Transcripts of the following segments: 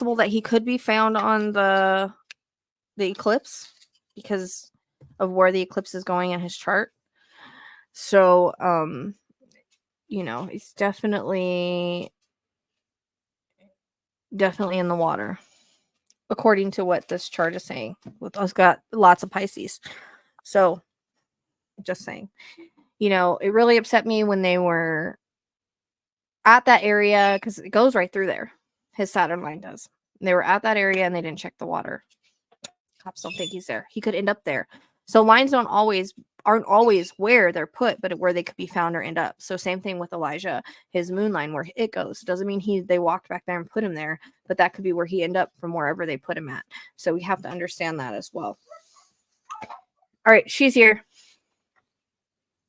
possible that he could be found on the eclipse because of where the eclipse is going in his chart. So, it's definitely in the water, according to what this chart is saying. With us, got lots of Pisces. So, just saying. It really upset me when they were at that area because it goes right through there. His Saturn line does. They were at that area and they didn't check the water. Cops don't think he's there. He could end up there. So lines aren't always where they're put, but where they could be found or end up. So same thing with Elijah, his moon line, where it goes. It doesn't mean they walked back there and put him there, but that could be where he ended up from wherever they put him at. So we have to understand that as well. All right, she's here.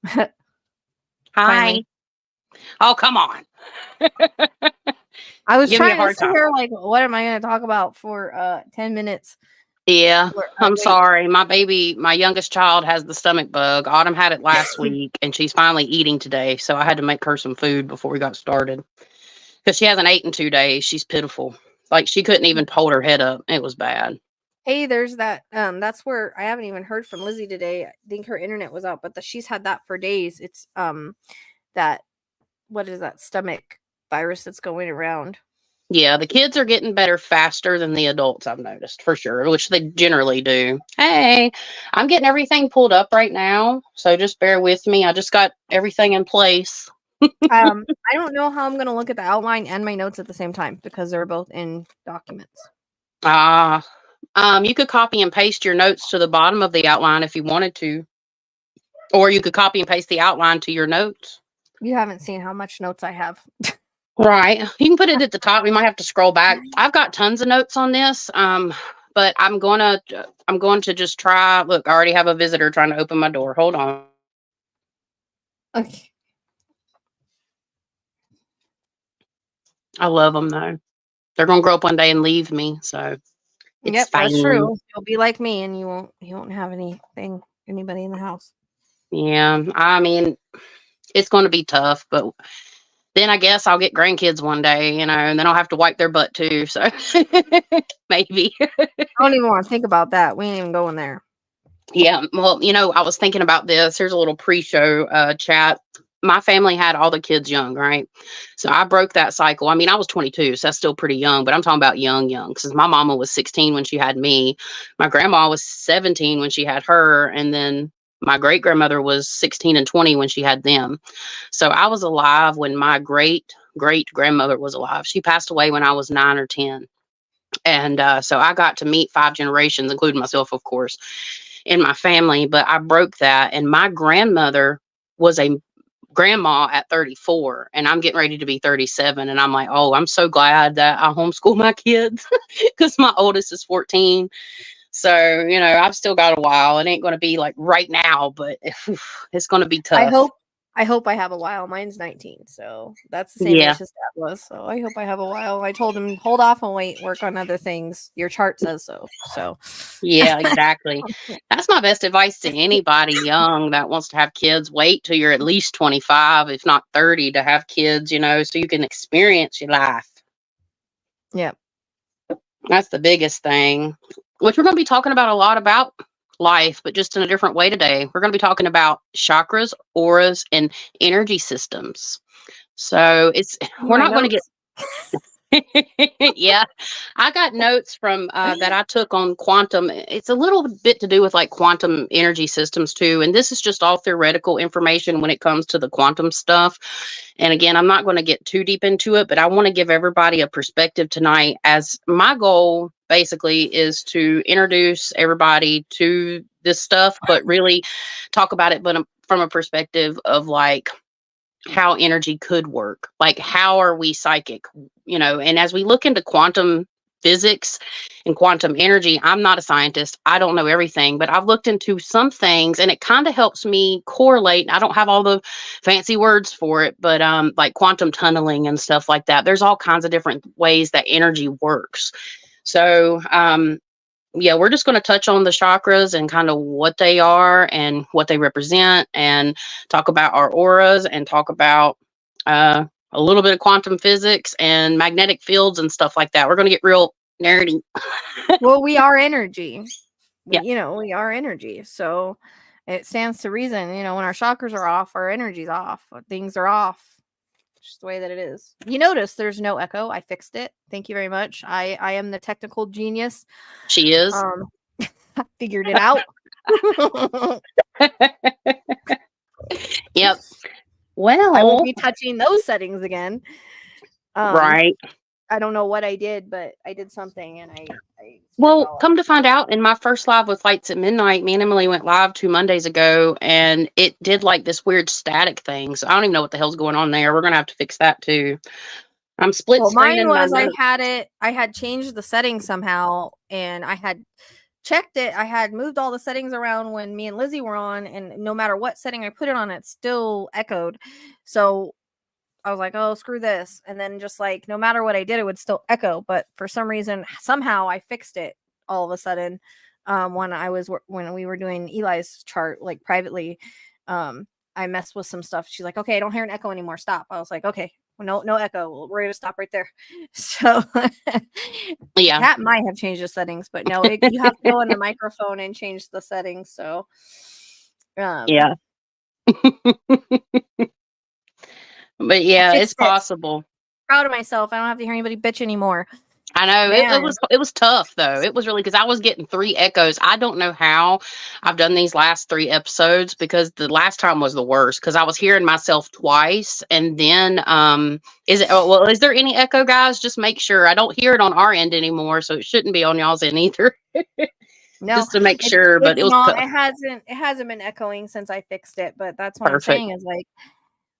Hi. Finally. Oh, come on. I was trying to sit here like, what am I going to talk about for 10 minutes? Yeah, I'm sorry. My youngest child has the stomach bug. Autumn had it last week, and she's finally eating today. So I had to make her some food before we got started. Because she hasn't eaten 2 days. She's pitiful. Like, she couldn't even hold her head up. It was bad. Hey, there's that. That's where I haven't even heard from Lizzie today. I think her internet was out, but she's had that for days. It's that, what is that stomach virus that's going around? Yeah, the kids are getting better faster than the adults, I've noticed, for sure, which they generally do. Hey, I'm getting everything pulled up right now, so just bear with me. I just got everything in place. I don't know how I'm going to look at the outline and my notes at the same time because they're both in documents. You could copy and paste your notes to the bottom of the outline if you wanted to, or you could copy and paste the outline to your notes. You haven't seen how much notes I have. Right. You can put it at the top. We might have to scroll back. I've got tons of notes on this. But I'm going to just try. Look, I already have a visitor trying to open my door. Hold on. Okay. I love them though. They're going to grow up one day and leave me. So it's fine. That's true. You'll be like me and you won't have anybody in the house. Yeah. I mean, it's going to be tough, but then I guess I'll get grandkids one day, and then I'll have to wipe their butt too. So maybe. I don't even want to think about that. We ain't even going there. Yeah. Well, I was thinking about this. Here's a little pre-show chat. My family had all the kids young, right? So I broke that cycle. I mean, I was 22, so that's still pretty young, but I'm talking about young, because my mama was 16 when she had me. My grandma was 17 when she had her, and then my great grandmother was 16 and 20 when she had them. So I was alive when my great grandmother was alive. She passed away when I was 9 or 10. And so I got to meet 5 generations, including myself, of course, in my family. But I broke that. And my grandmother was a grandma at 34, and I'm getting ready to be 37. And I'm like, oh, I'm so glad that I homeschool my kids because my oldest is 14. So, I've still got a while. It ain't going to be like right now, but it's going to be tough. I hope I have a while. Mine's 19, so that's the same age as Dad was. So I hope I have a while. I told him, hold off and wait, work on other things. Your chart says so. So yeah, exactly. That's my best advice to anybody young that wants to have kids. Wait till you're at least 25, if not 30, to have kids, so you can experience your life. Yeah. That's the biggest thing, which we're going to be talking about a lot about life, but just in a different way today. We're going to be talking about chakras, auras, and energy systems. So we're not going to get. Yeah, I got notes from that I took on quantum. It's a little bit to do with like quantum energy systems too. And this is just all theoretical information when it comes to the quantum stuff. And again, I'm not going to get too deep into it, but I want to give everybody a perspective tonight, as my goal basically is to introduce everybody to this stuff, but really talk about it, but from a perspective of like how energy could work. Like, how are we psychic? And as we look into quantum physics and quantum energy, I'm not a scientist. I don't know everything, but I've looked into some things and it kind of helps me correlate. I don't have all the fancy words for it, but like quantum tunneling and stuff like that. There's all kinds of different ways that energy works. So, yeah, we're just going to touch on the chakras and kind of what they are and what they represent, and talk about our auras, and talk about a little bit of quantum physics and magnetic fields and stuff like that. We're going to get real Nerdy. Well, we are energy. Yeah. We are energy. So it stands to reason, when our chakras are off, our energy's off, things are off. Just the way that it is. You notice there's no echo. I fixed it. Thank you very much. I am the technical genius. She is. I figured it out. Yep. Well, I will be touching those settings again. Right. I don't know what I did, but I did something, and I well, come to find out, in my first live with Lights at Midnight, me and Emily went live 2 Mondays ago, and it did like this weird static thing. So I don't even know what the hell's going on there. We're gonna have to fix that too. I'm split screening. Mine was I had changed the settings somehow, and I had checked it. I had moved all the settings around when me and Lizzie were on, and no matter what setting I put it on, it still echoed. So I was like, oh, screw this. And then just like, no matter what I did, it would still echo. But for some reason, somehow I fixed it all of a sudden. When we were doing Eli's chart, like privately, I messed with some stuff. She's like, okay, I don't hear an echo anymore. Stop. I was like, okay, no echo. We're going to stop right there. So yeah, that might have changed the settings, but no, you have to go in the microphone and change the settings. So yeah. But yeah, it's possible. Proud of myself. I don't have to hear anybody bitch anymore. I know it was tough though. It was really, because I was getting 3 echoes. I don't know how I've done these last 3 episodes, because the last time was the worst, because I was hearing myself twice. And then is there any echo, guys? Just make sure. I don't hear it on our end anymore, so it shouldn't be on y'all's end either. No, just to make sure. But it was not, it hasn't been echoing since I fixed it. But that's what I'm saying, is like,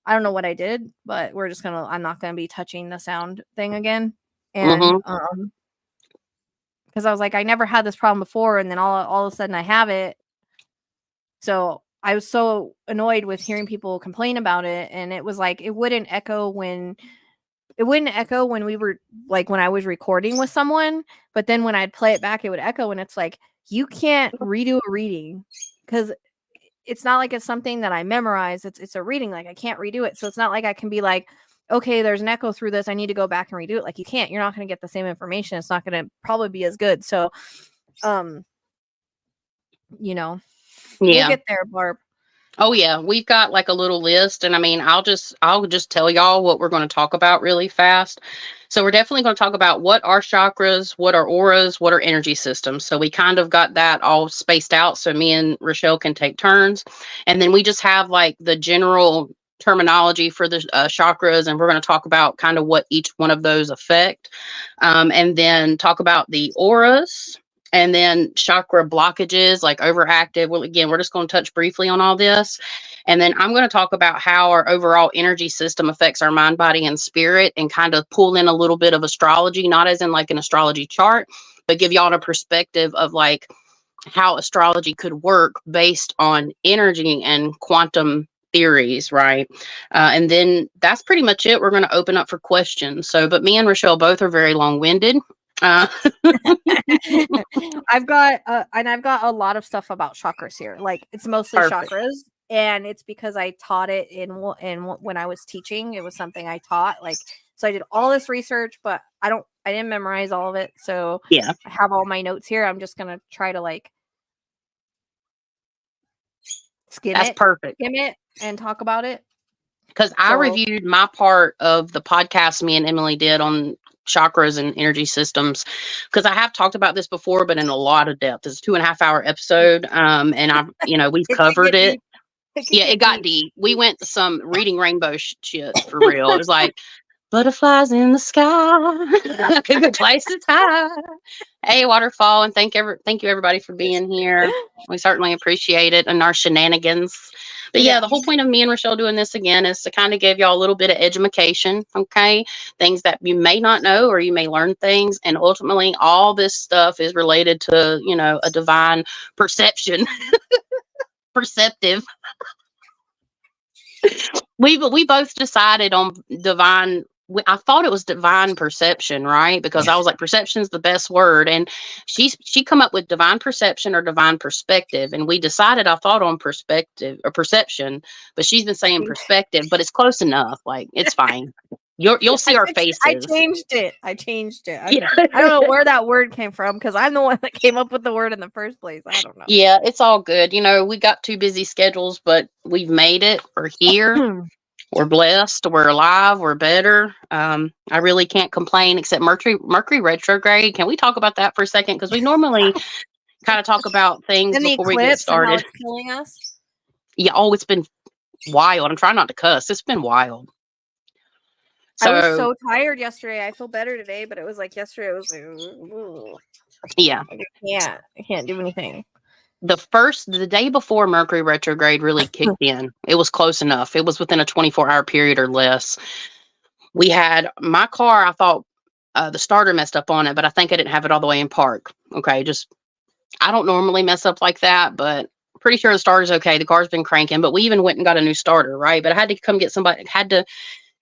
I don't know what I did, but I'm not gonna be touching the sound thing again. And because I was like, I never had this problem before, and then all of a sudden I have it. So I was so annoyed with hearing people complain about it, and it was like it wouldn't echo when we were like, when I was recording with someone, but then when I'd play it back, it would echo, and it's like, you can't redo a reading, because it's not like it's something that I memorize. It's a reading. Like, I can't redo it. So it's not like I can be like, okay, there's an echo through this, I need to go back and redo it. Like, you can't. You're not going to get the same information. It's not going to probably be as good. So, we'll get there, Barb. Oh yeah, we've got like a little list, and I mean, I'll just tell y'all what we're going to talk about really fast. So we're definitely going to talk about what are chakras, what are auras, what are energy systems. So we kind of got that all spaced out, so me and Rochelle can take turns, and then we just have like the general terminology for the chakras, and we're going to talk about kind of what each one of those affect, and then talk about the auras. And then chakra blockages, like overactive. Well, again, we're just going to touch briefly on all this. And then I'm going to talk about how our overall energy system affects our mind, body, and spirit, and kind of pull in a little bit of astrology, not as in like an astrology chart, but give y'all a perspective of like how astrology could work based on energy and quantum theories, right? And then that's pretty much it. We're going to open up for questions. So, but me and Rochelle both are very long-winded. I've got a lot of stuff about chakras here. Like, it's mostly chakras, and it's because I taught it when I was teaching. It was something I taught. Like, so I did all this research, but I didn't memorize all of it. So yeah, I have all my notes here. I'm just gonna try to like skim it and talk about it. Because I reviewed my part of the podcast me and Emily did on chakras and energy systems, because I have talked about this before, but in a lot of depth. It's a 2.5-hour episode, and we've covered it. Yeah, it got deep. We went to some reading rainbow shit for real. It was like butterflies in the sky, a good place to hide. Hey, Waterfall, and thank you everybody for being here. We certainly appreciate it, and our shenanigans. But yeah, the whole point of me and Rochelle doing this again is to kind of give y'all a little bit of education, okay? Things that you may not know, or you may learn things. And ultimately, all this stuff is related to, a divine perception. Perceptive. We both decided on divine. I thought it was divine perception, right? Because I was like, perception is the best word. And she come up with divine perception or divine perspective. And we decided, I thought, on perspective or perception, but she's been saying perspective, but it's close enough. Like, it's fine. You'll see our I faces. changed it. I changed it. Yeah. I don't know where that word came from because I'm the one that came up with the word in the first place. I don't Yeah, it's all good. You know, we got two busy schedules, but we've made it. We're here. know. We're blessed. We're alive. We're better. I really can't complain except Mercury retrograde. Can we talk about that for a second? Because we normally kind of talk about things And the before we get eclipse and how started. it's killing us. Yeah. Oh, it's been wild. I'm trying not to cuss. It's been wild. I was So so tired yesterday. I feel better today, but it was like yesterday. I was like, "Ugh, yeah, I can't do anything." the day before Mercury retrograde really kicked in, it was close enough. It was within a 24-hour period or less. We had my car. I thought the starter messed up on it, but I think I didn't have it all the way in park. Okay, just I don't normally mess up like that, but pretty sure the starter's okay. The car's been cranking, but we even went and got a new starter, right? But I had to come get somebody. Had to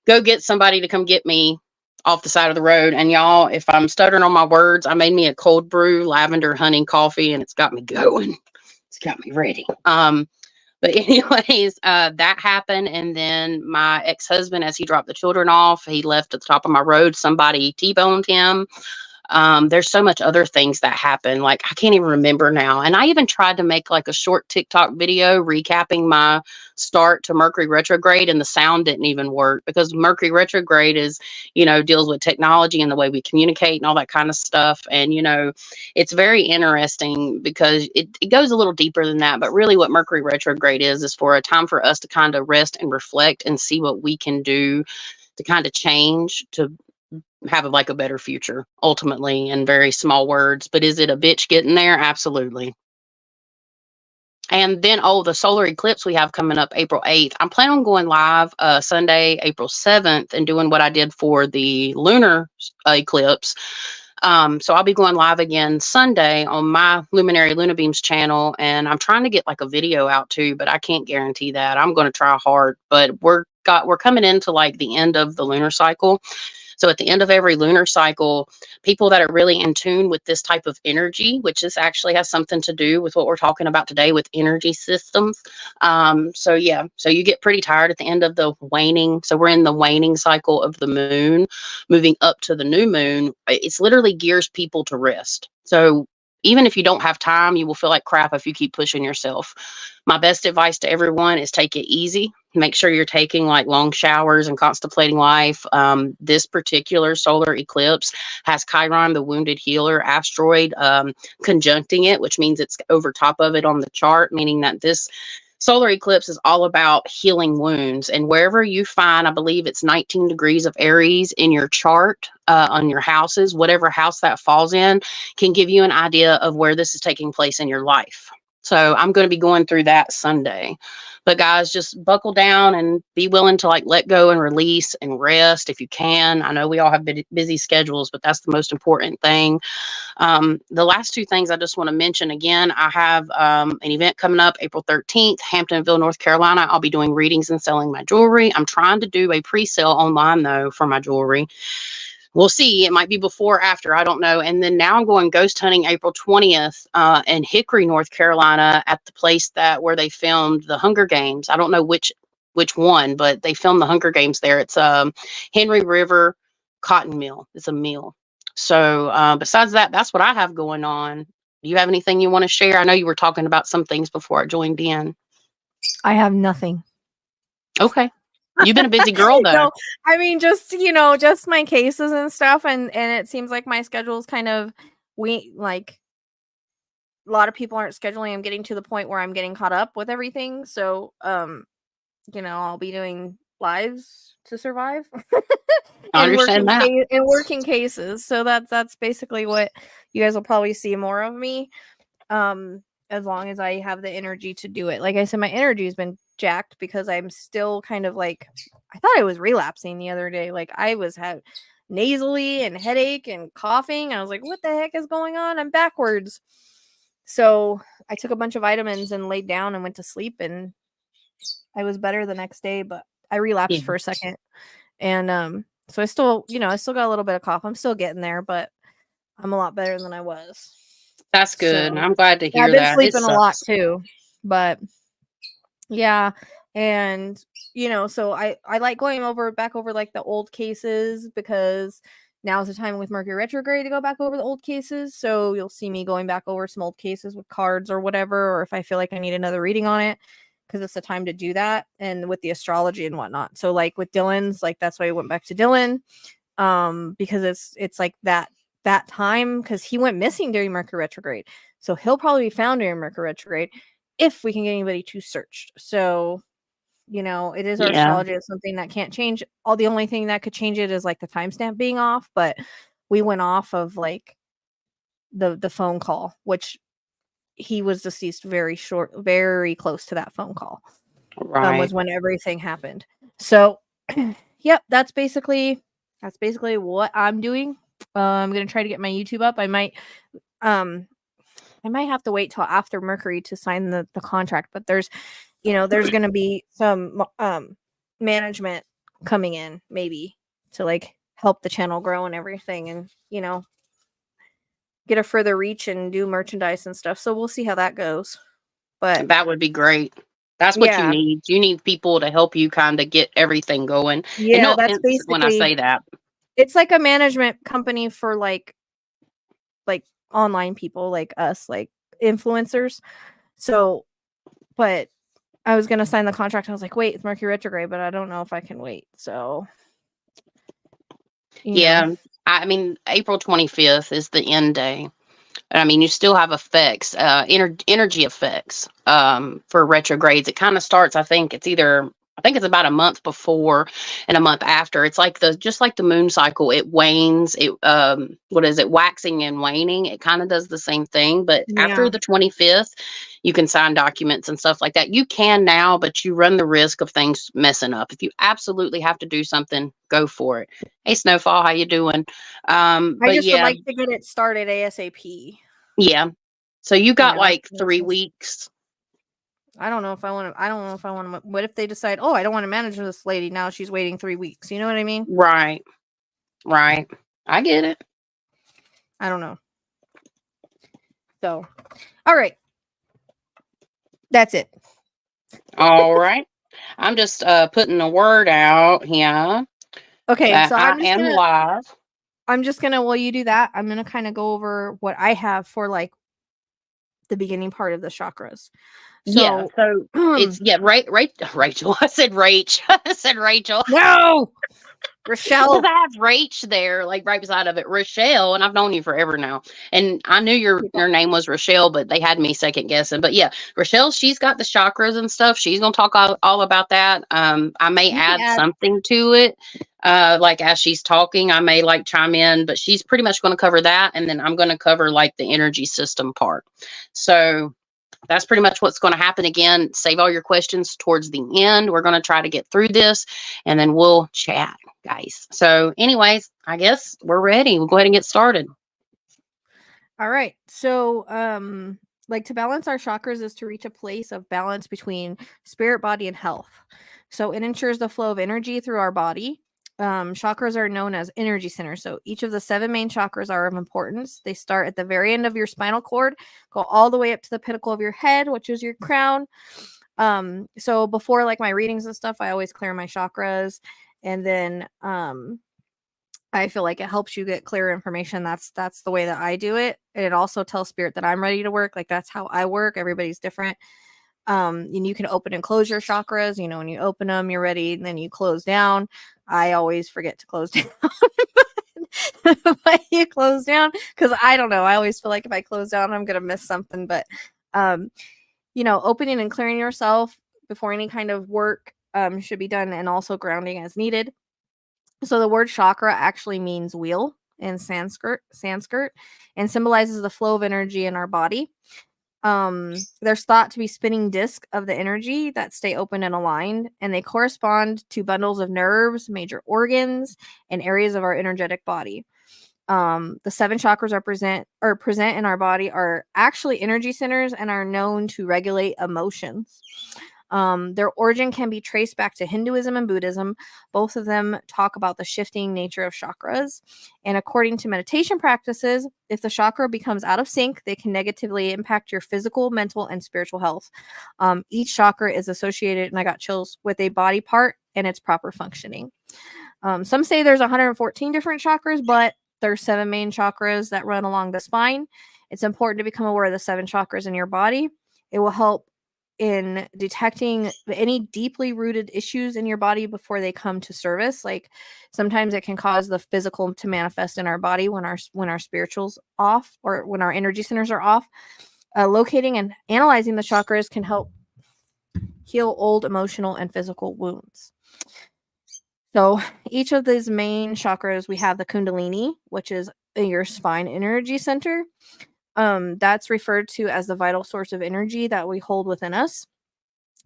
go get somebody to come get me off the side of the road. And y'all, if I'm stuttering on my words, I made me a cold brew lavender honey coffee, and it's got me going. It's got me ready. But anyways, that happened, and then my ex-husband, as he dropped the children off, he left at the top of my road. Somebody T-boned him. There's so much other things that happen. Like I can't even remember now. And I even tried to make like a short TikTok video recapping my start to Mercury retrograde, and the sound didn't even work because Mercury retrograde is, deals with technology and the way we communicate and all that kind of stuff. And, it's very interesting because it goes a little deeper than that. But really what Mercury retrograde is for a time for us to kind of rest and reflect and see what we can do to kind of change to have like a better future ultimately in very small words. But is it a bitch getting there? Absolutely. And then, the solar eclipse we have coming up April 8th. I'm planning on going live Sunday, April 7th, and doing what I did for the lunar eclipse. So I'll be going live again Sunday on my Luminary Luna Beams channel, and I'm trying to get like a video out too, but I can't guarantee that. I'm going to try hard, but we're coming into like the end of the lunar cycle. So at the end of every lunar cycle, people that are really in tune with this type of energy, which this actually has something to do with what we're talking about today with energy systems. So you get pretty tired at the end of the waning. So we're in the waning cycle of the moon, moving up to the new moon. It's literally gears people to rest. So even if you don't have time, you will feel like crap if you keep pushing yourself. My best advice to everyone is take it easy. Make sure you're taking like long showers and contemplating life. This particular solar eclipse has Chiron, the wounded healer asteroid, conjuncting it, which means it's over top of it on the chart, meaning that this solar eclipse is all about healing wounds. And wherever you find, I believe it's 19 degrees of Aries in your chart, on your houses, whatever house that falls in, can give you an idea of where this is taking place in your life. So I'm going to be going through that Sunday. But guys, just buckle down and be willing to like let go and release and rest if you can. I know we all have busy schedules, but that's the most important thing. The last two things I just want to mention again, I have an event coming up April 13th, Hamptonville, North Carolina. I'll be doing readings and selling my jewelry. I'm trying to do a pre-sale online though for my jewelry. We'll see. It might be before or after. I don't know. And then now I'm going ghost hunting April 20th in Hickory, North Carolina, at the place where they filmed the Hunger Games. I don't know which one, but they filmed the Hunger Games there. It's Henry River Cotton Mill. It's a mill. So besides that, that's what I have going on. Do you have anything you want to share? I know you were talking about some things before I joined in. I have nothing. Okay. You've been a busy girl though. No, I mean, just just my cases and stuff, and it seems like my schedule's kind of like a lot of people aren't scheduling. I'm getting to the point where I'm getting caught up with everything. So I'll be doing lives to survive I and understand that. working cases. So that's basically what you guys will probably see more of me. As long as I have the energy to do it. Like I said, my energy has been jacked because I'm still kind of like, I thought I was relapsing the other day. Like I was had nasally and headache and coughing. I was like, what the heck is going on? I'm backwards. So I took a bunch of vitamins and laid down and went to sleep, and I was better the next day, but I relapsed for a second. And so I still got a little bit of cough. I'm still getting there, but I'm a lot better than I was. That's good. So, I'm glad to hear I've been that. sleeping a lot too, but yeah. And So I like going back over like the old cases, because now's the time with Mercury retrograde to go back over the old cases. So you'll see me going back over some old cases with cards or whatever, or if I feel like I need another reading on it, because it's the time to do that, and with the astrology and whatnot. So like with Dylan's, like that's why I went back to Dylan, because it's like that time, because he went missing during Mercury retrograde. So he'll probably be found during Mercury retrograde if we can get anybody to search. So it is our Yeah. astrology. It's something that can't change. The only thing that could change it is like the timestamp being off, but we went off of like the phone call, which he was deceased very close to that phone call. Right. Was when everything happened. So yep, that's basically what I'm doing. I'm gonna try to get my YouTube up. I might have to wait till after Mercury to sign the contract, but there's going to be some management coming in, maybe, to like help the channel grow and everything, and get a further reach and do merchandise and stuff. So we'll see how that goes. But That would be great. That's what you yeah, need. You need people to help you kind of get everything going. And yeah, no that's offense when I say that. it's like a management company for like online people like us, like influencers. So, but I was gonna sign the contract. I was like, wait, it's Mercury retrograde, but I don't know if I can wait. So, Yeah. I mean, April 25th is the end day. I mean, you still have effects, energy effects for retrogrades. It kind of starts, I think it's about a month before and a month after. It's like just like the moon cycle, it wanes. What is it? Waxing and waning. It kind of does the same thing. But after yeah, the 25th, you can sign documents and stuff like that. You can now, but you run the risk of things messing up. If you absolutely have to do something, go for it. Hey, Snowfall, how you doing? I But just would yeah, like to get it started ASAP. yeah. So you got like That's 3 just, weeks. I don't know if I want to. I don't know if I want to. What if they decide, oh, I don't want to manage this lady now? She's waiting 3 weeks. You know what I mean? Right. Right. I get it. I don't know. So, all right, that's it. All right. I'm just putting a word out here Okay, that so I am live. while you do that, I'm gonna kind of go over what I have for like the beginning part of the chakras. Yeah. So, So it's right. Rachel. I said Rach. I said Rachel. no, Because Rochelle. I have Rach there, like right beside of it, Rochelle, and I've known you forever now. And I knew your name was Rochelle, but they had me second guessing. But yeah, Rochelle, she's got the chakras and stuff. She's gonna talk all about that. I may You can add add. something to it. Like as she's talking, I may like chime in, but she's pretty much gonna cover that, and then I'm gonna cover like the energy system part. So that's pretty much what's going to happen. Again, save all your questions towards the end. We're going to try to get through this and then we'll chat, guys. So, anyways, I guess we're ready. We'll go ahead and get started. All right. So, like, to balance our chakras is to reach a place of balance between spirit, body, and health. So it ensures the flow of energy through our body. Chakras are known as energy centers. So each of the 7 main chakras are of importance. They start at the very end of your spinal cord, go all the way up to the pinnacle of your head, which is your crown. So before like my readings and stuff, I always clear my chakras, and then I feel like it helps you get clear information. That's the way that I do it. And it also tells spirit that I'm ready to work. Like that's how I work. Everybody's different. And you can open and close your chakras. When you open them, you're ready, and then you close down. I always forget to close down. But you close down, because I don't know. I always feel like if I close down, I'm gonna miss something. But opening and clearing yourself before any kind of work should be done, and also grounding as needed. So the word chakra actually means wheel in Sanskrit, and symbolizes the flow of energy in our body. There's thought to be spinning disc of the energy that stay open and aligned, and they correspond to bundles of nerves, major organs, and areas of our energetic body. The 7 chakras are present in our body are actually energy centers and are known to regulate emotions. Their origin can be traced back to Hinduism and Buddhism. Both of them talk about the shifting nature of chakras. And according to meditation practices, if the chakra becomes out of sync, they can negatively impact your physical, mental, and spiritual health. Each chakra is associated, and I got chills, with a body part and its proper functioning. Some say there's 114 different chakras, but there's 7 main chakras that run along the spine. It's important to become aware of the 7 chakras in your body. It will help in detecting any deeply rooted issues in your body before they come to service. Like sometimes it can cause the physical to manifest in our body when our spiritual's off, or when our energy centers are off. Locating and analyzing the chakras can help heal old emotional and physical wounds. So each of these main chakras, we have the Kundalini, which is your spine energy center. That's referred to as the vital source of energy that we hold within us.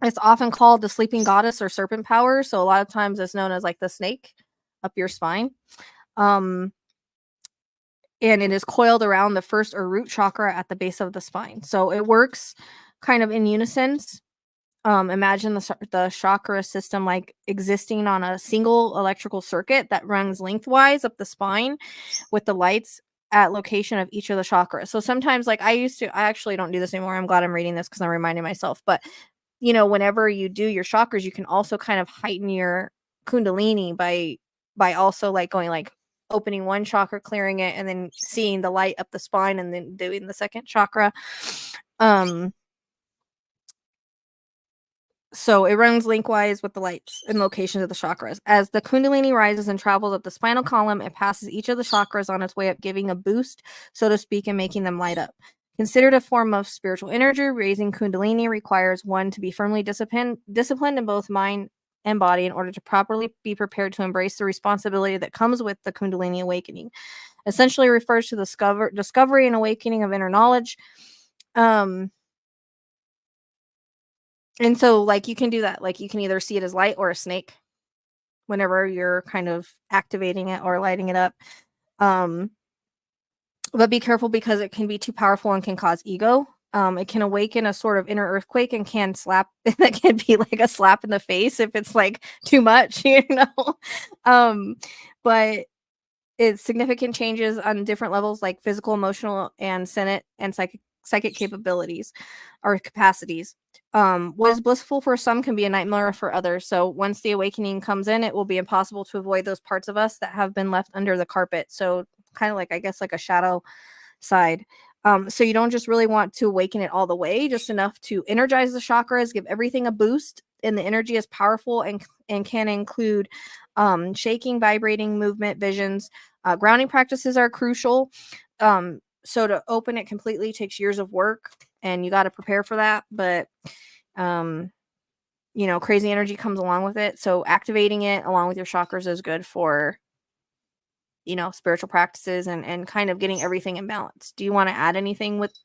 It's often called the sleeping goddess or serpent power. So a lot of times it's known as like the snake up your spine. And it is coiled around the first or root chakra at the base of the spine. So it works kind of in unison. Imagine the chakra system like existing on a single electrical circuit that runs lengthwise up the spine with the lights at location of each of the chakras. So sometimes, like I actually don't do this anymore. I'm glad I'm reading this because I'm reminding myself. But whenever you do your chakras, you can also kind of heighten your Kundalini by also like going like opening one chakra, clearing it, and then seeing the light up the spine, and then doing the second chakra. So it runs lengthwise with the lights and locations of the chakras. As the Kundalini rises and travels up the spinal column, it passes each of the chakras on its way up, giving a boost, so to speak, and making them light up. Considered a form of spiritual energy, raising Kundalini requires one to be firmly disciplined in both mind and body in order to properly be prepared to embrace the responsibility that comes with the Kundalini awakening. Essentially refers to the discovery and awakening of inner knowledge. And so, like, you can do that. Like, you can either see it as light or a snake whenever you're kind of activating it or lighting it up. But be careful because it can be too powerful and can cause ego. It can awaken a sort of inner earthquake and can that can be like a slap in the face if it's like too much, But it's significant changes on different levels, like physical, emotional, and psychic capabilities or capacities. What is blissful for some can be a nightmare for others. So once the awakening comes in, it will be impossible to avoid those parts of us that have been left under the carpet. So kind of like, I guess, like a shadow side. So you don't just really want to awaken it all the way, just enough to energize the chakras, give everything a boost. And the energy is powerful and can include shaking, vibrating, movement, visions. Grounding practices are crucial. So to open it completely takes years of work, and you got to prepare for that. But, crazy energy comes along with it. So activating it along with your chakras is good for, spiritual practices and kind of getting everything in balance. Do you want to add anything with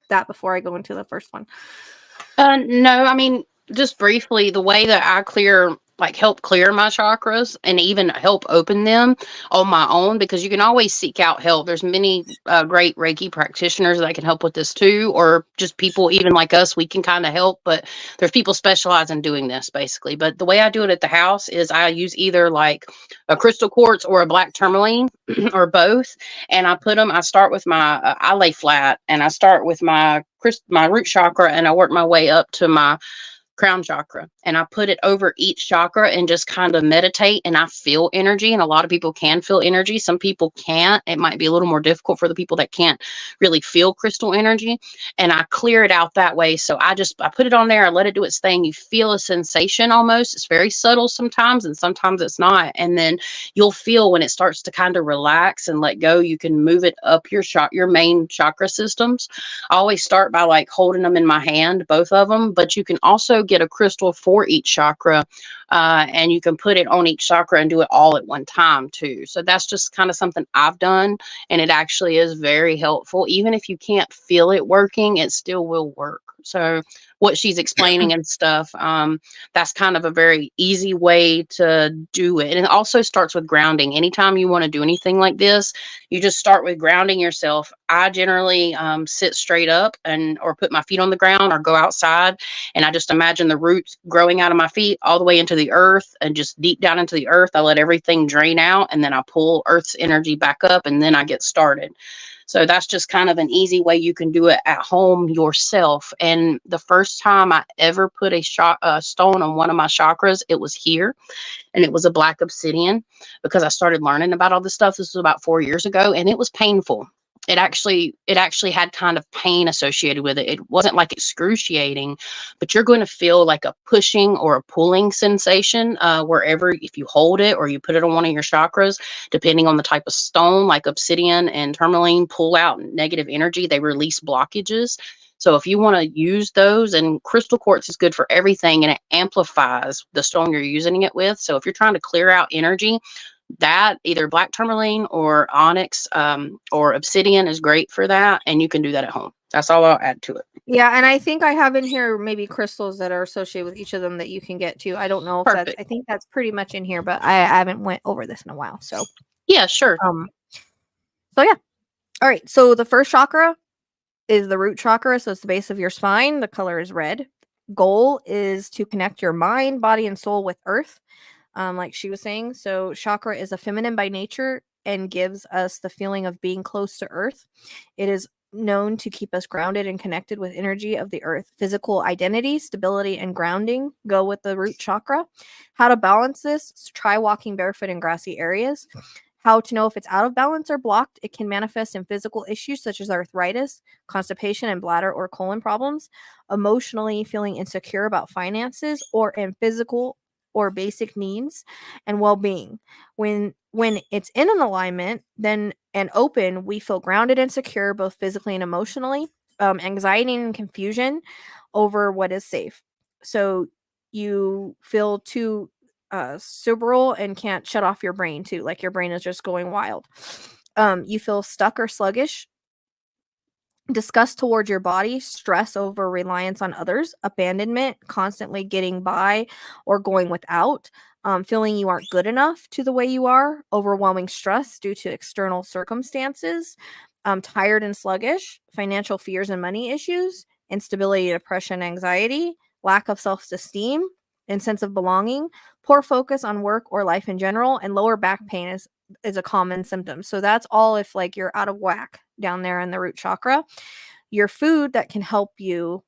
that before I go into the first one? No, I mean, just briefly, the way that I help clear my chakras and even help open them on my own, because you can always seek out help. There's many great Reiki practitioners that can help with this too, or just people even like us, we can kind of help, but there's people specialize in doing this basically. But the way I do it at the house is I use either like a crystal quartz or a black tourmaline or both. And I start with I lay flat and I start with my root chakra and I work my way up to my crown chakra, and I put it over each chakra and just kind of meditate, and I feel energy. And a lot of people can feel energy. Some people can't. It might be a little more difficult for the people that can't really feel crystal energy, and I clear it out that way. So I put it on there, I let it do its thing. You feel a sensation almost. It's very subtle sometimes, and sometimes it's not. And then you'll feel when it starts to kind of relax and let go, you can move it up your main chakra systems. I always start by like holding them in my hand, both of them, but you can also get a crystal for each chakra, and you can put it on each chakra and do it all at one time too. So that's just kind of something I've done, and it actually is very helpful. Even if you can't feel it working, it still will work. So what she's explaining and stuff, that's kind of a very easy way to do it. And it also starts with grounding. Anytime you want to do anything like this, you just start with grounding yourself. I generally sit straight up and or put my feet on the ground or go outside, and I just imagine the roots growing out of my feet all the way into the earth and just deep down into the earth. I let everything drain out, and then I pull Earth's energy back up, and then I get started. So that's just kind of an easy way you can do it at home yourself. And the first time I ever put a stone on one of my chakras, it was here, and it was a black obsidian, because I started learning about all this stuff. This was about 4 years ago, and it was painful. It actually had kind of pain associated with it. It wasn't like excruciating, but you're going to feel like a pushing or a pulling sensation wherever, if you hold it or you put it on one of your chakras, depending on the type of stone. Like obsidian and tourmaline pull out negative energy, they release blockages. So if you want to use those, and crystal quartz is good for everything, and it amplifies the stone you're using it with. So if you're trying to clear out energy, that either black tourmaline or onyx or obsidian is great for that, and you can do that at home. That's all I'll add to it. Yeah, and I think I have in here maybe crystals that are associated with each of them that you can get to. I don't know if that's, Perfect. I think that's pretty much in here, but I haven't went over this in a while. So Yeah, sure. So yeah. All right. So the first chakra is the root chakra. So it's the base of your spine. The color is red. Goal is to connect your mind, body, and soul with earth. Like she was saying. So chakra is a feminine by nature and gives us the feeling of being close to earth. It is known to keep us grounded and connected with energy of the earth. Physical identity, stability, and grounding go with the root chakra. How to balance this? Try walking barefoot in grassy areas. How to know if it's out of balance or blocked? It can manifest in physical issues such as arthritis, constipation, and bladder or colon problems. Emotionally, feeling insecure about finances, or in physical or basic needs and well-being. When it's in an alignment, then and open, we feel grounded and secure both physically and emotionally. Anxiety and confusion over what is safe. So you feel too cerebral and can't shut off your brain too, like your brain is just going wild. You feel stuck or sluggish. Disgust towards your body, stress over reliance on others, abandonment, constantly getting by or going without, feeling you aren't good enough to the way you are, overwhelming stress due to external circumstances, tired and sluggish, financial fears and money issues, instability, depression, anxiety, lack of self-esteem and sense of belonging, poor focus on work or life in general, and lower back pain is a common symptom. So that's all if like you're out of whack down there in the root chakra. Your food that can help you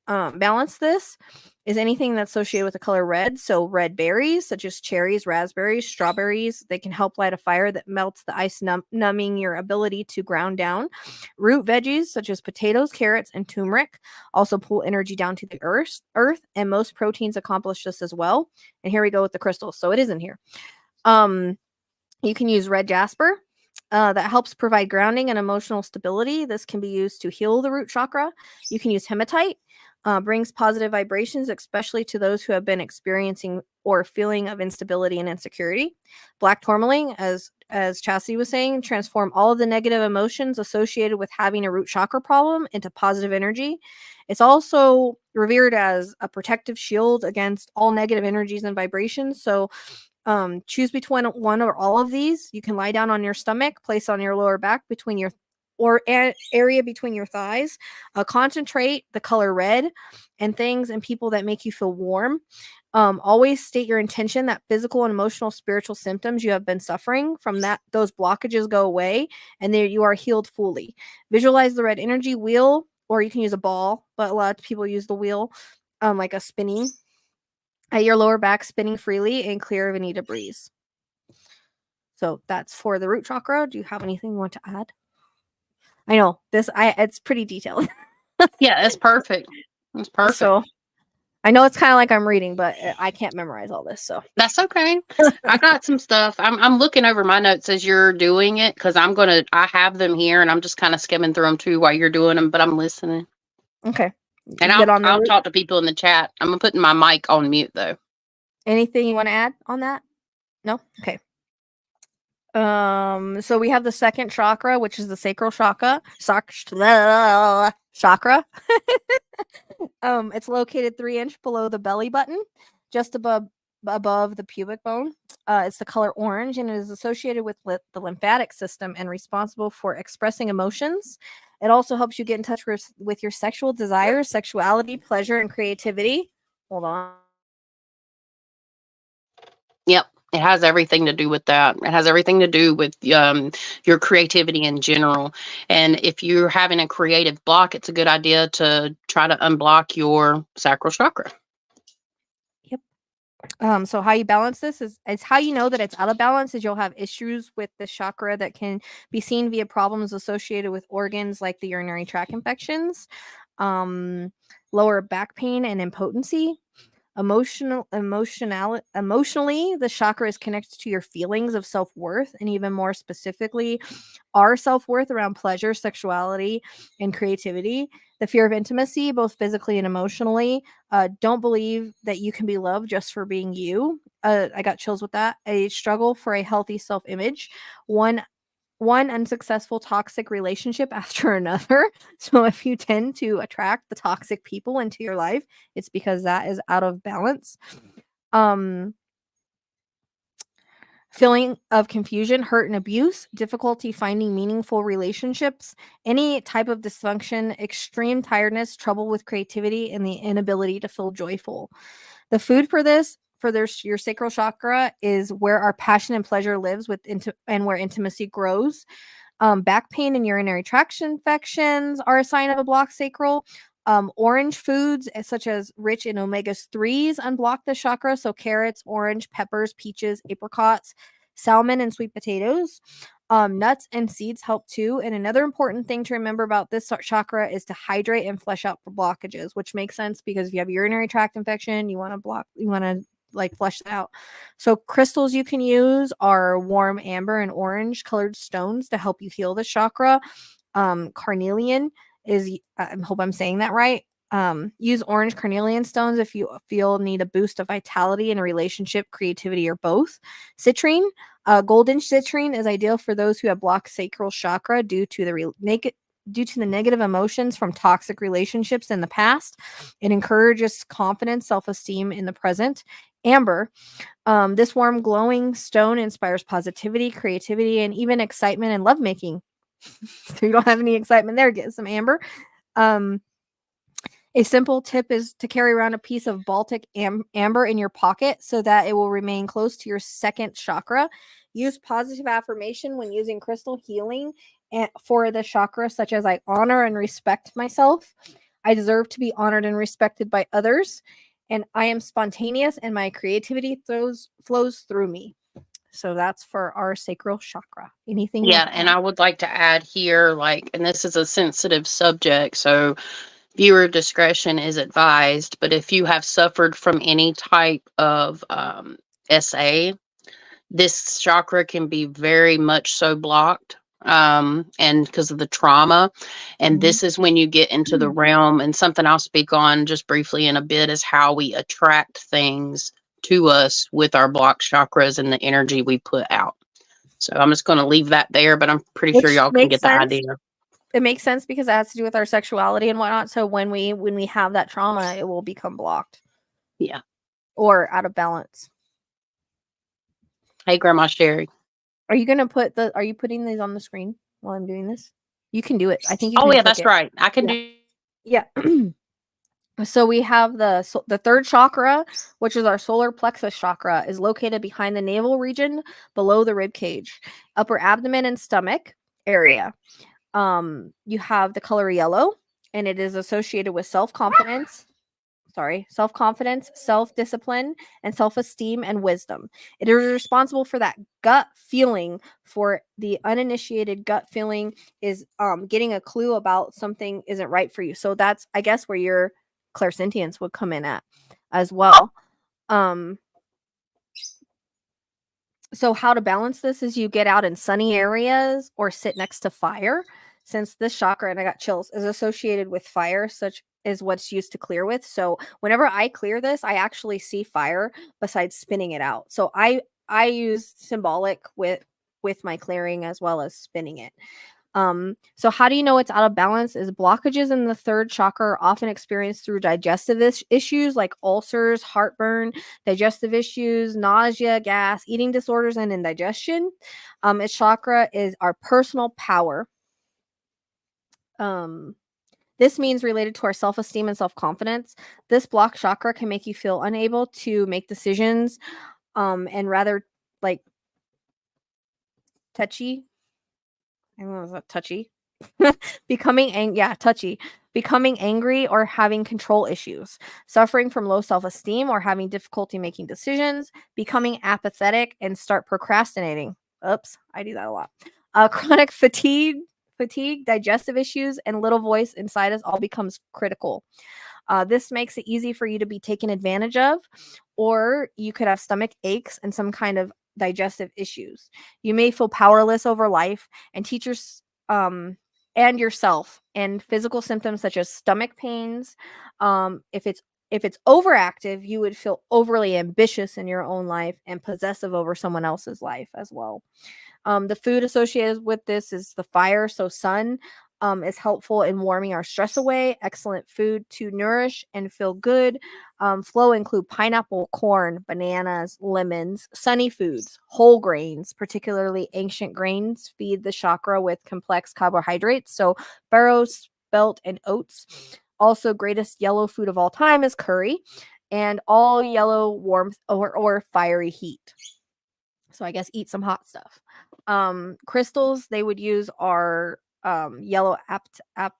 balance this is anything that's associated with the color red. So red berries such as cherries, raspberries, strawberries, they can help light a fire that melts the ice, numbing your ability to ground down. Root veggies such as potatoes, carrots, and turmeric also pull energy down to the earth, and most proteins accomplish this as well. And here we go with the crystals. So it is in here. You can use red jasper. That helps provide grounding and emotional stability. This can be used to heal the root chakra. You can use hematite. Brings positive vibrations, especially to those who have been experiencing or feeling of instability and insecurity. Black tourmaline, as Chastity was saying, transform all of the negative emotions associated with having a root chakra problem into positive energy. It's also revered as a protective shield against all negative energies and vibrations. So choose between one or all of these. You can lie down on your stomach, place on your lower back between your area between your thighs. Concentrate the color red and things and people that make you feel warm. Always state your intention that physical and emotional spiritual symptoms you have been suffering from, that those blockages go away and there you are healed fully. Visualize the red energy wheel, or you can use a ball, but a lot of people use the wheel, like a spinning at your lower back, spinning freely and clear of any debris. So that's for the root chakra. Do you have anything you want to add? I know it's pretty detailed. Yeah, that's perfect. That's perfect. So I know it's kind of like I'm reading, but I can't memorize all this. So that's okay. I got some stuff. I'm looking over my notes as you're doing it, because I have them here and I'm just kind of skimming through them too while you're doing them, but I'm listening. Okay. And I'll talk to people in the chat. I'm putting my mic on mute though. Anything you want to add on that? No? Okay. So we have the second chakra, which is the sacral chakra. Chakra. It's located 3 inch below the belly button, just above the pubic bone. It's the color orange, and it is associated with the lymphatic system and responsible for expressing emotions. It also helps you get in touch with your sexual desires, sexuality, pleasure, and creativity. Hold on. Yep. It has everything to do with that. It has everything to do with your creativity in general. And if you're having a creative block, it's a good idea to try to unblock your sacral chakra. So how you balance this is how you know that it's out of balance is you'll have issues with the chakra that can be seen via problems associated with organs like the urinary tract infections, lower back pain and impotency. Emotionally, the chakra is connected to your feelings of self-worth, and even more specifically, our self-worth around pleasure, sexuality, and creativity. The fear of intimacy, both physically and emotionally. Don't believe that you can be loved just for being you. I got chills with that. A struggle for a healthy self-image. One unsuccessful toxic relationship after another. So if you tend to attract the toxic people into your life, it's because that is out of balance. Feeling of confusion, hurt, and abuse, difficulty finding meaningful relationships, any type of dysfunction, extreme tiredness, trouble with creativity, and the inability to feel joyful. The food for this, your sacral chakra, is where our passion and pleasure lives and where intimacy grows. Back pain and urinary tract infections are a sign of a blocked sacral. Orange foods, such as rich in omega-3s, unblock the chakra. So carrots, orange, peppers, peaches, apricots, salmon, and sweet potatoes. Nuts and seeds help too. And another important thing to remember about this chakra is to hydrate and flush out for blockages, which makes sense because if you have urinary tract infection, you want to like flush that out. So crystals you can use are warm amber and orange colored stones to help you heal the chakra. Carnelian is, I hope I'm saying that right. Use orange carnelian stones if you need a boost of vitality in a relationship, creativity, or both. Citrine, golden citrine is ideal for those who have blocked sacral chakra due to the negative emotions from toxic relationships in the past. It encourages confidence, self-esteem in the present. Amber, this warm, glowing stone inspires positivity, creativity, and even excitement and lovemaking. So you don't have any excitement there, get some amber. A simple tip is to carry around a piece of Baltic amber in your pocket so that it will remain close to your second chakra. Use positive affirmation when using crystal healing for the chakra, such as I honor and respect myself. I deserve to be honored and respected by others. And I am spontaneous and my creativity flows through me. So that's for our sacral chakra. Anything? Yeah, and I would like to add here, and this is a sensitive subject, so viewer discretion is advised. But if you have suffered from any type of SA, this chakra can be very much so blocked, and because of the trauma. And this is when you get into the realm, and something I'll speak on just briefly in a bit is how we attract things to us with our blocked chakras and the energy we put out. So I'm just going to leave that there, but I'm pretty sure y'all can get the idea. It makes sense because it has to do with our sexuality and whatnot. So when we have that trauma, it will become blocked. Yeah. Or out of balance. Hey, Grandma Sherry. Are you putting these on the screen while I'm doing this? You can do it. I think you can. Oh yeah, that's right. I can do. Yeah. So we have the third chakra, which is our solar plexus chakra, is located behind the navel region below the rib cage, upper abdomen and stomach area. You have the color yellow, and it is associated with self-confidence, self-discipline, and self-esteem and wisdom. It is responsible for that gut feeling. For the uninitiated, gut feeling is getting a clue about something isn't right for you. So that's, I guess, where your clairsentience would come in at as well. So how to balance this is you get out in sunny areas or sit next to fire. Since this chakra, and I got chills, is associated with fire, such is what's used to clear with. So whenever I clear this, I actually see fire besides spinning it out. So I use symbolic with my clearing as well as spinning it. So how do you know it's out of balance? Is blockages in the third chakra are often experienced through digestive issues like ulcers, heartburn, digestive issues, nausea, gas, eating disorders, and indigestion. Its chakra is our personal power. This means related to our self-esteem and self-confidence. This blocked chakra can make you feel unable to make decisions, and rather like touchy. I don't know, is that touchy? Touchy. Becoming angry or having control issues, suffering from low self-esteem or having difficulty making decisions, becoming apathetic and start procrastinating. Oops, I do that a lot. Chronic fatigue, digestive issues, and little voice inside us all becomes critical. This makes it easy for you to be taken advantage of, or you could have stomach aches and some kind of digestive issues. You may feel powerless over life, and teachers and yourself, and physical symptoms such as stomach pains. If it's overactive, you would feel overly ambitious in your own life and possessive over someone else's life as well. The food associated with this is the fire. So sun is helpful in warming our stress away. Excellent food to nourish and feel good. Flow include pineapple, corn, bananas, lemons, sunny foods, whole grains, particularly ancient grains, feed the chakra with complex carbohydrates. So farro, spelt, and oats. Also, greatest yellow food of all time is curry, and all yellow warmth or fiery heat. So I guess eat some hot stuff. Crystals they would use are yellow apatite.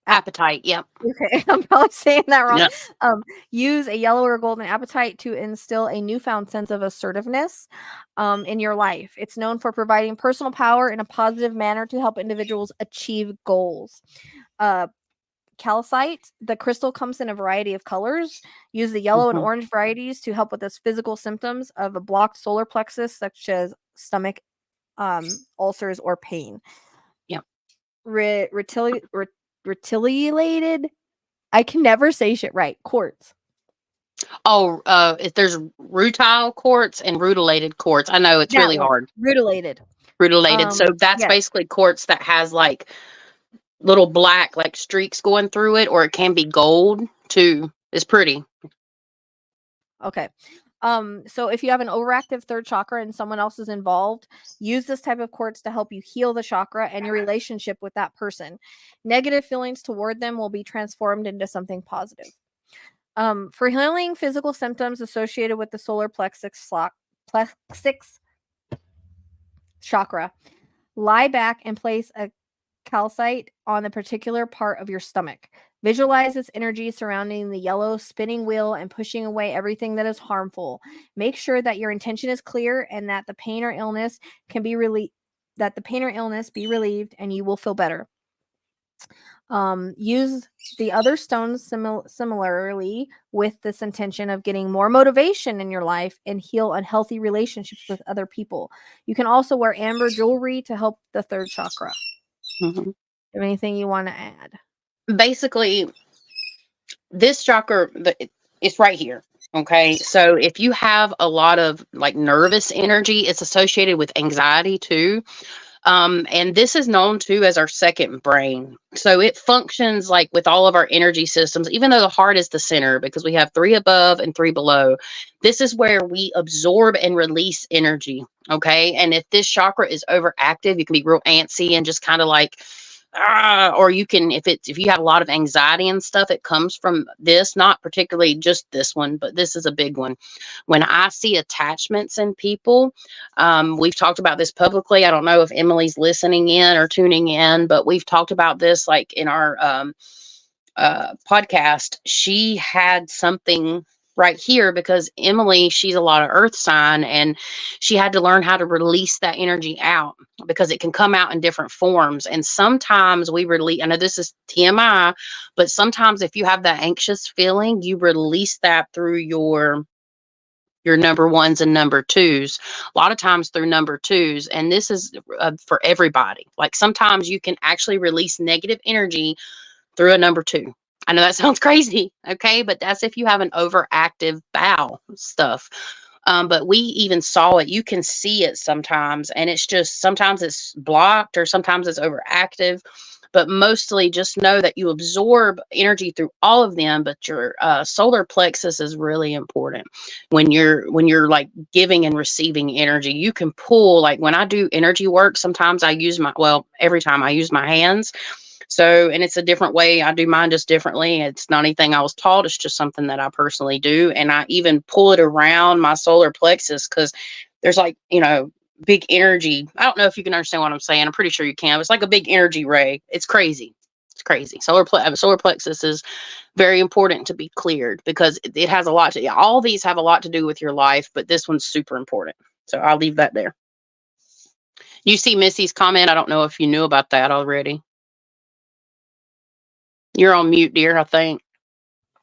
Appetite. Yep. Okay, I'm probably saying that wrong. Yep. Use a yellow or golden apatite to instill a newfound sense of assertiveness in your life. It's known for providing personal power in a positive manner to help individuals achieve goals. Calcite, the crystal comes in a variety of colors. Use the yellow and orange varieties to help with those physical symptoms of a blocked solar plexus, such as stomach ulcers or pain. Yep. Retilated, I can never say shit right, quartz. Oh, if there's rutile quartz and rutilated quartz. I know it's really hard. Rutilated. So that's basically quartz that has like little black like streaks going through it, or it can be gold too. It's pretty. Okay. So if you have an overactive third chakra and someone else is involved, use this type of quartz to help you heal the chakra and your relationship with that person. Negative feelings toward them will be transformed into something positive. For healing physical symptoms associated with the solar plexus chakra, lie back and place a calcite on the particular part of your stomach. Visualize its energy surrounding the yellow spinning wheel and pushing away everything that is harmful. Make sure that your intention is clear and that the pain or illness be relieved, and you will feel better. Use the other stones similarly with this intention of getting more motivation in your life and heal unhealthy relationships with other people. You can also wear amber jewelry to help the third chakra. Anything you want to add? Basically, this chakra, it's right here. Okay. So if you have a lot of like nervous energy, it's associated with anxiety too. And this is known too as our second brain. So it functions like with all of our energy systems, even though the heart is the center, because we have 3 above and 3 below. This is where we absorb and release energy. Okay. And if this chakra is overactive, you can be real antsy and just kind of like, or you can, if you have a lot of anxiety and stuff, it comes from this, not particularly just this one, but this is a big one. When I see attachments in people, we've talked about this publicly. I don't know if Emily's listening in or tuning in, but we've talked about this like in our podcast. She had something right here because Emily, she's a lot of earth sign, and she had to learn how to release that energy out because it can come out in different forms. And sometimes we release, I know this is TMI, but sometimes if you have that anxious feeling, you release that through your number ones and number twos, a lot of times through number twos. And this is for everybody. Like sometimes you can actually release negative energy through a number 2. I know that sounds crazy, okay? But that's if you have an overactive bowel stuff. But we even saw it. You can see it sometimes, and it's just sometimes it's blocked or sometimes it's overactive. But mostly, just know that you absorb energy through all of them. But your solar plexus is really important when you're like giving and receiving energy. You can pull, like when I do energy work. Sometimes I use every time I use my hands. So, and it's a different way. I do mine just differently. It's not anything I was taught. It's just something that I personally do. And I even pull it around my solar plexus because there's like, big energy. I don't know if you can understand what I'm saying. I'm pretty sure you can. It's like a big energy ray. It's crazy. It's crazy. Solar plexus is very important to be cleared because it has a lot to, all these have a lot to do with your life, but this one's super important. So I'll leave that there. You see Missy's comment. I don't know if you knew about that already. You're on mute, dear, I think.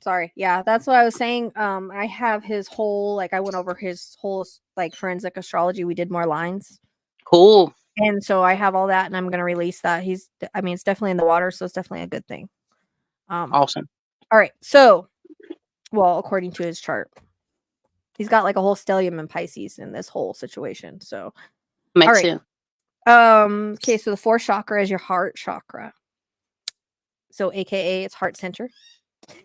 Sorry. Yeah, that's what I was saying. I have his whole, like, I went over his whole, like, forensic astrology. We did more lines. Cool. And so I have all that, and I'm going to release that. It's definitely in the water, so it's definitely a good thing. Awesome. All right. So, well, according to his chart, he's got like a whole stellium in Pisces in this whole situation. So, Makes sense. Okay, so the fourth chakra is your heart chakra. So, AKA it's heart center.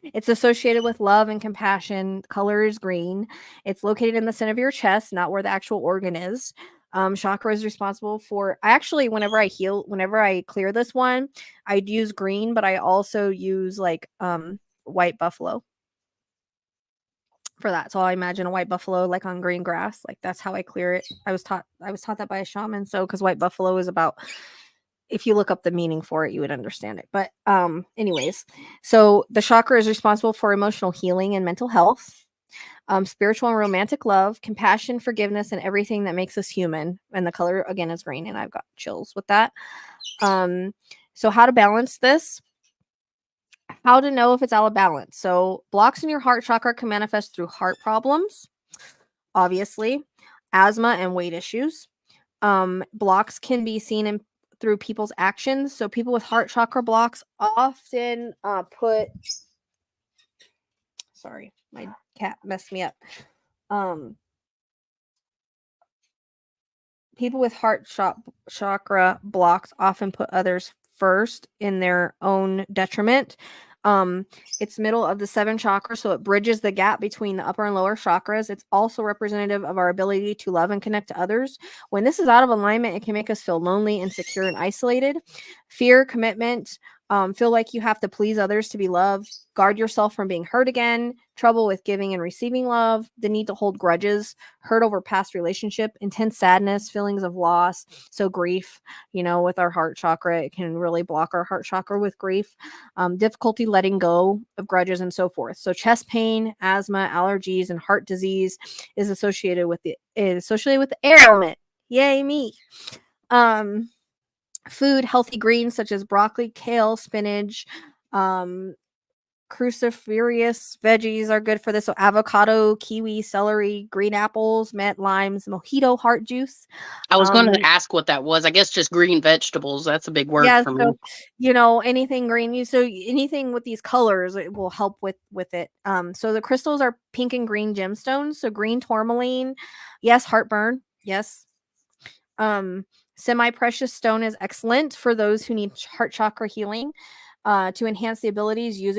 It's associated with love and compassion. Color is green. It's located in the center of your chest, not where the actual organ is. Chakra is responsible for. Whenever I clear this one, I'd use green, but I also use like white buffalo for that. So I imagine a white buffalo like on green grass. Like that's how I clear it. I was taught that by a shaman. So because white buffalo is about, if you look up the meaning for it, you would understand it. But anyways, so the chakra is responsible for emotional healing and mental health, spiritual and romantic love, compassion, forgiveness, and everything that makes us human. And the color again is green, and I've got chills with that. So how to balance this? How to know if it's out of balance? So blocks in your heart chakra can manifest through heart problems, obviously, asthma and weight issues. Blocks can be seen through people's actions. So people with heart chakra blocks often sorry, my cat messed me up. People with heart chakra blocks often put others first in their own detriment. It's middle of the 7 chakras, so it bridges the gap between the upper and lower chakras. It's also representative of our ability to love and connect to others. When this is out of alignment, it can make us feel lonely, insecure, and isolated. Fear, commitment, feel like you have to please others to be loved, guard yourself from being hurt again, trouble with giving and receiving love, the need to hold grudges, hurt over past relationship, intense sadness, feelings of loss. So grief, with our heart chakra, it can really block our heart chakra with grief, difficulty letting go of grudges and so forth. So chest pain, asthma, allergies, and heart disease is associated with the air element. Yay, me. Food, healthy greens such as broccoli, kale, spinach, cruciferous veggies are good for this. So avocado, kiwi, celery, green apples, mint, limes, mojito, heart juice. I was going to ask what that was. I guess just green vegetables. That's a big word for me. Anything green. So anything with these colors, it will help with it. So the crystals are pink and green gemstones. So green tourmaline, yes. Heartburn, yes. Semi-precious stone is excellent for those who need heart chakra healing. To enhance the abilities, use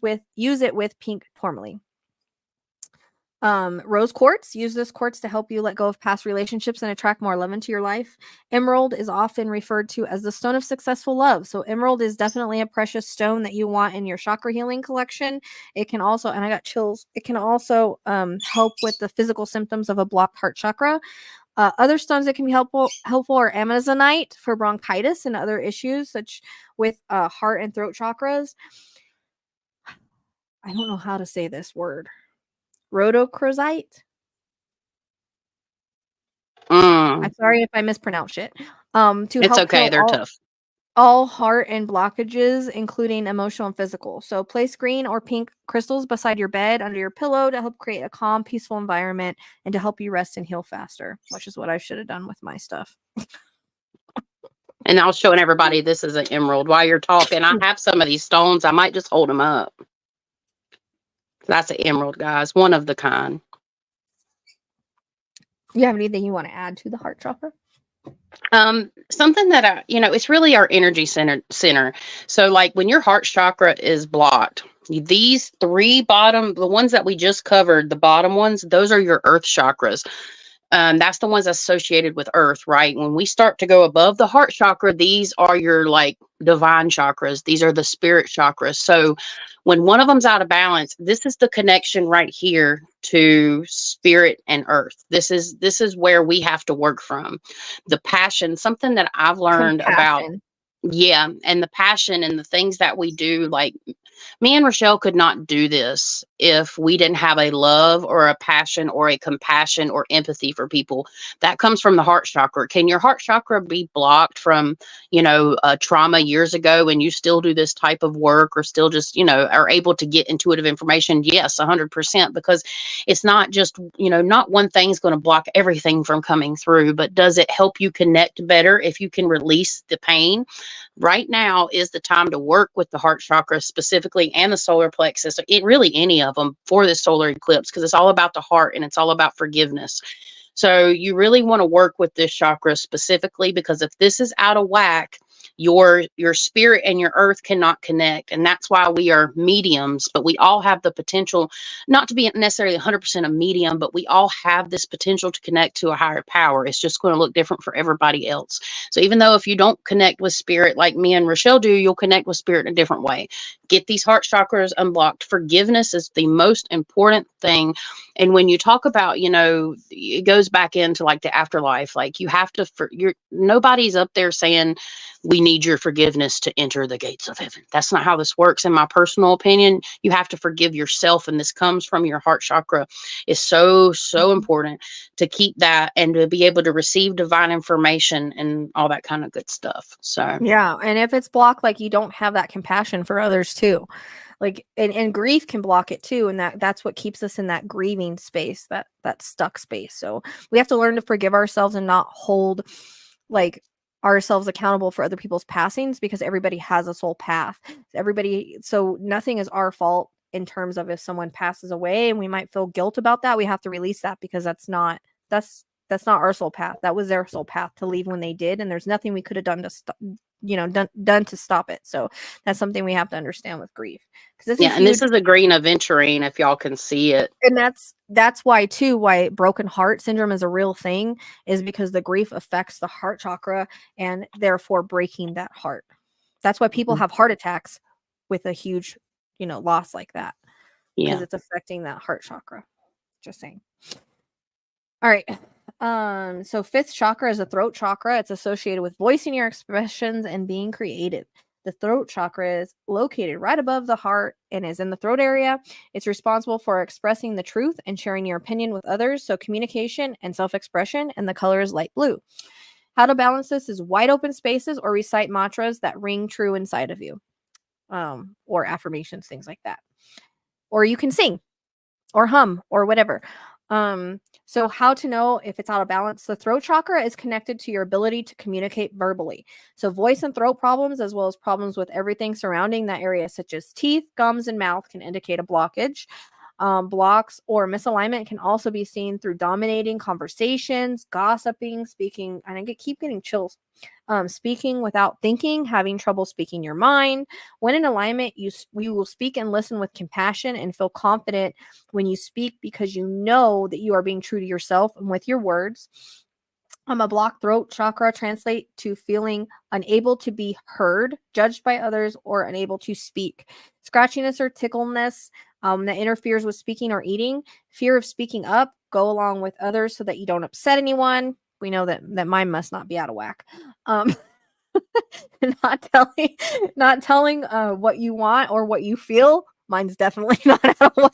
it with pink tourmaline. Rose quartz, use this quartz to help you let go of past relationships and attract more love into your life. Emerald is often referred to as the stone of successful love. So emerald is definitely a precious stone that you want in your chakra healing collection. It can also, and I got chills, it can also help with the physical symptoms of a blocked heart chakra. Other stones that can be helpful are amazonite for bronchitis and other issues such with heart and throat chakras. I don't know how to say this word. Rhodochrosite. I'm sorry if I mispronounced it. It's okay. They're tough. All heart and blockages, including emotional and physical. So place green or pink crystals beside your bed, under your pillow, to help create a calm, peaceful environment and to help you rest and heal faster, which is what I should have done with my stuff. And I was showing everybody this is an emerald while you're talking. I have some of these stones. I might just hold them up. That's an emerald, guys. One of the kind. You have anything you want to add to the heart chakra? Something that it's really our energy center. So like when your heart chakra is blocked, these three bottom, the ones that we just covered, the bottom ones, those are your earth chakras. That's the ones associated with earth, right? When we start to go above the heart chakra, these are your like divine chakras. These are the spirit chakras. So when one of them's out of balance, this is the connection right here to spirit and earth. This is where we have to work from. The passion, something that I've learned about, Compassion. yeah, and the passion and the things that we do, like me and Rochelle could not do this if we didn't have a love or a passion or a compassion or empathy for people. That comes from the heart chakra. Can your heart chakra be blocked from, trauma years ago and you still do this type of work or still just, are able to get intuitive information? Yes, 100%, because it's not just, not one thing's going to block everything from coming through, but does it help you connect better if you can release the pain? Right now is the time to work with the heart chakra specifically and the solar plexus, it really any of them for this solar eclipse, because it's all about the heart and it's all about forgiveness. So you really want to work with this chakra specifically, because if this is out of whack, your spirit and your earth cannot connect. And that's why we are mediums, but we all have the potential not to be necessarily 100% a medium, but we all have this potential to connect to a higher power. It's just going to look different for everybody else. So even though if you don't connect with spirit like me and Rochelle do, you'll connect with spirit in a different way. Get these heart chakras unblocked. Forgiveness is the most important thing. And when you talk about, it goes back into like the afterlife. Like you have to, nobody's up there saying we need your forgiveness to enter the gates of heaven. That's not how this works. In my personal opinion, you have to forgive yourself. And this comes from your heart chakra. Is so, so important to keep that and to be able to receive divine information and all that kind of good stuff. So Yeah, and if it's blocked, like you don't have that compassion for others too. Like and grief can block it too, and that's what keeps us in that grieving space, that stuck space. So we have to learn to forgive ourselves and not hold like ourselves accountable for other people's passings, because everybody has a soul path. So nothing is our fault in terms of if someone passes away and we might feel guilt about that. We have to release that, because that's not our soul path. That was their soul path to leave when they did, and there's nothing we could have done to stop, done to stop it. So that's something we have to understand with grief, because yeah, and this is a green aventurine if y'all can see it. and that's why broken heart syndrome is a real thing, is because the grief affects the heart chakra and therefore breaking that heart. That's why people have heart attacks with a huge, loss like that, because Yeah. it's affecting that heart chakra. Just saying. All right. So fifth chakra is the throat chakra. It's associated with voicing your expressions and being creative. The throat chakra is located right above the heart and is in the throat area. It's responsible for expressing the truth and sharing your opinion with others. So communication and self-expression, and the color is light blue. How to balance this is wide open spaces or recite mantras that ring true inside of you. Or affirmations, things like that. Or you can sing or hum or whatever. So how to know if it's out of balance? The throat chakra is connected to your ability to communicate verbally. So voice and throat problems, as well as problems with everything surrounding that area, such as teeth, gums, and mouth, can indicate a blockage. Blocks or misalignment can also be seen through dominating conversations, gossiping, speaking, and I keep getting chills. Speaking without thinking, having trouble speaking your mind. When in alignment, you will speak and listen with compassion and feel confident when you speak, because you know that you are being true to yourself and with your words. A blocked throat chakra translate to feeling unable to be heard, judged by others, or unable to speak. Scratchiness or tickleness that interferes with speaking or eating. Fear of speaking up. Go along with others so that you don't upset anyone. We know that mine must not be out of whack. Not telling what you want or what you feel. Mine's definitely not out of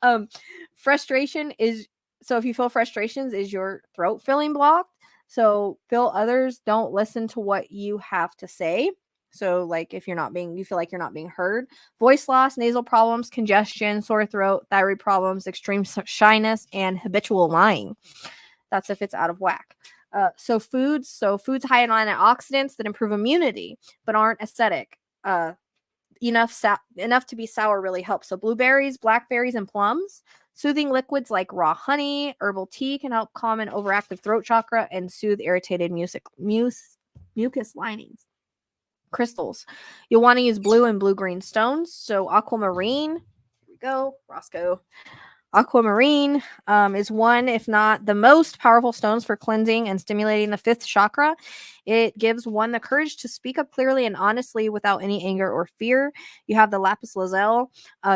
whack. Frustration is, so if you feel frustrations, is your throat feeling blocked? So feel others don't listen to what you have to say. So like if you feel like you're not being heard. Voice loss, nasal problems, congestion, sore throat, thyroid problems, extreme shyness, and habitual lying. That's if it's out of whack. So foods high in antioxidants that improve immunity but aren't acidic. Enough to be sour really helps. So blueberries, blackberries, and plums. Soothing liquids like raw honey, herbal tea can help calm an overactive throat chakra and soothe irritated mucus linings. Crystals. You'll want to use blue and blue-green stones. So aquamarine, here we go, Roscoe. Aquamarine is one, if not the most powerful stones for cleansing and stimulating the fifth chakra. It gives one the courage to speak up clearly and honestly without any anger or fear. You have the lapis lazuli.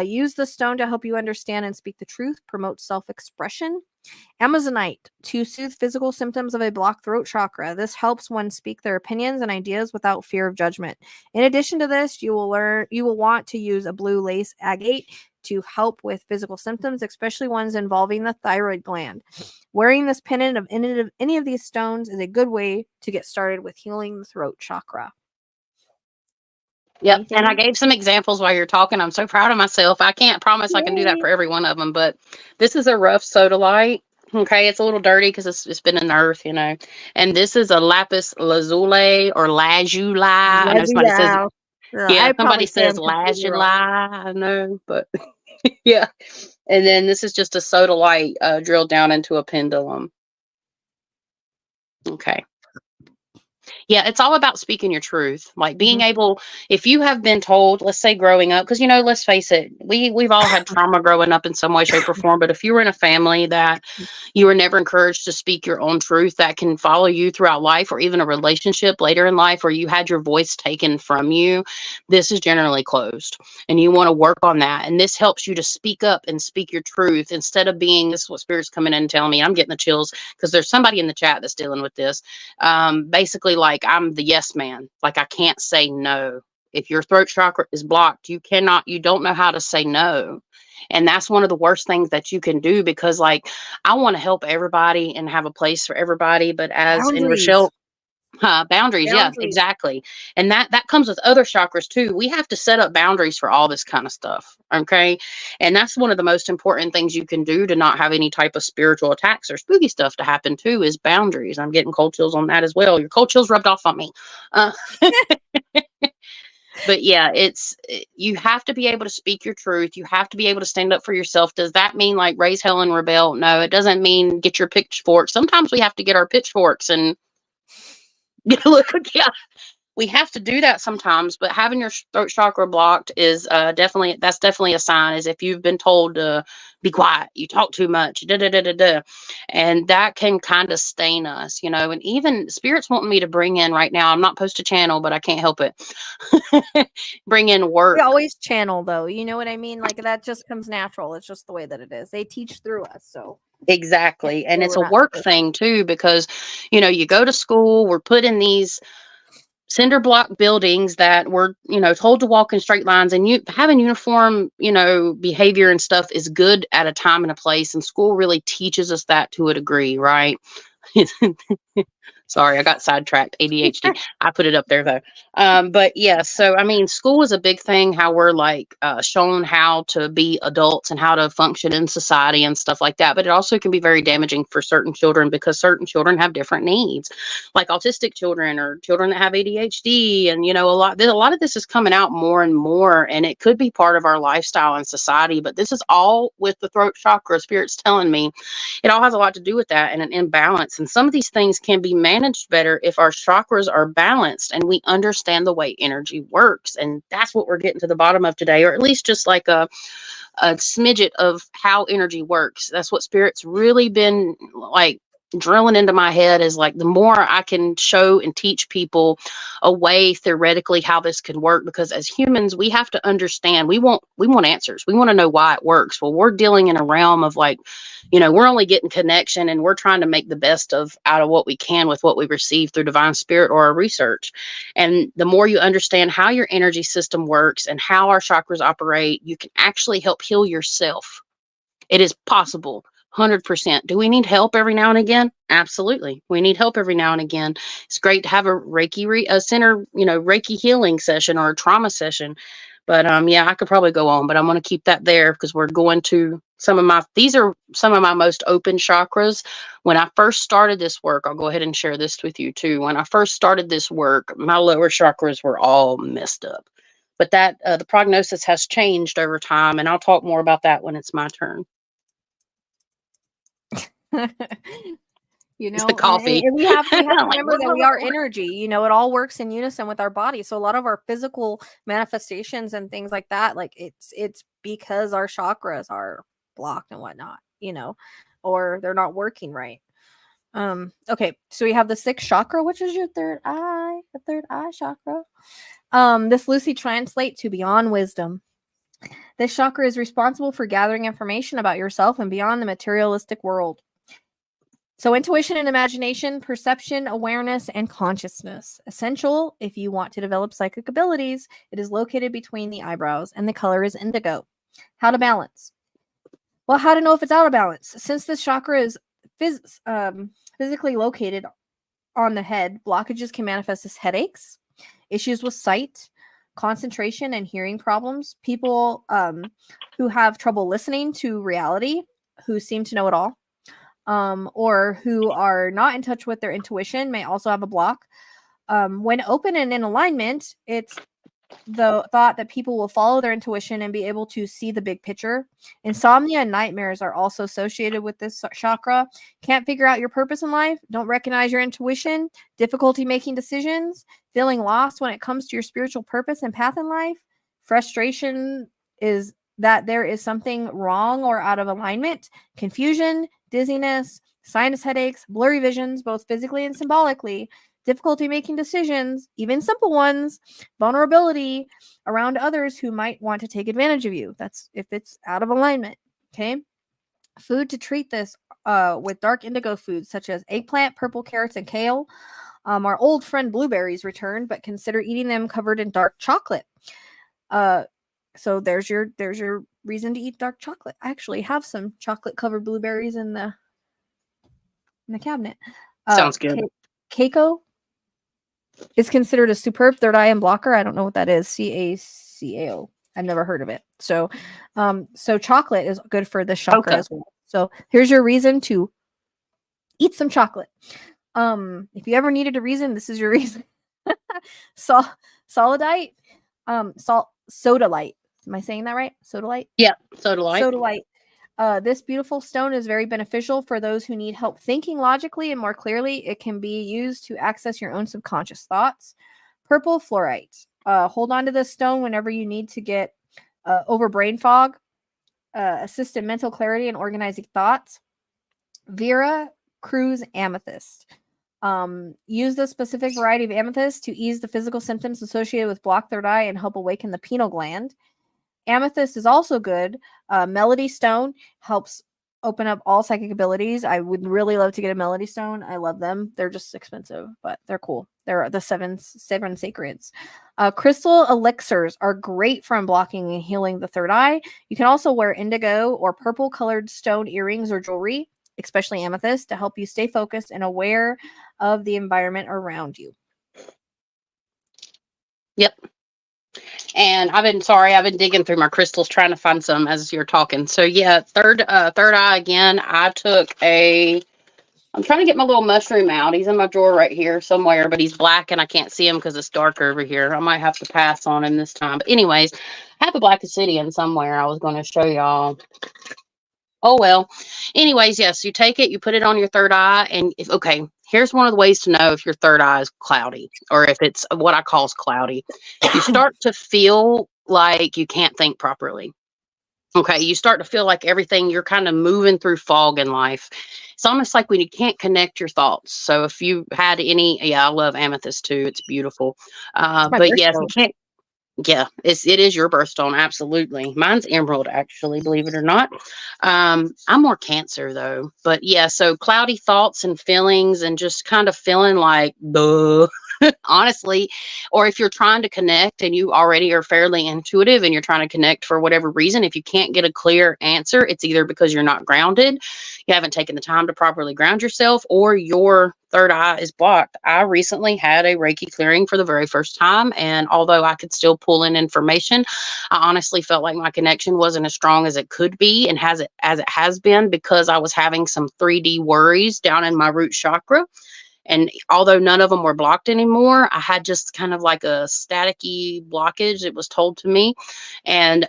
Use the stone to help you understand and speak the truth, promote self-expression. Amazonite, to soothe physical symptoms of a blocked throat chakra. This helps one speak their opinions and ideas without fear of judgment. In addition to this, you will want to use a blue lace agate to help with physical symptoms, especially ones involving the thyroid gland. Wearing this pendant of any of these stones is a good way to get started with healing the throat chakra. Yep. Anything? And I gave some examples while you're talking. I'm so proud of myself. I can't promise I can do that for every one of them, but this is a rough sodalite. Okay, it's a little dirty because it's been in the earth, you know. And this is a lapis lazuli or lazuli. I know somebody says, yeah, somebody says lazuli. I know, but yeah. And then this is just a sodalite drilled down into a pendulum. Okay. Yeah, it's all about speaking your truth. Like being able, if you have been told, let's say growing up, because you know, let's face it, we've all had trauma growing up in some way, shape, or form. But if you were in a family that you were never encouraged to speak your own truth, that can follow you throughout life, or even a relationship later in life, where you had your voice taken from you, this is generally closed. And you want to work on that. And this helps you to speak up and speak your truth instead of being, this is what Spirit's coming in and telling me. I'm getting the chills because there's somebody in the chat that's dealing with this. Basically, like I'm the yes man. Like I can't say no. If your throat chakra is blocked, you don't know how to say no. And that's one of the worst things that you can do, because like I want to help everybody and have a place for everybody. But as in Rochelle, boundaries, yeah, exactly. And that comes with other chakras too. We have to set up boundaries for all this kind of stuff. Okay. And that's one of the most important things you can do to not have any type of spiritual attacks or spooky stuff to happen too, is boundaries. I'm getting cold chills on that as well. Your cold chills rubbed off on me. But yeah, you have to be able to speak your truth. You have to be able to stand up for yourself. Does that mean like raise hell and rebel? No, it doesn't mean get your pitchforks. Sometimes we have to get our pitchforks and look, yeah, we have to do that sometimes, but having your throat chakra blocked is definitely a sign. Is if you've been told to be quiet, you talk too much, and that can kind of stain us, you know. And even Spirit's wanting me to bring in right now. I'm not supposed to channel, but I can't help it. Bring in work. We always channel, though. You know what I mean? Like that just comes natural. It's just the way that it is. They teach through us, so. Exactly. And it's a work thing too, because, you know, you go to school, we're put in these cinder block buildings that we're, you know, told to walk in straight lines, and you having uniform, you know, behavior and stuff is good at a time and a place. And school really teaches us that to a degree, right? Sorry, I got sidetracked. ADHD. I put it up there though. But yeah, so I mean, school is a big thing, how we're like shown how to be adults and how to function in society and stuff like that. But it also can be very damaging for certain children, because certain children have different needs, like autistic children or children that have ADHD. And you know, a lot of this is coming out more and more, and it could be part of our lifestyle and society. But this is all with the throat chakra. Spirit's telling me it all has a lot to do with that and an imbalance. And some of these things can be managed better if our chakras are balanced and we understand the way energy works. And that's what we're getting to the bottom of today, or at least just like a smidget of how energy works. That's what Spirit's really been like drilling into my head, is like the more I can show and teach people a way theoretically how this can work, because as humans we have to understand, we want answers, we want to know why it works. Well, we're dealing in a realm of like, you know, we're only getting connection, and we're trying to make the best out of what we can with what we receive through divine spirit or our research. And the more you understand how your energy system works and how our chakras operate, you can actually help heal yourself. It is possible. 100%. Do we need help every now and again? Absolutely. We need help every now and again. It's great to have a center, you know, Reiki healing session or a trauma session. But yeah, I could probably go on, but I'm going to keep that there, because we're going to these are some of my most open chakras. When I first started this work, I'll go ahead and share this with you too. When I first started this work, my lower chakras were all messed up, but that the prognosis has changed over time. And I'll talk more about that when it's my turn. You It's know, the coffee. and we have to I'm like, remember that we are energy. You know, it all works in unison with our body. So a lot of our physical manifestations and things like that, like it's because our chakras are blocked and whatnot, you know, or they're not working right. Okay, so we have the sixth chakra, which is your third eye, the third eye chakra. This loosely translates to beyond wisdom. This chakra is responsible for gathering information about yourself and beyond the materialistic world. So, intuition and imagination, perception, awareness, and consciousness. Essential if you want to develop psychic abilities. It is located between the eyebrows, and the color is indigo. How to balance? Well, how to know if it's out of balance? Since this chakra is physically located on the head, blockages can manifest as headaches, issues with sight, concentration, and hearing problems. People who have trouble listening to reality, who seem to know it all, or who are not in touch with their intuition may also have a block. When open and in alignment, it's the thought that people will follow their intuition and be able to see the big picture. Insomnia and nightmares are also associated with this chakra. Can't figure out your purpose in life, don't recognize your intuition, difficulty making decisions, feeling lost when it comes to your spiritual purpose and path in life. Frustration is that there is something wrong or out of alignment. Confusion, dizziness, sinus headaches, blurry visions, both physically and symbolically, difficulty making decisions, even simple ones, vulnerability around others who might want to take advantage of you. That's if it's out of alignment. Okay. Food to treat this with dark indigo foods such as eggplant, purple carrots, and kale. Our old friend blueberries returned, but consider eating them covered in dark chocolate. So there's your reason to eat dark chocolate. I actually have some chocolate covered blueberries in the cabinet. Sounds good. Keiko is considered a superb third eye and blocker. I don't know what that is. CACAO. I've never heard of it. So chocolate is good for the chakra as well. So here's your reason to eat some chocolate. If you ever needed a reason, this is your reason. Solidite, sodalite. Am I saying that right? Sodalite? Yeah, sodalite. Sodalite. This beautiful stone is very beneficial for those who need help thinking logically and more clearly. It can be used to access your own subconscious thoughts. Purple fluorite. Hold on to this stone whenever you need to get over brain fog, assist in mental clarity and organizing thoughts. Vera Cruz amethyst. Use the specific variety of amethyst to ease the physical symptoms associated with blocked third eye and help awaken the pineal gland. Amethyst is also good. Melody stone helps open up all psychic abilities. I would really love to get a melody stone. I love them. They're just expensive, but they're cool. They're the seven sacreds. Crystal elixirs are great for unblocking and healing the third eye. You can also wear indigo or purple colored stone earrings or jewelry, especially amethyst, to help you stay focused and aware of the environment around you. Yep. And I've been digging through my crystals trying to find some as you're talking. So yeah, third eye again. I'm trying to get my little mushroom out. He's in my drawer right here somewhere, but he's black and I can't see him because it's darker over here. I might have to pass on him this time. But anyways, I have a black obsidian somewhere I was going to show y'all. Oh, well. Anyways, yes, you take it, you put it on your third eye, and here's one of the ways to know if your third eye is cloudy or if it's what I call cloudy. You start to feel like you can't think properly. Okay, you start to feel like everything, you're kind of moving through fog in life. It's almost like when you can't connect your thoughts. So if you had I love amethyst too. It's beautiful. But yes, you can't. Yeah, it is your birthstone. Absolutely. Mine's emerald, actually, believe it or not. I'm more Cancer though, but yeah, so cloudy thoughts and feelings and just kind of feeling like, duh, honestly, or if you're trying to connect and you already are fairly intuitive and you're trying to connect for whatever reason, if you can't get a clear answer, it's either because you're not grounded, you haven't taken the time to properly ground yourself, or your third eye is blocked. I recently had a Reiki clearing for the very first time, and although I could still pull in information, I honestly felt like my connection wasn't as strong as it could be and as it has been, because I was having some 3D worries down in my root chakra. And although none of them were blocked anymore, I had just kind of like a staticky blockage, it was told to me. And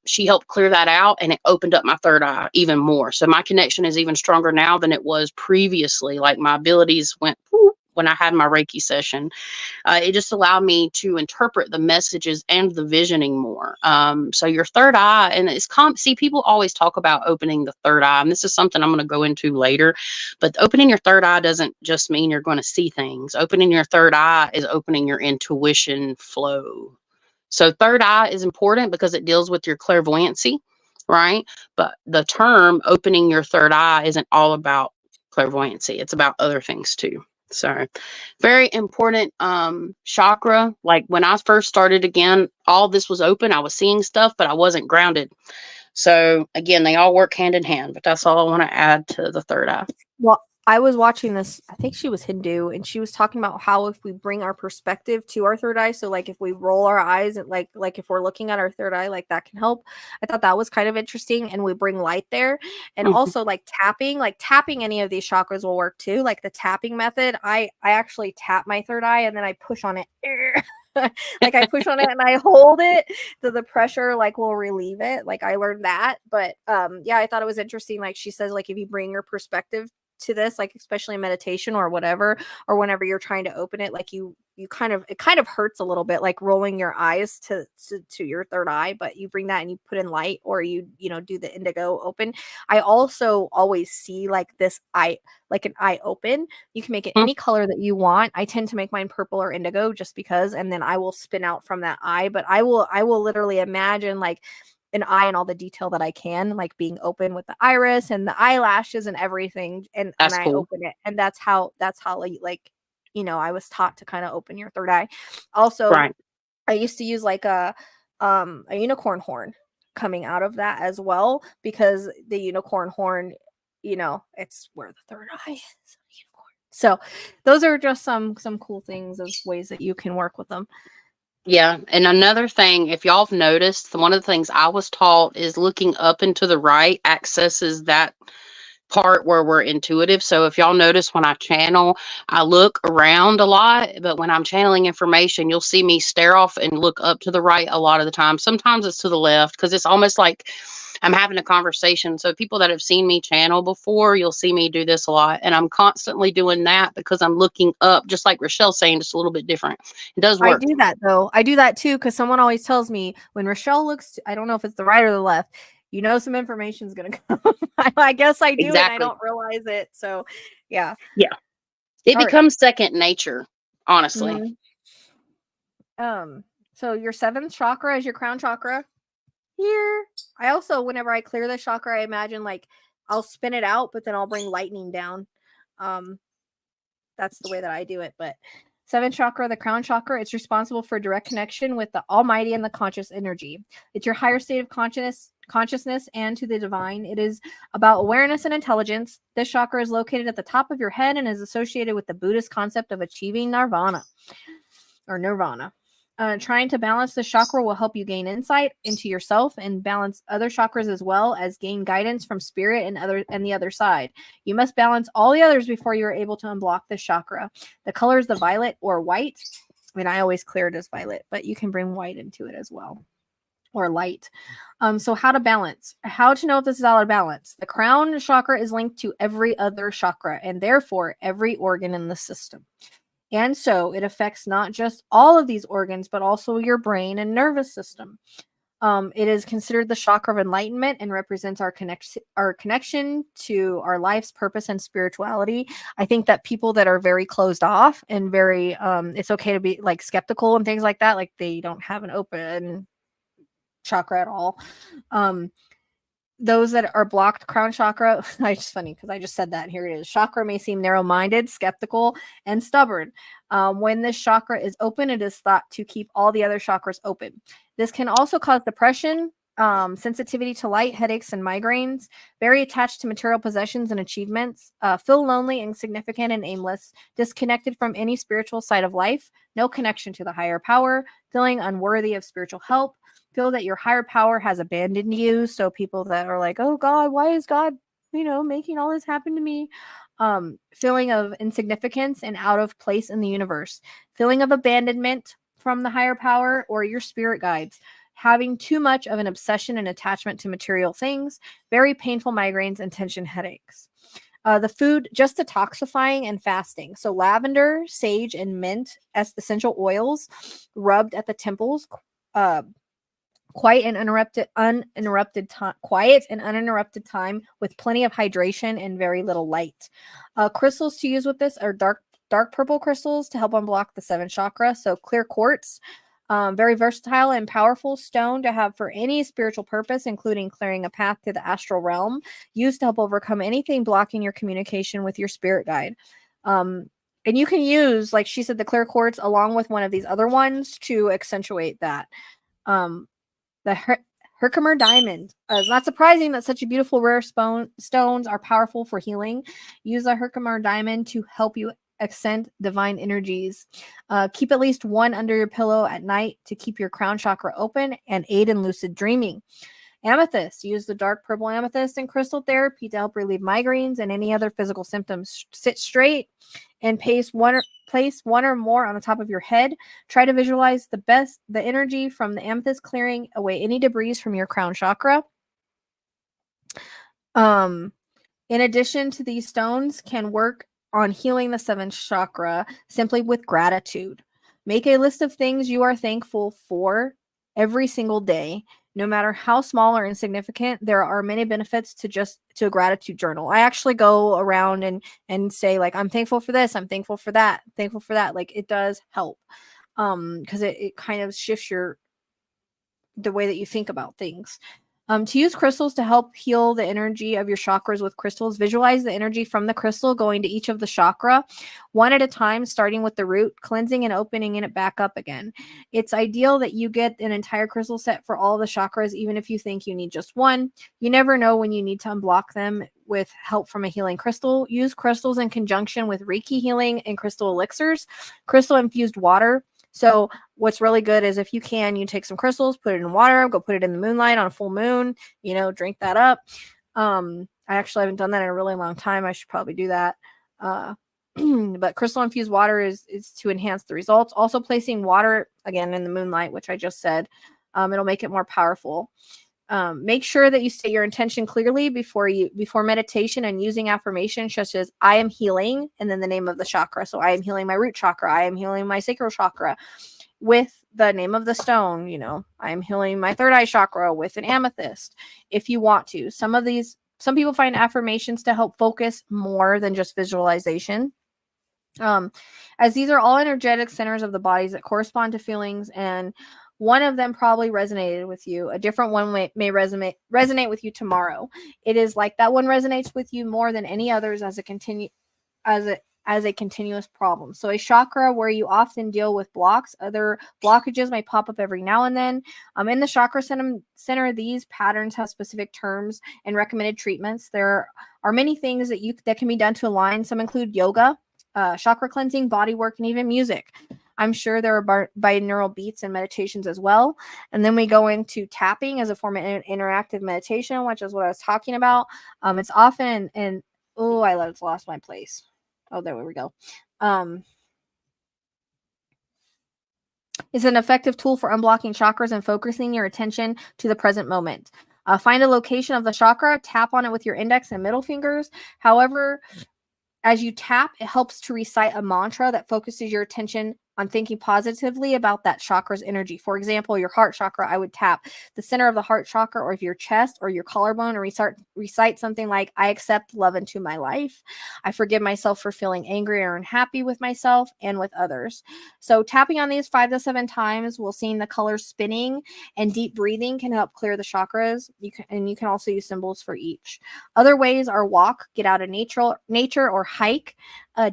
she helped clear that out, and it opened up my third eye even more. So my connection is even stronger now than it was previously. Like my abilities went whoop when I had my Reiki session. It just allowed me to interpret the messages and the visioning more. So your third eye, and see, people always talk about opening the third eye, and this is something I'm going to go into later. But opening your third eye doesn't just mean you're going to see things. Opening your third eye is opening your intuition flow. So third eye is important because it deals with your clairvoyancy, right? But the term opening your third eye isn't all about clairvoyancy. It's about other things too. So very important chakra. Like when I first started again, all this was open. I was seeing stuff, but I wasn't grounded. So again, they all work hand in hand, but that's all I want to add to the third eye. Well, I was watching this, I think she was Hindu, and she was talking about how if we bring our perspective to our third eye, so like if we roll our eyes and like if we're looking at our third eye, like that can help. I thought that was kind of interesting, and we bring light there. And also like tapping any of these chakras will work too. Like the tapping method, I actually tap my third eye and then I push on it. Like I push on it and I hold it, so the pressure like will relieve it. Like I learned that. But yeah, I thought it was interesting. Like she says, like if you bring your perspective to this, like especially in meditation or whatever, or whenever you're trying to open it, like you kind of, it kind of hurts a little bit, like rolling your eyes to your third eye, but you bring that and you put in light, or you know, do the indigo open. I also always see like this eye, like an eye open. You can make it any color that you want. I tend to make mine purple or indigo just because, and then I will spin out from that eye. But I will literally imagine like an eye and all the detail that I can, like being open with the iris and the eyelashes and everything. And I cool. open it. And that's how like, you know, I was taught to kind of open your third eye. Also, Right. I used to use like a unicorn horn coming out of that as well, because the unicorn horn, you know, it's where the third eye is. So those are just some cool things of ways that you can work with them. Yeah. And another thing, if y'all have noticed, one of the things I was taught is looking up and to the right accesses that part where we're intuitive. So if y'all notice when I channel, I look around a lot, but when I'm channeling information, you'll see me stare off and look up to the right a lot of the time. Sometimes it's to the left because it's almost like I'm having a conversation. So people that have seen me channel before, you'll see me do this a lot. And I'm constantly doing that because I'm looking up, just like Rochelle's saying, just a little bit different. It does work. I do that though. I do that too, because someone always tells me when Rochelle looks, I don't know if it's the right or the left, you know, some information is going to come. I guess I do, Exactly. and I don't realize it. So yeah. Yeah. It All becomes second nature, honestly. So your seventh chakra is your crown chakra. Here, I also, whenever I clear the chakra, I imagine like I'll spin it out, but then I'll bring lightning down. That's the way that I do it. But seventh chakra, the crown chakra, it's responsible for direct connection with the almighty and the conscious energy. It's your higher state of consciousness and to the divine. It is about awareness and intelligence. This chakra is located at the top of your head and is associated with the Buddhist concept of achieving nirvana. Trying to balance the chakra will help you gain insight into yourself and balance other chakras, as well as gain guidance from spirit and the other side. You must balance all the others before you are able to unblock this chakra. The color is the violet or white. I mean, I always clear it as violet, but you can bring white into it as well, or light. So how to balance? How to know if this is out of balance? The crown chakra is linked to every other chakra and therefore every organ in the system. And so it affects not just all of these organs, but also your brain and nervous system. It is considered the chakra of enlightenment and represents our connection to our life's purpose and spirituality. I think that people that are very closed off and very, it's okay to be like skeptical and things like that, like they don't have an open chakra at all. Those that are blocked crown chakra, it's just funny because I just said that. Here it is. Chakra may seem narrow-minded, skeptical, and stubborn. When this chakra is open, it is thought to keep all the other chakras open. This can also cause depression, sensitivity to light, headaches, and migraines, very attached to material possessions and achievements, feel lonely, insignificant, and aimless, disconnected from any spiritual side of life, no connection to the higher power, feeling unworthy of spiritual help, feel that your higher power has abandoned you. So people that are like, oh God, why is God, you know, making all this happen to me? feeling of insignificance and out of place in the universe, feeling of abandonment from the higher power or your spirit guides, having too much of an obsession and attachment to material things, very painful migraines and tension headaches. The food, just detoxifying and fasting. So lavender, sage, and mint as essential oils rubbed at the temples. Quiet and uninterrupted time with plenty of hydration and very little light. Crystals to use with this are dark purple crystals to help unblock the 7th chakra. So clear quartz, very versatile and powerful stone to have for any spiritual purpose, including clearing a path to the astral realm, used to help overcome anything blocking your communication with your spirit guide. And you can use, like she said, the clear quartz along with one of these other ones to accentuate that. The Herkimer diamond. It's not surprising that such a beautiful rare stones are powerful for healing. Use a Herkimer diamond to help you accent divine energies. Keep at least one under your pillow at night to keep your crown chakra open and aid in lucid dreaming. Amethyst. Use the dark purple amethyst in crystal therapy to help relieve migraines and any other physical symptoms. Sit straight and place one or more on the top of your head. Try to visualize the energy from the amethyst clearing away any debris from your crown chakra. In addition to these stones can work on healing the 7th chakra simply with gratitude. Make a list of things you are thankful for every single day. No matter how small or insignificant, there are many benefits to a gratitude journal. I actually go around and say, like, I'm thankful for this, I'm thankful for that, thankful for that. Like, it does help. Because it kind of shifts the way that you think about things. To use crystals to help heal the energy of your chakras with crystals, visualize the energy from the crystal going to each of the chakra, one at a time, starting with the root, cleansing and opening it back up again. It's ideal that you get an entire crystal set for all the chakras, even if you think you need just one. You never know when you need to unblock them with help from a healing crystal. Use crystals in conjunction with Reiki healing and crystal elixirs, crystal infused water. So what's really good is if you can, you take some crystals, put it in water, go put it in the moonlight on a full moon, drink that up. I actually haven't done that in a really long time. I should probably do that. But crystal infused water is to enhance the results. Also placing water again in the moonlight, which I just said, it'll make it more powerful. Make sure that you state your intention clearly before meditation and using affirmations such as I am healing and then the name of the chakra. So I am healing my root chakra. I am healing my sacral chakra with the name of the stone. I am healing my third eye chakra with an amethyst if you want to. Some people find affirmations to help focus more than just visualization. As these are all energetic centers of the bodies that correspond to feelings, and one of them probably resonated with you. A different one may resonate with you tomorrow. It is like that one resonates with you more than any others as a continuous problem. So a chakra where you often deal with blocks, other blockages may pop up every now and then. In the chakra center, these patterns have specific terms and recommended treatments. There are many things that can be done to align. Some include yoga, chakra cleansing, body work, and even music. I'm sure there are binaural beats and meditations as well. And then we go into tapping as a form of interactive meditation, which is what I was talking about. It's often I lost my place. Oh, there we go. It's an effective tool for unblocking chakras and focusing your attention to the present moment. Find a location of the chakra, tap on it with your index and middle fingers. However, as you tap, it helps to recite a mantra that focuses your attention on thinking positively about that chakra's energy. For example, your heart chakra, I would tap the center of the heart chakra or your chest or your collarbone and recite something like, I accept love into my life. I forgive myself for feeling angry or unhappy with myself and with others. So tapping on these 5 to 7 times, we'll see the colors spinning, and deep breathing can help clear the chakras. You can also use symbols for each. Other ways are walk, get out of nature or hike,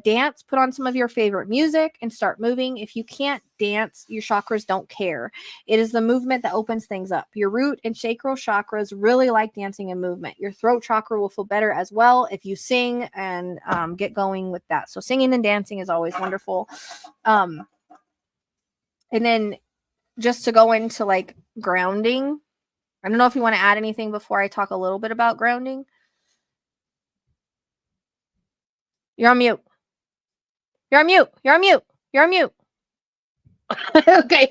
dance, put on some of your favorite music and start moving. If you can't dance, your chakras don't care. It is the movement that opens things up. Your root and sacral chakras really like dancing and movement. Your throat chakra will feel better as well if you sing and get going with that. So singing and dancing is always wonderful. And then just to go into like grounding, I don't know if you want to add anything before I talk a little bit about grounding. You're on mute. You're on mute. You're on mute. You're on mute. Okay.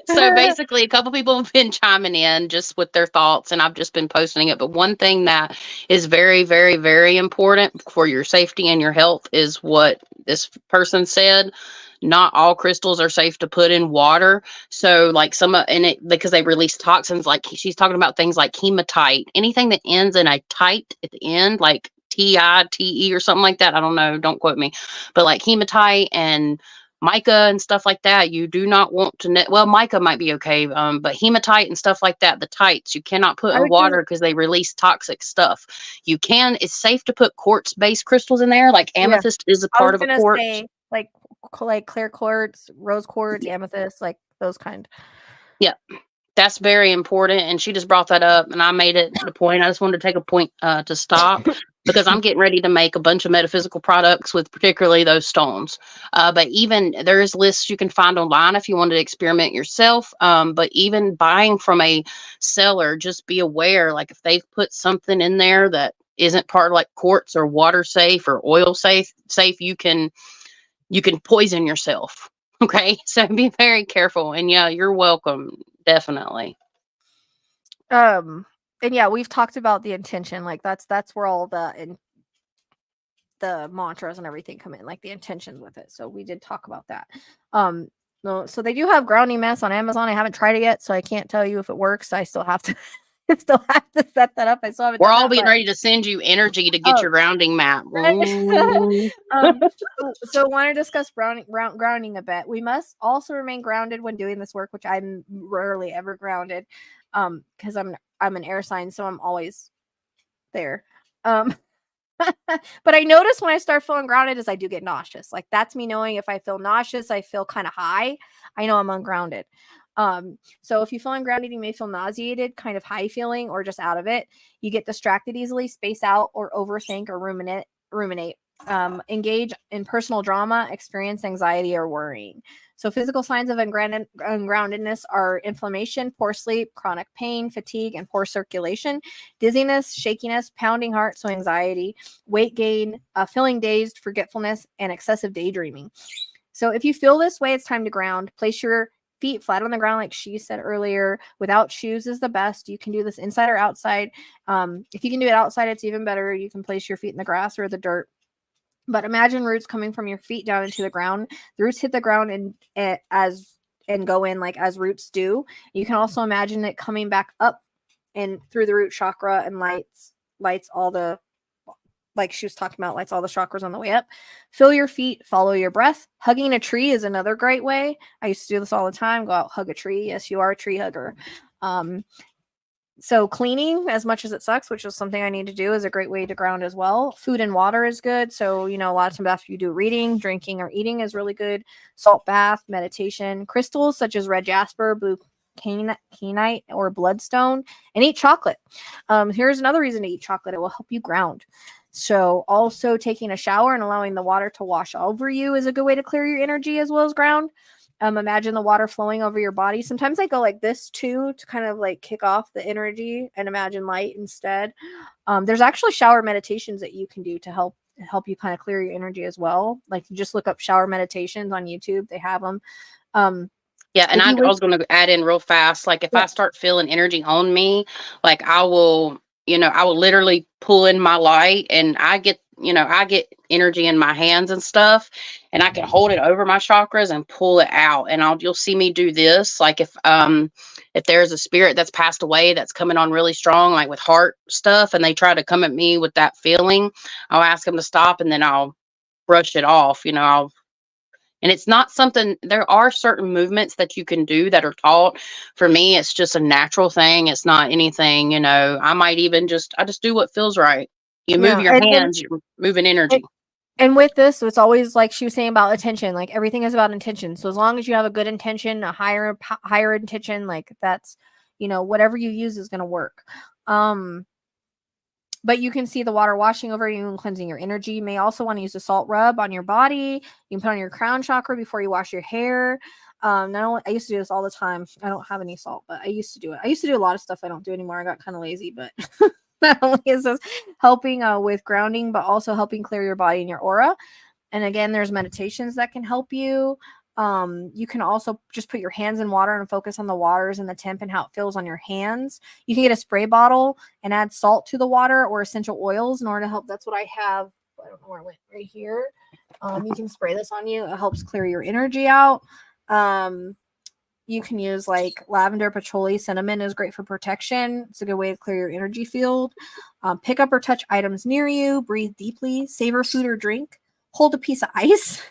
So basically, a couple people have been chiming in just with their thoughts, and I've just been posting it. But one thing that is very, very, very important for your safety and your health is what this person said. Not all crystals are safe to put in water. So, like in it, because they release toxins, like she's talking about things like hematite, anything that ends in a tite at the end, like TITE or something like that. I don't know. Don't quote me. But like hematite and mica and stuff like that, you do not want to well, mica might be okay, but hematite and stuff like that, the tights, you cannot put I in would do. water because they release toxic stuff. It's safe to put quartz based crystals in there, like Yeah. amethyst is a I part was of a gonna quartz. say like clear quartz, rose quartz, amethyst, like those kind. Yeah, that's very important. And she just brought that up, and I made it the point. I just wanted to take a point to stop because I'm getting ready to make a bunch of metaphysical products with particularly those stones. But even there's lists you can find online if you wanted to experiment yourself. But even buying from a seller, just be aware, like if they've put something in there that isn't part of like quartz or water safe or oil safe, you can poison yourself. Okay, so be very careful. And yeah, you're welcome. Definitely. And yeah, we've talked about the intention. Like that's where all the mantras and everything come in, like the intentions with it. So we did talk about that. No, so they do have grounding mess on Amazon. I haven't tried it yet, so I can't tell you if it works. I still have to set that up. I still haven't We're done all that, being but ready to send you energy to get your grounding map. So want to discuss grounding a bit. We must also remain grounded when doing this work, which I'm rarely ever grounded, because I'm an air sign, so I'm always there. But I notice when I start feeling grounded is I do get nauseous. Like that's me knowing if I feel nauseous, I feel kind of high, I know I'm ungrounded. So if you feel ungrounded, you may feel nauseated, kind of high feeling, or just out of it. You get distracted easily, space out, or overthink or ruminate. Engage in personal drama, experience anxiety or worrying. So physical signs of ungroundedness are inflammation, poor sleep, chronic pain, fatigue, and poor circulation, dizziness, shakiness, pounding heart, so anxiety, weight gain, feeling dazed, forgetfulness, and excessive daydreaming. So if you feel this way, it's time to ground. Place your feet flat on the ground, like she said earlier. Without shoes is the best. You can do this inside or outside. If you can do it outside, it's even better. You can place your feet in the grass or the dirt. But imagine roots coming from your feet down into the ground. The roots hit the ground and go in like as roots do. You can also imagine it coming back up and through the root chakra and lights all the, like she was talking about, lights all the chakras on the way up. Feel your feet, follow your breath. Hugging a tree is another great way. I used to do this all the time. Go out, hug a tree. Yes, you are a tree hugger. So cleaning, as much as it sucks, which is something I need to do, is a great way to ground as well. Food and water is good. So, a lot of times after you do reading, drinking, or eating is really good. Salt bath, meditation, crystals such as red jasper, blue kyanite, or bloodstone, and eat chocolate. Here's another reason to eat chocolate. It will help you ground. So also taking a shower and allowing the water to wash over you is a good way to clear your energy as well as ground. Imagine the water flowing over your body. Sometimes I go like this too to kind of like kick off the energy and imagine light instead. There's actually shower meditations that you can do to help you kind of clear your energy as well. Like you just look up shower meditations on YouTube. They have them. Yeah, and I was going to add in real fast, like if I start feeling energy on me, like I will literally pull in my light, and I get energy in my hands and stuff, and I can hold it over my chakras and pull it out. And you'll see me do this. Like if there's a spirit that's passed away that's coming on really strong, like with heart stuff, and they try to come at me with that feeling, I'll ask them to stop, and then I'll brush it off. And it's not something, there are certain movements that you can do that are taught. For me, it's just a natural thing. It's not anything, I might even I just do what feels right. You move your hands, you're moving energy. And with this, it's always like she was saying about attention, like everything is about intention. So as long as you have a good intention, a higher intention, like that's, whatever you use is going to work. But you can see the water washing over you and cleansing your energy. You may also want to use a salt rub on your body. You can put on your crown chakra before you wash your hair. I used to do this all the time. I don't have any salt, but I used to do it. I used to do a lot of stuff I don't do anymore. I got kind of lazy, but Not only is this helping with grounding, but also helping clear your body and your aura. And again, there's meditations that can help you. You can also just put your hands in water and focus on the waters and the temp and how it feels on your hands. You can get a spray bottle and add salt to the water or essential oils in order to help. That's what I have. I don't know where it went, right here. You can spray this on you. It helps clear your energy out. You can use like lavender, patchouli, cinnamon is great for protection. It's a good way to clear your energy field. Pick up or touch items near you. Breathe deeply. Savor food or drink. Hold a piece of ice.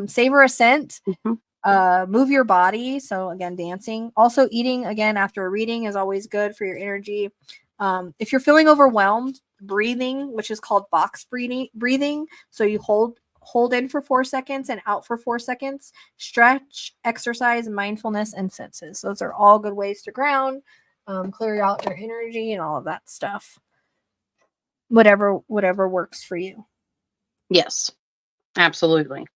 Savor a scent. Move your body. So again, dancing. Also eating again after a reading is always good for your energy. If you're feeling overwhelmed, breathing, which is called box breathing. So you hold in for 4 seconds and out for 4 seconds. Stretch, exercise, mindfulness, and senses. Those are all good ways to ground, clear out your energy and all of that stuff. Whatever works for you. Yes, absolutely.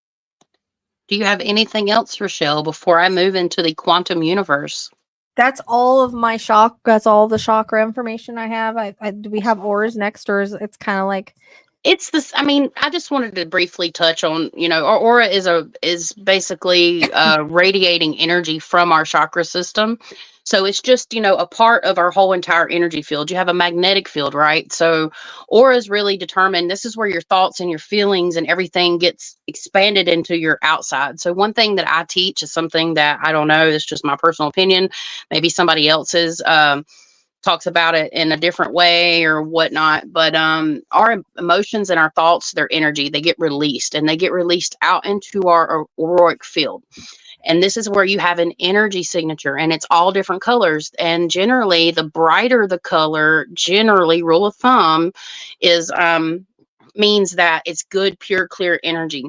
Do you have anything else, Rochelle, before I move into the quantum universe? That's all of my that's all the chakra information I have. Do we have auras next, or it's kind of like it's this, I mean, I just wanted to briefly touch on, our aura is basically radiating energy from our chakra system. So it's just, a part of our whole entire energy field. You have a magnetic field, right? So aura is really determined. This is where your thoughts and your feelings and everything gets expanded into your outside. So one thing that I teach is something that I don't know, it's just my personal opinion, maybe somebody else's, talks about it in a different way or whatnot, but our emotions and our thoughts, their energy, they get released and they get released out into our auroric field. And this is where you have an energy signature, and it's all different colors. And generally, the brighter the color, generally, rule of thumb is means that it's good, pure, clear energy.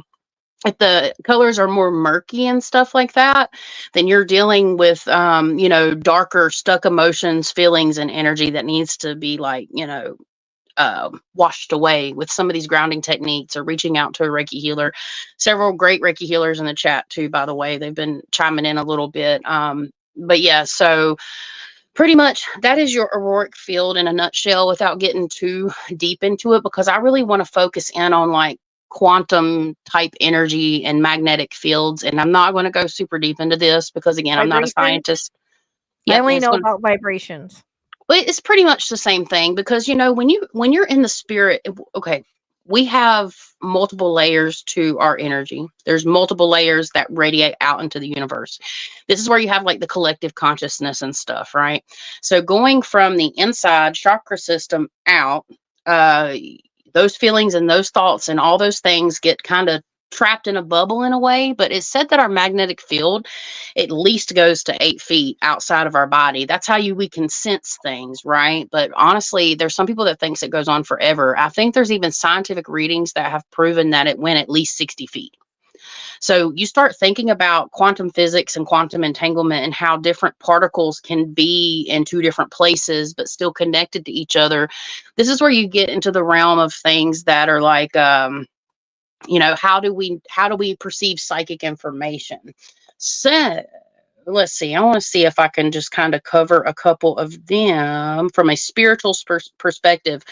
If the colors are more murky and stuff like that, then you're dealing with, darker, stuck emotions, feelings, and energy that needs to be washed away with some of these grounding techniques or reaching out to a Reiki healer. Several great Reiki healers in the chat too, by the way, they've been chiming in a little bit. But yeah, so pretty much that is your auroric field in a nutshell without getting too deep into it, because I really want to focus in on like quantum type energy and magnetic fields. And I'm not going to go super deep into this because again, I'm not a scientist. I only know about vibrations. But it's pretty much the same thing because, when you're in the spirit, okay, we have multiple layers to our energy. There's multiple layers that radiate out into the universe. This is where you have like the collective consciousness and stuff, right? So going from the inside chakra system out, those feelings and those thoughts and all those things get kind of trapped in a bubble in a way, but it's said that our magnetic field at least goes to 8 feet outside of our body. That's how we can sense things, right? But honestly, there's some people that thinks it goes on forever. I think there's even scientific readings that have proven that it went at least 60 feet. So you start thinking about quantum physics and quantum entanglement and how different particles can be in 2 different places, but still connected to each other. This is where you get into the realm of things that are like, how do we perceive psychic information? So let's see. I want to see if I can just kind of cover a couple of them from a spiritual perspective.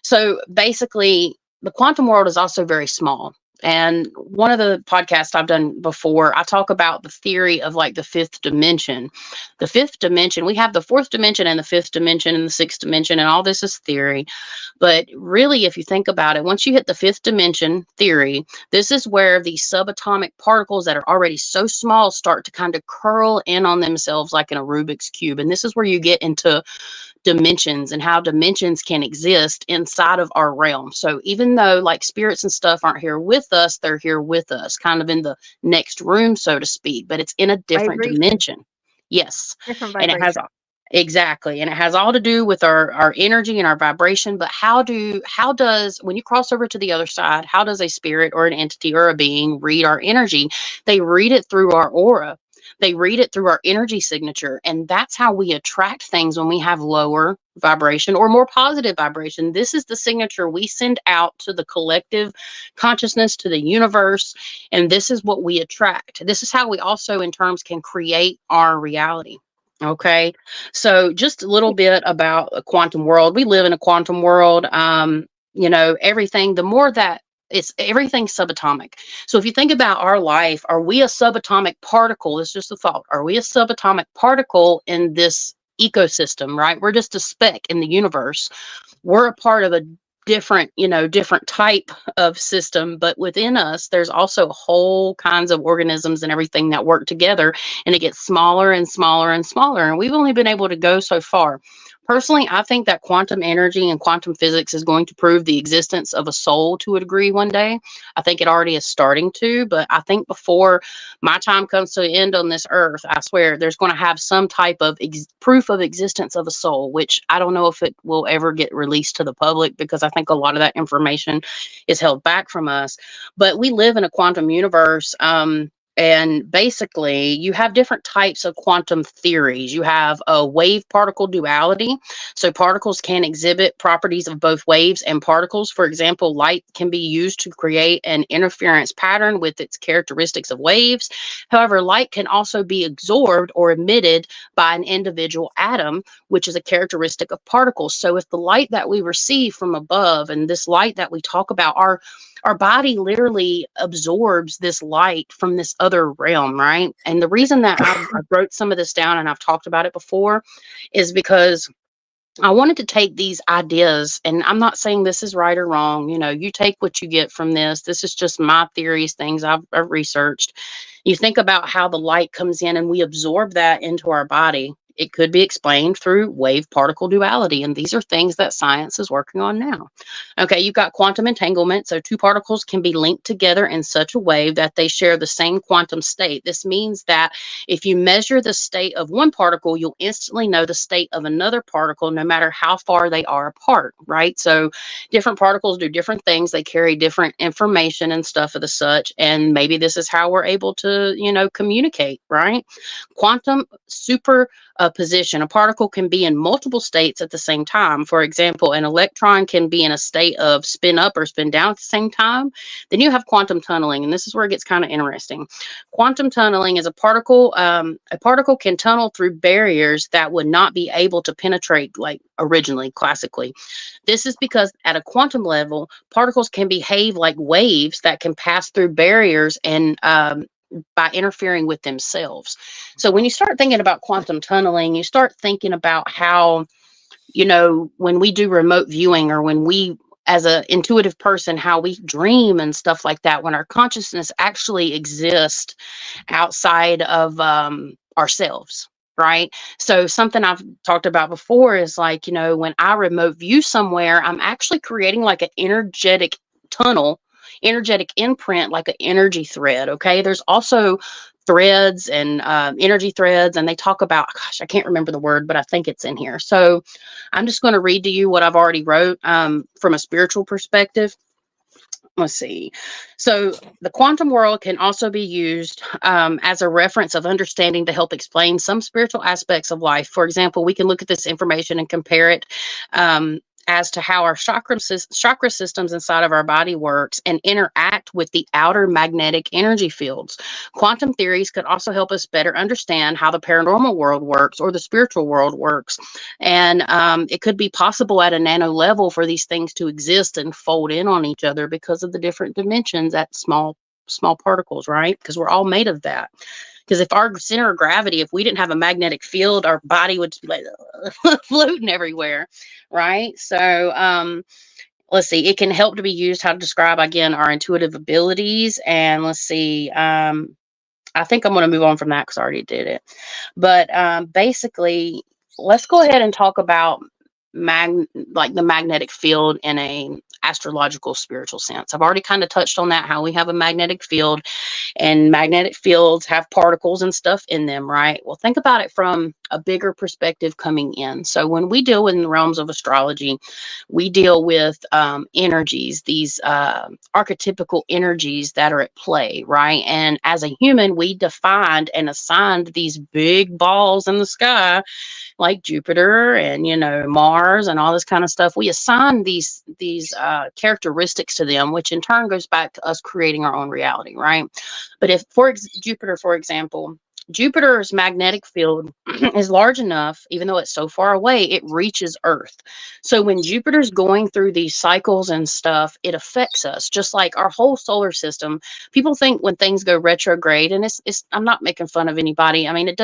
So basically, the quantum world is also very small. And one of the podcasts I've done before, I talk about the theory of like the 5th dimension. The 5th dimension, we have the 4th dimension and the 5th dimension and the 6th dimension, and all this is theory. But really, if you think about it, once you hit the 5th dimension theory, this is where the subatomic particles that are already so small start to kind of curl in on themselves like in a Rubik's Cube. And this is where you get into dimensions and how dimensions can exist inside of our realm. So even though like spirits and stuff aren't here with us, they're here with us kind of in the next room, so to speak, but it's in a different dimension. Yes. Different vibration. And it has exactly. And it has all to do with our energy and our vibration. But how does, when you cross over to the other side, how does a spirit or an entity or a being read our energy? They read it through our aura. They read it through our energy signature. And that's how we attract things when we have lower vibration or more positive vibration. This is the signature we send out to the collective consciousness, to the universe. And this is what we attract. This is how we also, in terms, can create our reality. Okay. So just a little bit about a quantum world. We live in a quantum world. Everything, the more that it's everything subatomic. So if you think about our life, are we a subatomic particle? It's just a thought. Are we a subatomic particle in this ecosystem, right? We're just a speck in the universe. We're a part of a different type of system, but within us there's also whole kinds of organisms and everything that work together, and it gets smaller and smaller and smaller, and we've only been able to go so far. Personally, I think that quantum energy and quantum physics is going to prove the existence of a soul to a degree one day. I think it already is starting to, but I think before my time comes to an end on this earth, I swear there's going to have some type of proof of existence of a soul, which I don't know if it will ever get released to the public, because I think a lot of that information is held back from us. But we live in a quantum universe. And basically, you have different types of quantum theories. You have a wave particle duality. So, particles can exhibit properties of both waves and particles. For example, light can be used to create an interference pattern with its characteristics of waves. However, light can also be absorbed or emitted by an individual atom, which is a characteristic of particles. So, if the light that we receive from above and this light that we talk about, our body literally absorbs this light from this other realm, right? And the reason that I wrote some of this down and I've talked about it before is because I wanted to take these ideas, and I'm not saying this is right or wrong. You take what you get from this. This is just my theories, things I've researched. You think about how the light comes in and we absorb that into our body. It could be explained through wave particle duality. And these are things that science is working on now. Okay, you've got quantum entanglement. So two particles can be linked together in such a way that they share the same quantum state. This means that if you measure the state of one particle, you'll instantly know the state of another particle, no matter how far they are apart, right? So different particles do different things. They carry different information and stuff of the such. And maybe this is how we're able to, communicate, right? Quantum superposition. A particle can be in multiple states at the same time. For example, an electron can be in a state of spin up or spin down at the same time. Then you have quantum tunneling, and this is where it gets kind of interesting. Quantum tunneling is a particle. A particle can tunnel through barriers that would not be able to penetrate like originally, classically. This is because at a quantum level, particles can behave like waves that can pass through barriers and by interfering with themselves. So when you start thinking about quantum tunneling, you start thinking about how, when we do remote viewing, or when we, as an intuitive person, how we dream and stuff like that, when our consciousness actually exists outside of ourselves. Right. So something I've talked about before is like, when I remote view somewhere, I'm actually creating like an energetic tunnel, energetic imprint, like an energy thread. Okay. There's also threads and energy threads, and they talk about, gosh, I can't remember the word, but I think it's in here. So I'm just going to read to you what I've already wrote from a spiritual perspective. Let's see. So the quantum world can also be used as a reference of understanding to help explain some spiritual aspects of life. For example, we can look at this information and compare it as to how our chakra systems inside of our body works and interact with the outer magnetic energy fields. Quantum theories could also help us better understand how the paranormal world works or the spiritual world works. And it could be possible at a nano level for these things to exist and fold in on each other because of the different dimensions at small particles, right? Because we're all made of that. Because if our center of gravity, if we didn't have a magnetic field, our body would be like floating everywhere, right? So let's see. It can help to be used how to describe, again, our intuitive abilities. And let's see. I think I'm going to move on from that because I already did it. But basically, let's go ahead and talk about like the magnetic field in a astrological spiritual sense. I've already kind of touched on that, how we have a magnetic field, and magnetic fields have particles and stuff in them, right? Well, think about it from a bigger perspective coming in. So when we deal in the realms of astrology, we deal with energies, these archetypical energies that are at play, right? And as a human, we defined and assigned these big balls in the sky like Jupiter and Mars and all this kind of stuff. We assign these characteristics to them, which in turn goes back to us creating our own reality, right? But if Jupiter, for example, Jupiter's magnetic field is large enough, even though it's so far away, it reaches Earth. So when Jupiter's going through these cycles and stuff, it affects us, just like our whole solar system. People think when things go retrograde, and it's I'm not making fun of anybody. I mean, it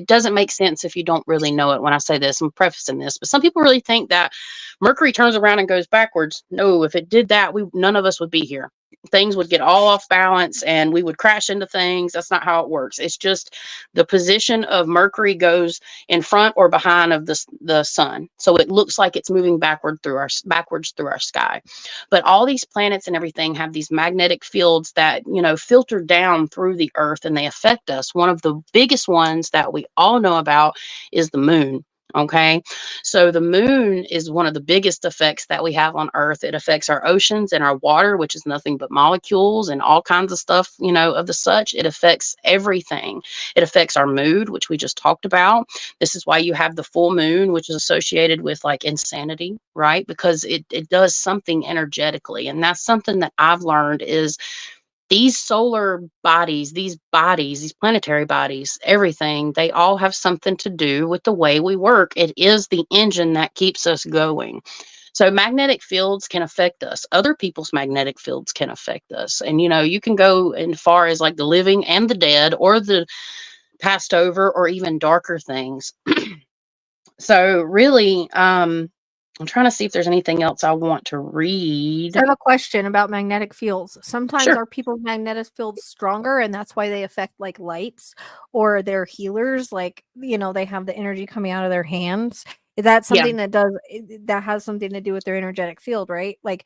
doesn't make sense if you don't really know it when I say this. I'm prefacing this, but some people really think that Mercury turns around and goes backwards. No, if it did that, none of us would be here. Things would get all off balance and we would crash into things. That's not how it works. It's just the position of Mercury goes in front or behind of the sun. So it looks like it's moving backwards through our sky. But all these planets and everything have these magnetic fields that, filter down through the earth and they affect us. One of the biggest ones that we all know about is the moon. Okay. So the moon is one of the biggest effects that we have on Earth. It affects our oceans and our water, which is nothing but molecules and all kinds of stuff, of the such. It affects everything. It affects our mood, which we just talked about. This is why you have the full moon, which is associated with like insanity, right? Because it does something energetically. And that's something that I've learned is these solar bodies, these planetary bodies, everything, they all have something to do with the way we work. It is the engine that keeps us going. So magnetic fields can affect us. Other people's magnetic fields can affect us. And, you can go as far as like the living and the dead or the passed over or even darker things. So really, I'm trying to see if there's anything else I want to read. I have a question about magnetic fields. Sometimes Sure. are people's magnetic fields stronger and that's why they affect like lights, or they're healers, like, they have the energy coming out of their hands. Is that Yeah. something that has something to do with their energetic field, right? Like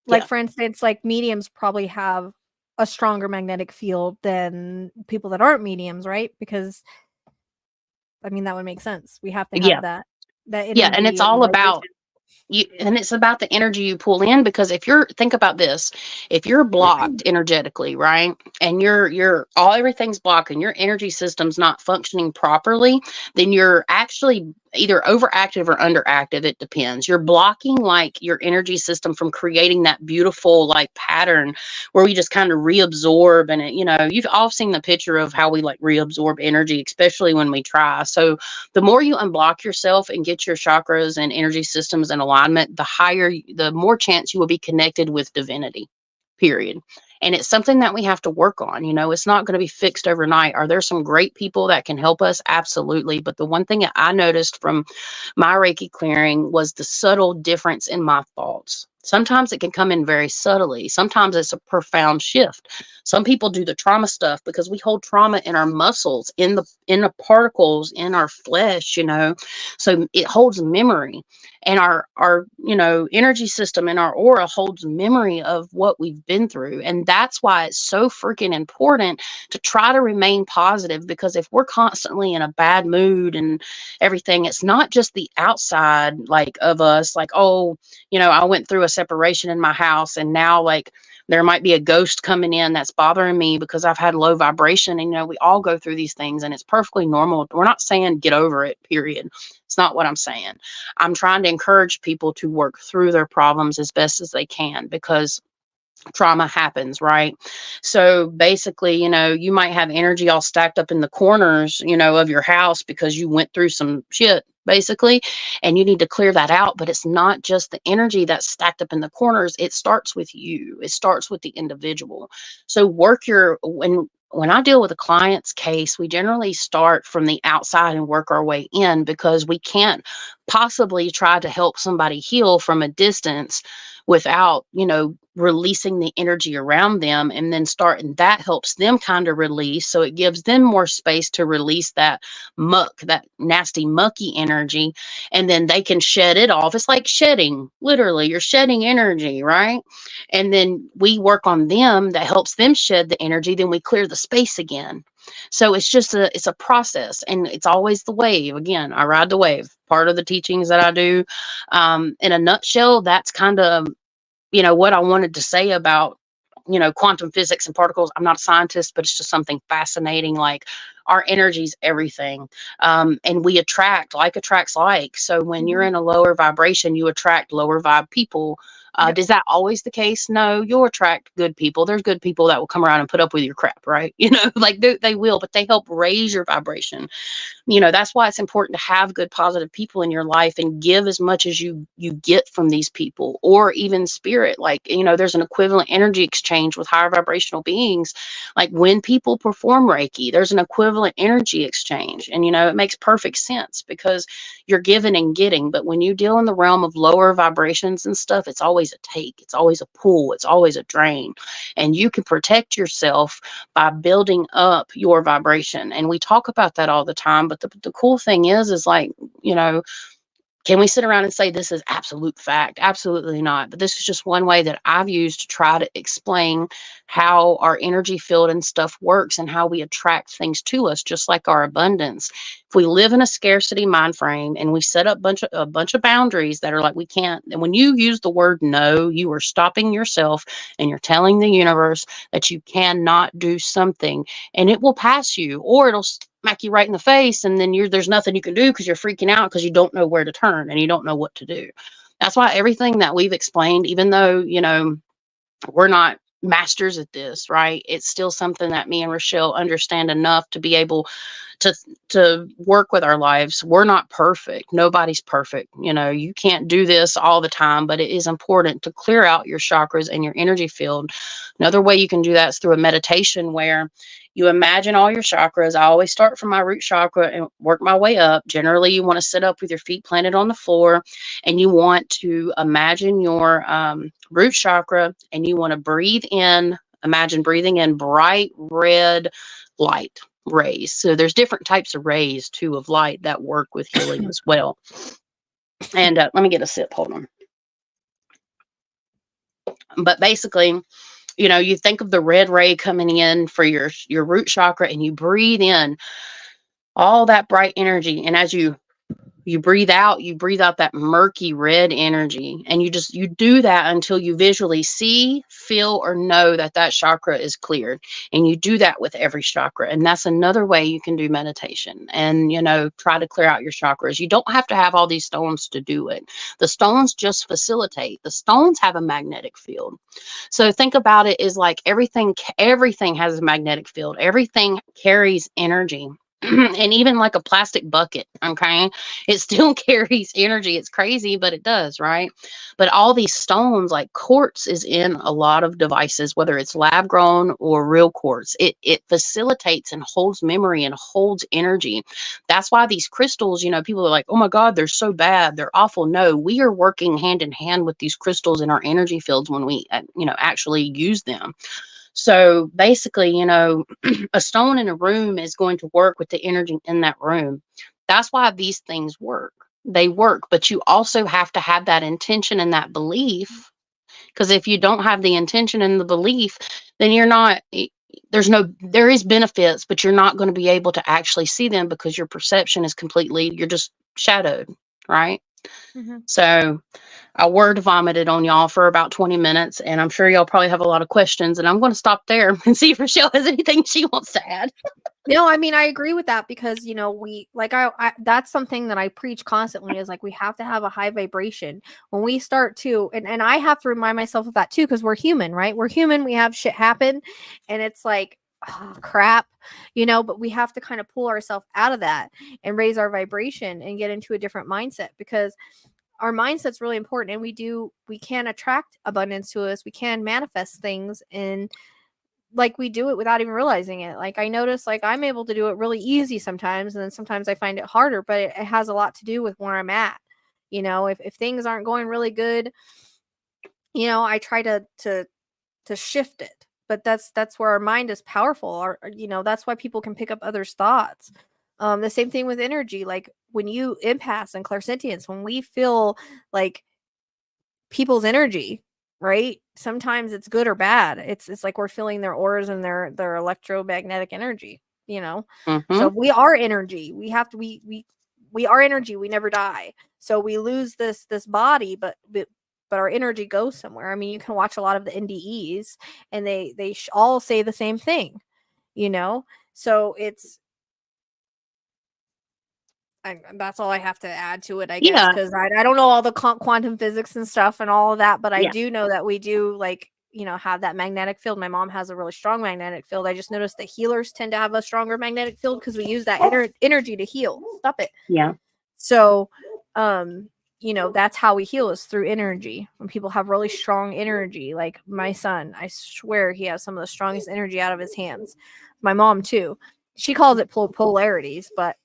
Yeah. for instance, like mediums probably have a stronger magnetic field than people that aren't mediums, right? Because I mean that would make sense. We have to Yeah. have that energy. Yeah. And it's all about vibration. and it's about the energy you pull in, because think about this, if you're blocked energetically, right, and you're all everything's blocked and your energy system's not functioning properly, then you're actually either overactive or underactive. It depends. You're blocking like your energy system from creating that beautiful like pattern where we just kind of reabsorb. And you've all seen the picture of how we like reabsorb energy, especially when we try. So the more you unblock yourself and get your chakras and energy systems in alignment, the more chance you will be connected with divinity, period. And it's something that we have to work on. It's not going to be fixed overnight. Are there some great people that can help us? Absolutely. But the one thing that I noticed from my Reiki clearing was the subtle difference in my thoughts. Sometimes it can come in very subtly. Sometimes it's a profound shift. Some people do the trauma stuff because we hold trauma in our muscles, in the particles in our flesh, so it holds memory. And our energy system and our aura holds memory of what we've been through. And that's why it's so freaking important to try to remain positive, because if we're constantly in a bad mood and everything, it's not just the outside like of us, like, oh, I went through a separation in my house and now like there might be a ghost coming in that's bothering me because I've had low vibration. And we all go through these things and it's perfectly normal. We're not saying get over it, period. It's not what I'm saying. I'm trying to encourage people to work through their problems as best as they can, because trauma happens, right? So basically, you might have energy all stacked up in the corners, of your house because you went through some shit, basically, and you need to clear that out. But it's not just the energy that's stacked up in the corners. It starts with you. It starts with the individual. So when I deal with a client's case, we generally start from the outside and work our way in, because we can't possibly try to help somebody heal from a distance without, releasing the energy around them. And then that helps them kind of release. So it gives them more space to release that muck, that nasty, mucky energy. And then they can shed it off. It's like shedding, literally, you're shedding energy, right? And then we work on them, that helps them shed the energy. Then we clear the space again. So it's a process, and it's always the wave. Again, I ride the wave. Part of the teachings that I do, in a nutshell, that's kind of, what I wanted to say about, quantum physics and particles. I'm not a scientist, but it's just something fascinating. Like, our energy's everything. And we attracts like. So when you're in a lower vibration, you attract lower vibe people. Yep. Is that always the case? No, you'll attract good people. There's good people that will come around and put up with your crap, right? Like they will, but they help raise your vibration. That's why it's important to have good positive people in your life and give as much as you get from these people, or even spirit. Like, there's an equivalent energy exchange with higher vibrational beings. Like when people perform Reiki, there's an equivalent energy exchange, and it makes perfect sense because you're giving and getting. But when you deal in the realm of lower vibrations and stuff, it's always a take, it's always a pull, it's always a drain. And you can protect yourself by building up your vibration. And we talk about that all the time. But the cool thing is like, can we sit around and say this is absolute fact? Absolutely not. But this is just one way that I've used to try to explain how our energy field and stuff works and how we attract things to us, just like our abundance. If we live in a scarcity mind frame and we set up a bunch of boundaries that are like we can't, and when you use the word no, you are stopping yourself and you're telling the universe that you cannot do something, and it will pass you, or it'll smack you right in the face, and then there's nothing you can do because you're freaking out because you don't know where to turn and you don't know what to do. That's why everything that we've explained, even though we're not masters at this, right, it's still something that me and Rochelle understand enough to be able to work with our lives. We're not perfect. Nobody's perfect. You can't do this all the time, but it is important to clear out your chakras and your energy field. Another way you can do that is through a meditation where you imagine all your chakras. I always start from my root chakra and work my way up. Generally, you want to sit up with your feet planted on the floor, and you want to imagine your root chakra, and you want to breathe in. Imagine breathing in bright red light rays. So there's different types of rays too of light that work with healing as well. And let me get a sip. Hold on. But basically, you think of the red ray coming in for your root chakra, and you breathe in all that bright energy. And as you breathe out that murky red energy, and you do that until you visually see, feel, or know that chakra is cleared. And you do that with every chakra. And that's another way you can do meditation and try to clear out your chakras. You don't have to have all these stones to do it. The stones just facilitate. The stones have a magnetic field. So think about it as like everything has a magnetic field. Everything carries energy. And even like a plastic bucket, okay, it still carries energy. It's crazy, but it does, right? But all these stones, like quartz is in a lot of devices, whether it's lab grown or real quartz. It facilitates and holds memory and holds energy. That's why these crystals, people are like, oh my God, they're so bad, they're awful. No, we are working hand in hand with these crystals in our energy fields when we actually use them. So basically, a stone in a room is going to work with the energy in that room. That's why these things work. They work, but you also have to have that intention and that belief. Because if you don't have the intention and the belief, then there is benefits, but you're not going to be able to actually see them because your perception is you're just shadowed, right? Mm-hmm. So I word vomited on y'all for about 20 minutes, and I'm sure y'all probably have a lot of questions, and I'm going to stop there and see if Rochelle has anything she wants to add. No, I mean, I agree with that because, we like, I that's something that I preach constantly is like, we have to have a high vibration when we start to, and I have to remind myself of that too, because we're human, right? We're human. We have shit happen, and it's like, oh, crap, but we have to kind of pull ourselves out of that and raise our vibration and get into a different mindset, because our mindset's really important, and we can attract abundance to us. We can manifest things, and like we do it without even realizing it. Like I notice, like I'm able to do it really easy sometimes, and then sometimes I find it harder, but it has a lot to do with where I'm at. If things aren't going really good, I try to shift it. But that's where our mind is powerful. That's why people can pick up others' thoughts. The same thing with energy. Like when you empaths and clairsentience, when we feel like people's energy, right? Sometimes it's good or bad. It's like we're feeling their auras and their electromagnetic energy, Mm-hmm. So we are energy. We have to we are energy. We never die. So we lose this body, but our energy goes somewhere. I mean, you can watch a lot of the NDEs, and they all say the same thing, So that's all I have to add to it, I guess, Yeah. because I don't know all the quantum physics and stuff and all of that, but I Yeah. do know that we do, like, have that magnetic field. My mom has a really strong magnetic field. I just noticed that healers tend to have a stronger magnetic field because we use that energy to heal. Stop it. Yeah. So, that's how we heal, is through energy. When people have really strong energy, like my son, I swear he has some of the strongest energy out of his hands. My mom too. She calls it polarities, but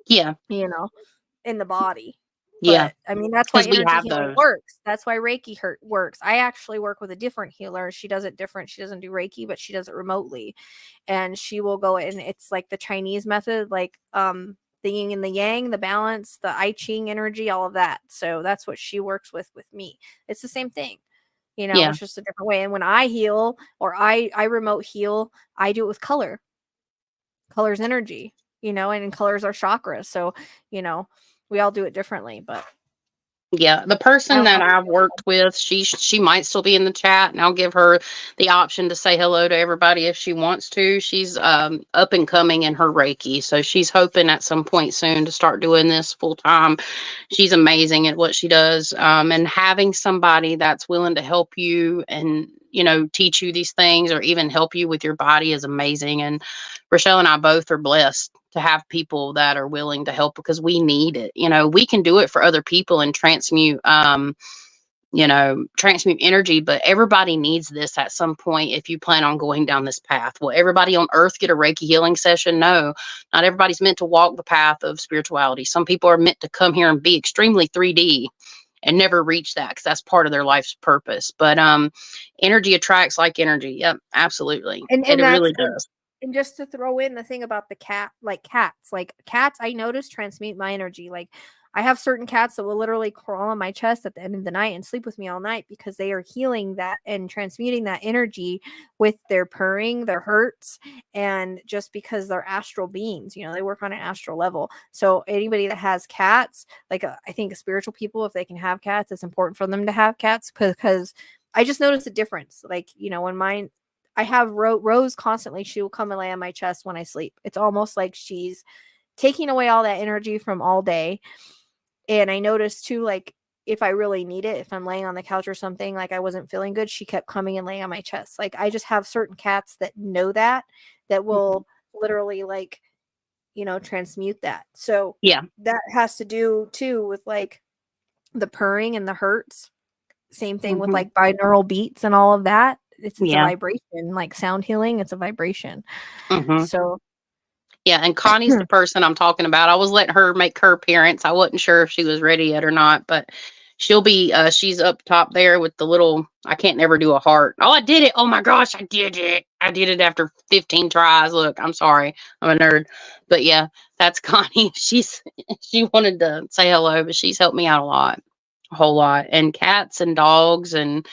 Yeah. in the body. Yeah. But I mean, that's why Because we energy have healing those. works. That's why Reiki works. I actually work with a different healer. She does it different. She doesn't do Reiki, but she does it remotely. And she will go in. It's like the Chinese method, like the yin and the yang, the balance, the I Ching energy, all of that. So that's what she works with me. It's the same thing. Yeah. It's just a different way. And when I heal or I remote heal, I do it with color. Color's energy, and colors are chakras. So, we all do it differently, but Yeah, the I person don't that know. I've worked with, she might still be in the chat, and I'll give her the option to say hello to everybody if she wants to. She's up and coming in her Reiki, so she's hoping at some point soon to start doing this full time. She's amazing at what she does, and having somebody that's willing to help you and teach you these things or even help you with your body is amazing. And Rochelle and I both are blessed to have people that are willing to help because we need it. We can do it for other people and transmute energy, but everybody needs this at some point if you plan on going down this path. Will everybody on earth get a Reiki healing session? No, not everybody's meant to walk the path of spirituality. Some people are meant to come here and be extremely 3D and never reach that because that's part of their life's purpose. But energy attracts like energy. Yep, absolutely. And It that's really does. and just to throw in the thing about the cats, I notice transmute my energy. Like, I have certain cats that will literally crawl on my chest at the end of the night and sleep with me all night because they are healing that and transmuting that energy with their purring, their hurts, and just because they're astral beings, they work on an astral level. So anybody that has cats, like I think spiritual people, if they can have cats, it's important for them to have cats because I just noticed a difference. Like, when mine, I have Rose constantly. She will come and lay on my chest when I sleep. It's almost like she's taking away all that energy from all day. And I noticed too, like, if I really need it, if I'm laying on the couch or something, like I wasn't feeling good, she kept coming and laying on my chest. Like, I just have certain cats that know that will literally, like, transmute that. So Yeah. that has to do too with like the purring and the hurts. Same thing with like binaural beats and all of that. It's a vibration, like sound healing. It's a vibration. So yeah, and Connie's the person I'm talking about. I was letting her make her appearance. I wasn't sure if she was ready yet or not, but she'll be. She's up top there with the little. I can't never do a heart. Oh, I did it! Oh my gosh, I did it! I did it after 15 tries. Look, I'm sorry, I'm a nerd, but yeah, that's Connie. She wanted to say hello, but she's helped me out a whole lot. And cats and dogs and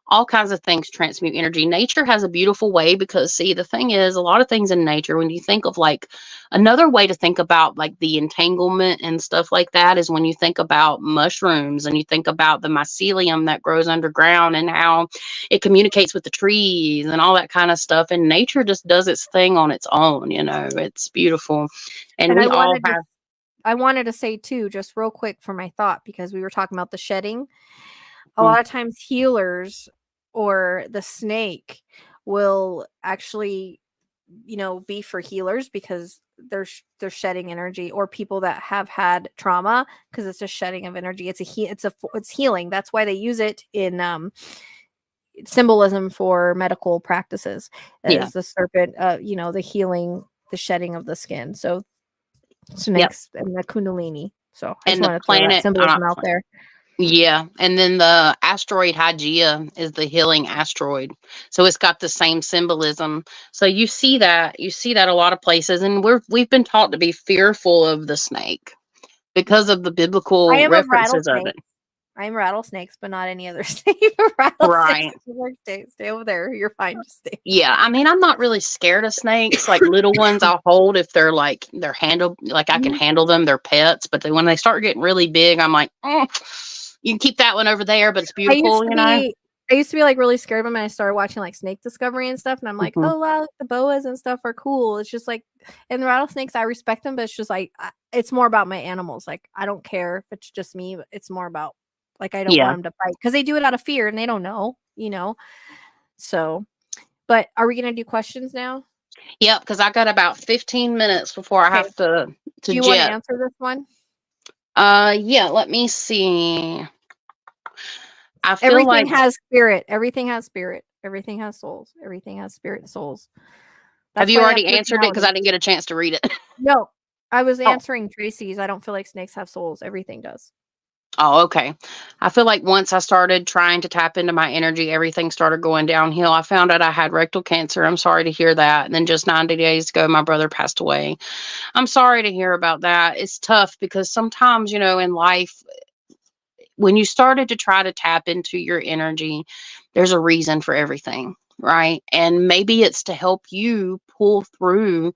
all kinds of things transmute energy. Nature has a beautiful way because, see, the thing is, a lot of things in nature, when you think of like another way to think about like the entanglement and stuff like that, is when you think about mushrooms and you think about the mycelium that grows underground and how it communicates with the trees and all that kind of stuff. And nature just does its thing on its own. It's beautiful. And we all have. I wanted to say too, just real quick for my thought, because we were talking about the shedding. A lot of times healers or the snake will actually, be for healers because they're shedding energy, or people that have had trauma because it's a shedding of energy. It's healing. That's why they use it in symbolism for medical practices as the serpent, the healing, the shedding of the skin. So snakes and the kundalini. So I just want to throw that symbolism out there. Yeah, and then the asteroid Hygeia is the healing asteroid. So it's got the same symbolism. So you see that a lot of places, and we've been taught to be fearful of the snake because of the biblical references of it. I'm rattlesnakes, but not any other snake. Right. Stay over there. You're fine. Just stay. Yeah, I mean, I'm not really scared of snakes. Like little ones, I'll hold if they're handled, like I can handle them. They're pets, but when they start getting really big, I'm like, you can keep that one over there, but it's beautiful, I used to be like really scared of them, and I started watching like Snake Discovery and stuff, and I'm like, Mhm. oh wow, the boas and stuff are cool. It's just like, and the rattlesnakes, I respect them, but it's just like, it's more about my animals. Like, I don't care if it's just me, but it's more about like, I don't Yeah. want them to fight because they do it out of fear and they don't know, you know. So, but are we gonna do questions now? Yep, because I got about 15 minutes before I Okay. have to Do you want to jet. answer this one? Yeah, let me see. I feel Everything like, has spirit. Everything has spirit. Everything has souls. Everything has spirit and souls. have That's you why they have already answered it? Because personality. I didn't get a chance to read it. No, I was Oh. answering Tracy's. I don't feel like snakes have souls. Everything does. Oh, okay. I feel like once I started trying to tap into my energy, everything started going downhill. I found out I had rectal cancer. I'm sorry to hear that. And then just 90 days ago, my brother passed away. I'm sorry to hear about that. It's tough because sometimes, in life, when you started to try to tap into your energy, there's a reason for everything, right? And maybe it's to help you pull through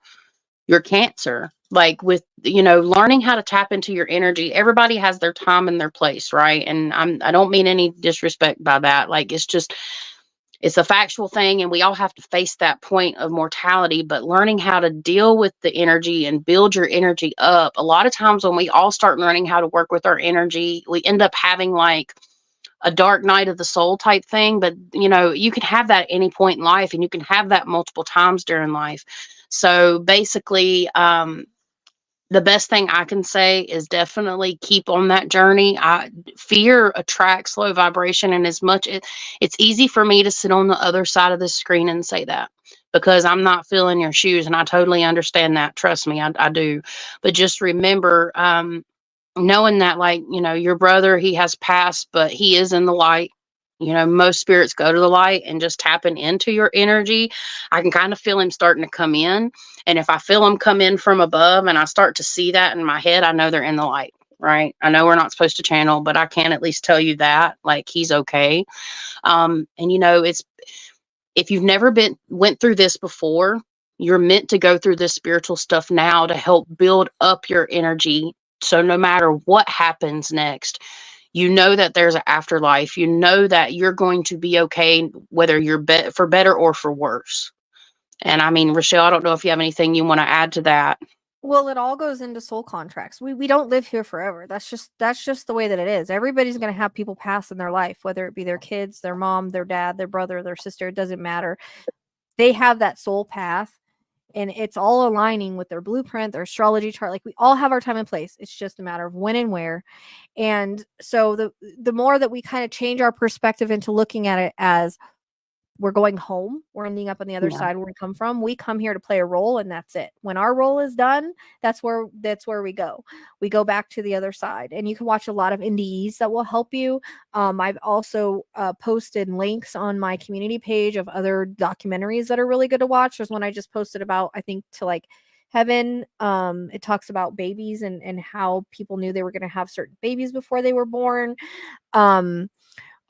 your cancer. Like with, learning how to tap into your energy. Everybody has their time and their place, right? And I don't mean any disrespect by that. Like it's a factual thing and we all have to face that point of mortality, but learning how to deal with the energy and build your energy up. A lot of times when we all start learning how to work with our energy, we end up having like a dark night of the soul type thing. But you can have that at any point in life, and you can have that multiple times during life. So basically, the best thing I can say is definitely keep on that journey. Fear attracts low vibration, and it's easy for me to sit on the other side of the screen and say that because I'm not feeling your shoes, and I totally understand that. Trust me, I do. But just remember, knowing that, like, your brother, he has passed, but he is in the light. Most spirits go to the light, and just tapping into your energy, I can kind of feel him starting to come in. And if I feel him come in from above and I start to see that in my head, I know they're in the light, right? I know we're not supposed to channel, but I can at least tell you that, like, he's okay. And it's if you've never went through this before, you're meant to go through this spiritual stuff now to help build up your energy. So no matter what happens next, you know that there's an afterlife. You know that you're going to be okay, whether you're for better or for worse. And I mean, Rochelle, I don't know if you have anything you want to add to that. Well, it all goes into soul contracts. We don't live here forever. That's just the way that it is. Everybody's going to have people pass in their life, whether it be their kids, their mom, their dad, their brother, their sister, it doesn't matter. They have that soul path, and it's all aligning with their blueprint, their astrology chart. Like, we all have our time and place. It's just a matter of when and where. And so the more that we kind of change our perspective into looking at it as we're going home, we're ending up on the other Yeah. side where we come from. We come here to play a role, and that's it. When our role is done, that's where we go. We go back to the other side, and you can watch a lot of NDEs that will help you. I've also posted links on my community page of other documentaries that are really good to watch. There's one I just posted about, I think, to like heaven. It talks about babies and how people knew they were going to have certain babies before they were born. um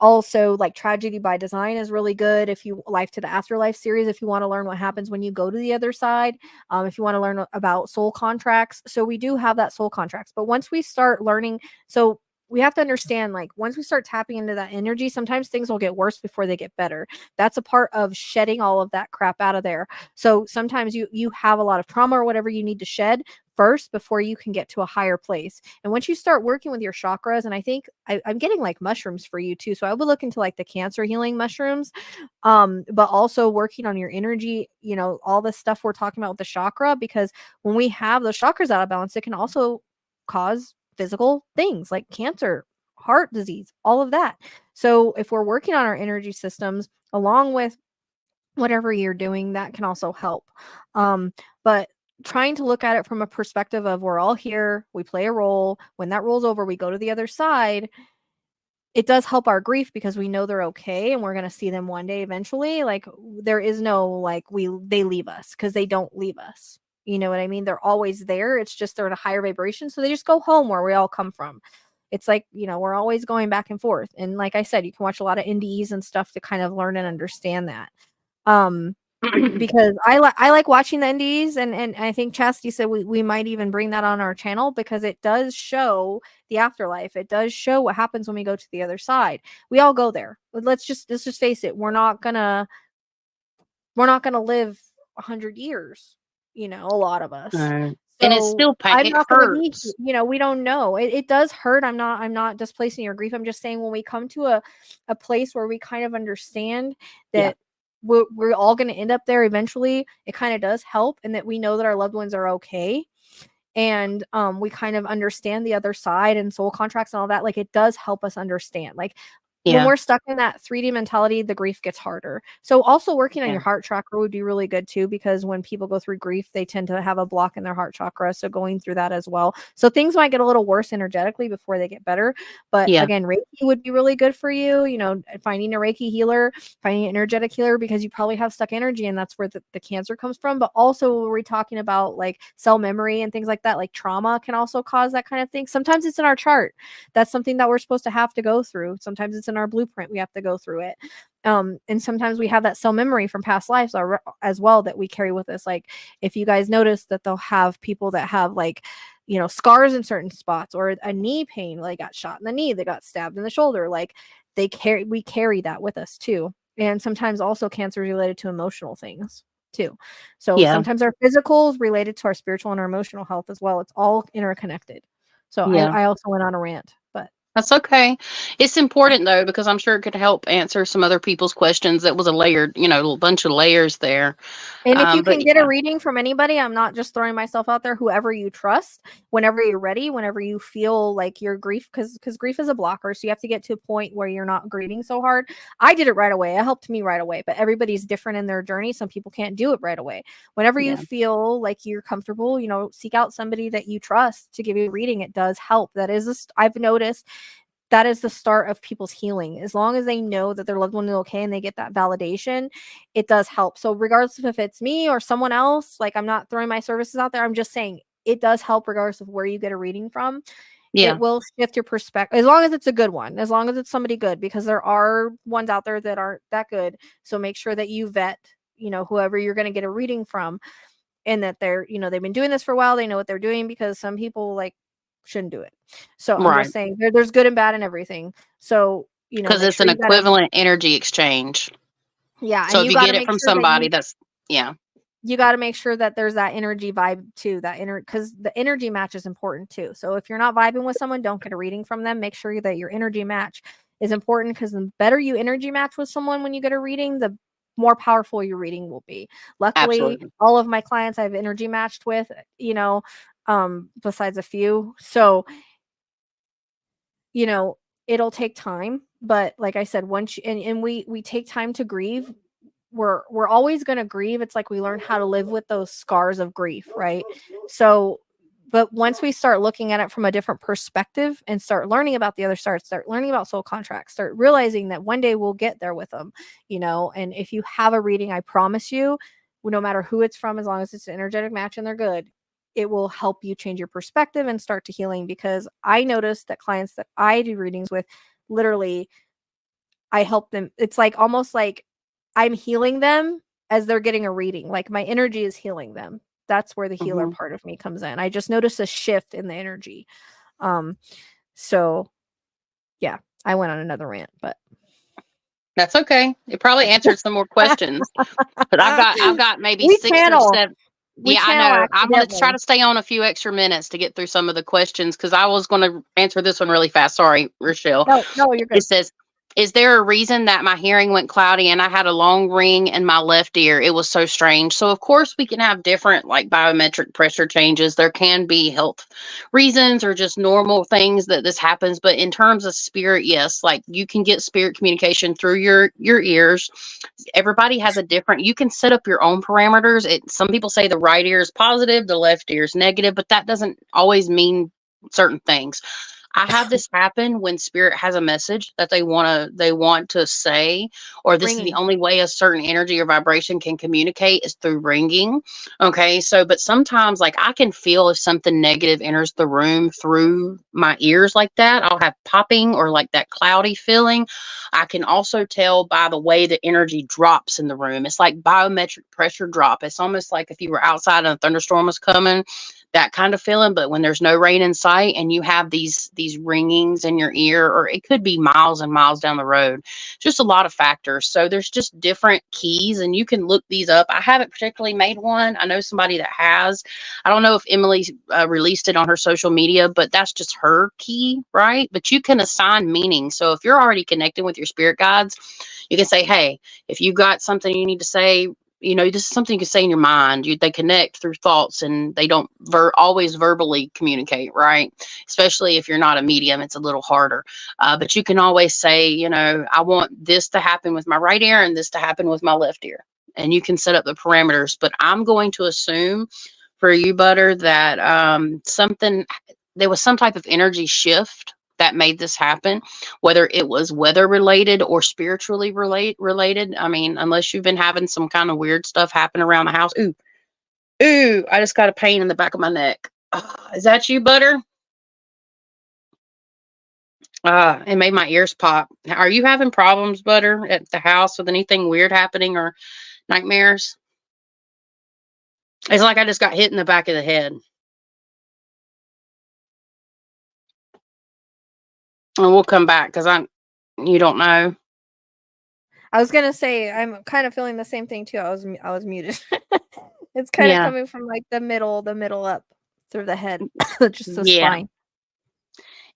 Also, like Tragedy by Design is really good. If you Life to the Afterlife series, if you want to learn what happens when you go to the other side, if you want to learn about soul contracts. So we do have that soul contracts, but once we start learning, so we have to understand, like, once we start tapping into that energy, sometimes things will get worse before they get better. That's a part of shedding all of that crap out of there. So sometimes you have a lot of trauma or whatever you need to shed first before you can get to a higher place. And once you start working with your chakras, and I think I'm getting like mushrooms for you too. So I would look into like the cancer healing mushrooms, but also working on your energy, all the stuff we're talking about with the chakra, because when we have those chakras out of balance, it can also cause physical things like cancer, heart disease, all of that. So if we're working on our energy systems along with whatever you're doing, that can also help. But trying to look at it from a perspective of we're all here, we play a role. When that role's over, we go to the other side. It does help our grief because we know they're okay and we're going to see them one day eventually. Like, there is no like they leave us, because they don't leave us. You know what I mean? They're always there. It's just they're at a higher vibration, so they just go home where we all come from. It's like, we're always going back and forth. And like I said, you can watch a lot of NDEs and stuff to kind of learn and understand that. because I like watching the indies, and I think Chastity said we might even bring that on our channel because it does show the afterlife. It does show what happens when we go to the other side. We all go there. Let's just face it. We're not gonna live 100 years. A lot of us. And it's So still pain. I'm It not going to be. hurts. We don't know. It does hurt. I'm not displacing your grief. I'm just saying when we come to a place where we kind of understand Yeah. that we're all going to end up there eventually, it kind of does help, and that we know that our loved ones are okay, and we kind of understand the other side and soul contracts and all that. Like, it does help us understand. Like, when Yeah. we're stuck in that 3D mentality, the grief gets harder. So also working on Yeah. your heart chakra would be really good too, because when people go through grief, they tend to have a block in their heart chakra. So going through that as well. So things might get a little worse energetically before they get better. But Yeah. again, Reiki would be really good for you, finding a Reiki healer, finding an energetic healer, because you probably have stuck energy, and that's where the cancer comes from. But also we're talking about like cell memory and things like that, like trauma can also cause that kind of thing. Sometimes it's in our chart. That's something that we're supposed to have to go through. Sometimes it's in our blueprint. We have to go through it. And sometimes we have that cell memory from past lives as well that we carry with us. Like, if you guys notice that they'll have people that have like, scars in certain spots, or a knee pain, like got shot in the knee, they got stabbed in the shoulder. Like, we carry that with us too. And sometimes also cancer is related to emotional things too. So Yeah. sometimes our physical is related to our spiritual and our emotional health as well. It's all interconnected. So Yeah. I also went on a rant, but That's okay. It's important though, because I'm sure it could help answer some other people's questions. That was a layered, a bunch of layers there. and if you But can get yeah. a reading from anybody, I'm not just throwing myself out there, whoever you trust, whenever you're ready, whenever you feel like your grief, because grief is a blocker. So you have to get to a point where you're not grieving so hard. I did it right away. It helped me right away, but everybody's different in their journey. Some people can't do it right away. Whenever you Yeah. feel like you're comfortable, seek out somebody that you trust to give you a reading. It does help. That is, I've noticed that is the start of people's healing. As long as they know that their loved one is okay and they get that validation, it does help. So regardless of if it's me or someone else, like, I'm not throwing my services out there. I'm just saying it does help regardless of where you get a reading from. Yeah. It will shift your perspective, as long as it's a good one, as long as it's somebody good, because there are ones out there that aren't that good. So make sure that you vet, whoever you're going to get a reading from, and that they're, they've been doing this for a while. They know what they're doing, because some people shouldn't do it. So I'm Right. just saying there's good and bad in everything. So, Because make it's sure an you gotta, equivalent energy exchange. yeah, So and if you you got get to it make from sure that somebody, that's yeah. you got to make sure that there's that energy vibe too, because the energy match is important too. So if you're not vibing with someone, don't get a reading from them. Make sure that your energy match is important, because the better you energy match with someone when you get a reading, the more powerful your reading will be. Luckily, Absolutely. all of my clients I've energy matched with, besides a few. So, it'll take time, but like I said, once and we take time to grieve. We're always going to grieve. It's like we learn how to live with those scars of grief, right? So, but once we start looking at it from a different perspective and start learning about the other side, start learning about soul contracts, start realizing that one day we'll get there with them, and if you have a reading, I promise you, no matter who it's from, as long as it's an energetic match and they're good, it will help you change your perspective and start to healing. Because I noticed that clients that I do readings with, literally, I help them. It's like almost like I'm healing them as they're getting a reading. Like, my energy is healing them. That's where the healer Hmm. part of me comes in. I just noticed a shift in the energy. So yeah, I went on another rant, but That's okay. It probably answered some more questions. But I've got maybe we 6 or channel 7. we Yeah, I channel know. I'm gonna try accidentally. to stay on a few extra minutes to get through some of the questions, because I was gonna answer this one really fast. Sorry, Rochelle. No, you're It good. says, "Is there a reason that my hearing went cloudy and I had a long ring in my left ear? It was so strange." So of course we can have different like biometric pressure changes. There can be health reasons or just normal things that this happens. But in terms of spirit, yes, like you can get spirit communication through your ears. Everybody has a different, you can set up your own parameters. Some people say the right ear is positive, the left ear is negative, but that doesn't always mean certain things. I have this happen when spirit has a message that they want to say, or this is the Ringing. only way a certain energy or vibration can communicate is through ringing. Okay. So, but sometimes like I can feel if something negative enters the room through my ears like that. I'll have popping or like that cloudy feeling. I can also tell by the way the energy drops in the room. It's like biometric pressure drop. It's almost like if you were outside and a thunderstorm was coming, that kind of feeling. But when there's no rain in sight and you have these ringings in your ear, or it could be miles and miles down the road, just a lot of factors. So there's just different keys, and you can look these up. I haven't particularly made one. I know somebody that has. I don't know if Emily released it on her social media, but that's just her key, right? But you can assign meaning. So if you're already connecting with your spirit guides, you can say, hey, if you got something you need to say, this is something you can say in your mind. They connect through thoughts, and they don't always verbally communicate, right? Especially if you're not a medium, it's a little harder. But you can always say, I want this to happen with my right ear and this to happen with my left ear. And you can set up the parameters. But I'm going to assume for you, Butter, that there was some type of energy shift that made this happen, whether it was weather related or spiritually related. I mean, unless you've been having some kind of weird stuff happen around the house. Ooh, I just got a pain in the back of my neck. Is that you, Butter? It made my ears pop. Are you having problems, Butter, at the house with anything weird happening or nightmares? It's like I just got hit in the back of the head. And we'll come back because you don't know. I was gonna say I'm kind of feeling the same thing too. I was muted. It's kind of coming from like the middle up through the head, just the spine.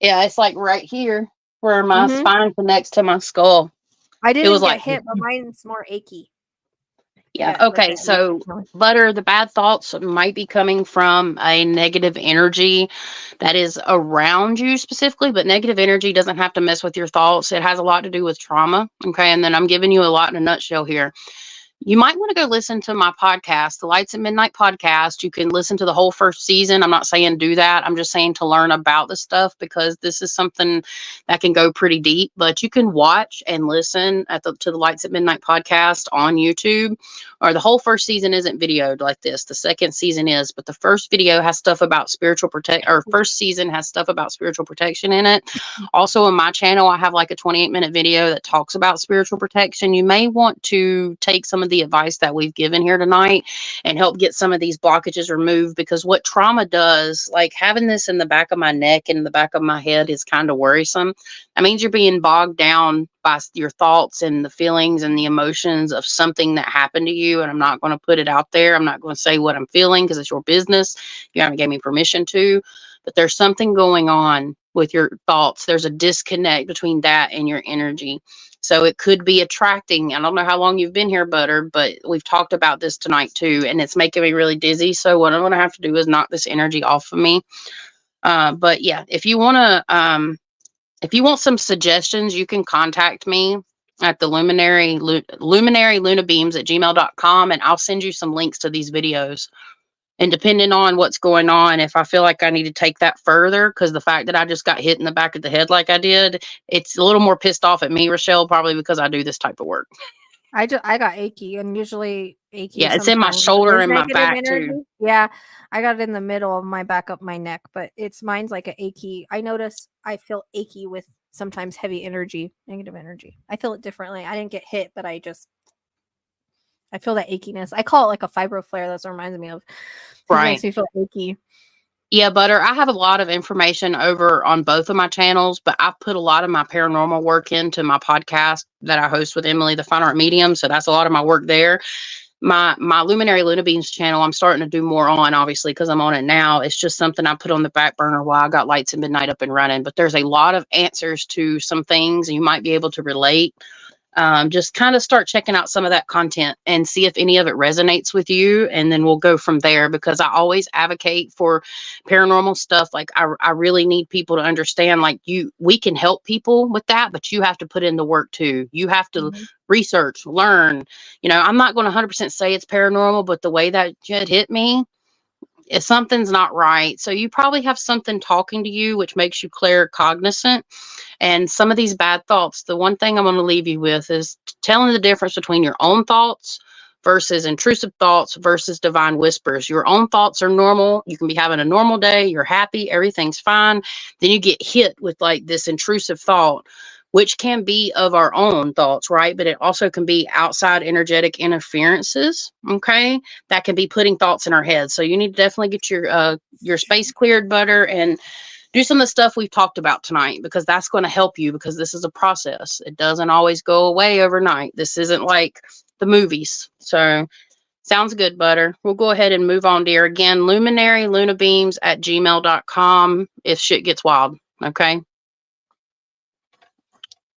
Yeah, it's like right here where my spine connects to my skull. I didn't get hit, but mine's more achy. Yeah. Okay. So, Butter, the bad thoughts might be coming from a negative energy that is around you specifically, but negative energy doesn't have to mess with your thoughts. It has a lot to do with trauma. Okay. And then I'm giving you a lot in a nutshell here. You might want to go listen to my podcast, the Lights at Midnight podcast. You can listen to the whole first season. I'm not saying do that. I'm just saying to learn about the stuff, because this is something that can go pretty deep. But you can watch and listen to the Lights at Midnight podcast on YouTube. Or the whole first season isn't videoed like this. The second season is, but the first video has stuff about first season has stuff about spiritual protection in it. Also on my channel, I have like a 28-minute video that talks about spiritual protection. You may want to take some of the advice that we've given here tonight and help get some of these blockages removed, because what trauma does, like having this in the back of my neck and the back of my head, is kind of worrisome. That means you're being bogged down by your thoughts and the feelings and the emotions of something that happened to you. And I'm not going to put it out there. I'm not going to say what I'm feeling because it's your business. You haven't gave me permission to, but there's something going on with your thoughts. There's a disconnect between that and your energy. So it could be attracting. I don't know how long you've been here, Butter, but we've talked about this tonight too, and it's making me really dizzy. So what I'm going to have to do is knock this energy off of me. But yeah, if you want some suggestions, you can contact me at the luminary lunabeams@gmail.com, and I'll send you some links to these videos. And depending on what's going on, if I feel like I need to take that further, because the fact that I just got hit in the back of the head like I did, it's a little more pissed off at me, Rochelle, probably because I do this type of work. I got achy, and usually achy. Yeah, it's in my shoulder and my back too. Yeah, I got it in the middle of my back up my neck, but mine's like an achy. I notice I feel achy with sometimes heavy energy, negative energy. I feel it differently. I didn't get hit, but I feel that achiness. I call it like a fibro flare. That's what it reminds me of. Right. It makes me feel achy. Yeah, Butter, I have a lot of information over on both of my channels, but I've put a lot of my paranormal work into my podcast that I host with Emily, the Fine Art Medium. So that's a lot of my work there. My Luminary Luna Beams channel, I'm starting to do more on, obviously, because I'm on it now. It's just something I put on the back burner while I got Lights at Midnight up and running. But there's a lot of answers to some things, and you might be able to relate. Just kind of start checking out some of that content and see if any of it resonates with you. And then we'll go from there, because I always advocate for paranormal stuff. Like I really need people to understand, like we can help people with that, but you have to put in the work too. You have to research, learn, I'm not going to 100% say it's paranormal, but the way that it hit me, if something's not right. So you probably have something talking to you, which makes you claircognizant. And some of these bad thoughts, the one thing I'm going to leave you with is telling the difference between your own thoughts versus intrusive thoughts versus divine whispers. Your own thoughts are normal. You can be having a normal day. You're happy. Everything's fine. Then you get hit with like this intrusive thought, which can be of our own thoughts, right? But it also can be outside energetic interferences. Okay. That can be putting thoughts in our heads. So you need to definitely get your space cleared, butter, and do some of the stuff we've talked about tonight, because that's going to help you, because this is a process. It doesn't always go away overnight. This isn't like the movies. So sounds good, butter. We'll go ahead and move on, dear. Again, luminarylunabeams@gmail.com if shit gets wild. Okay.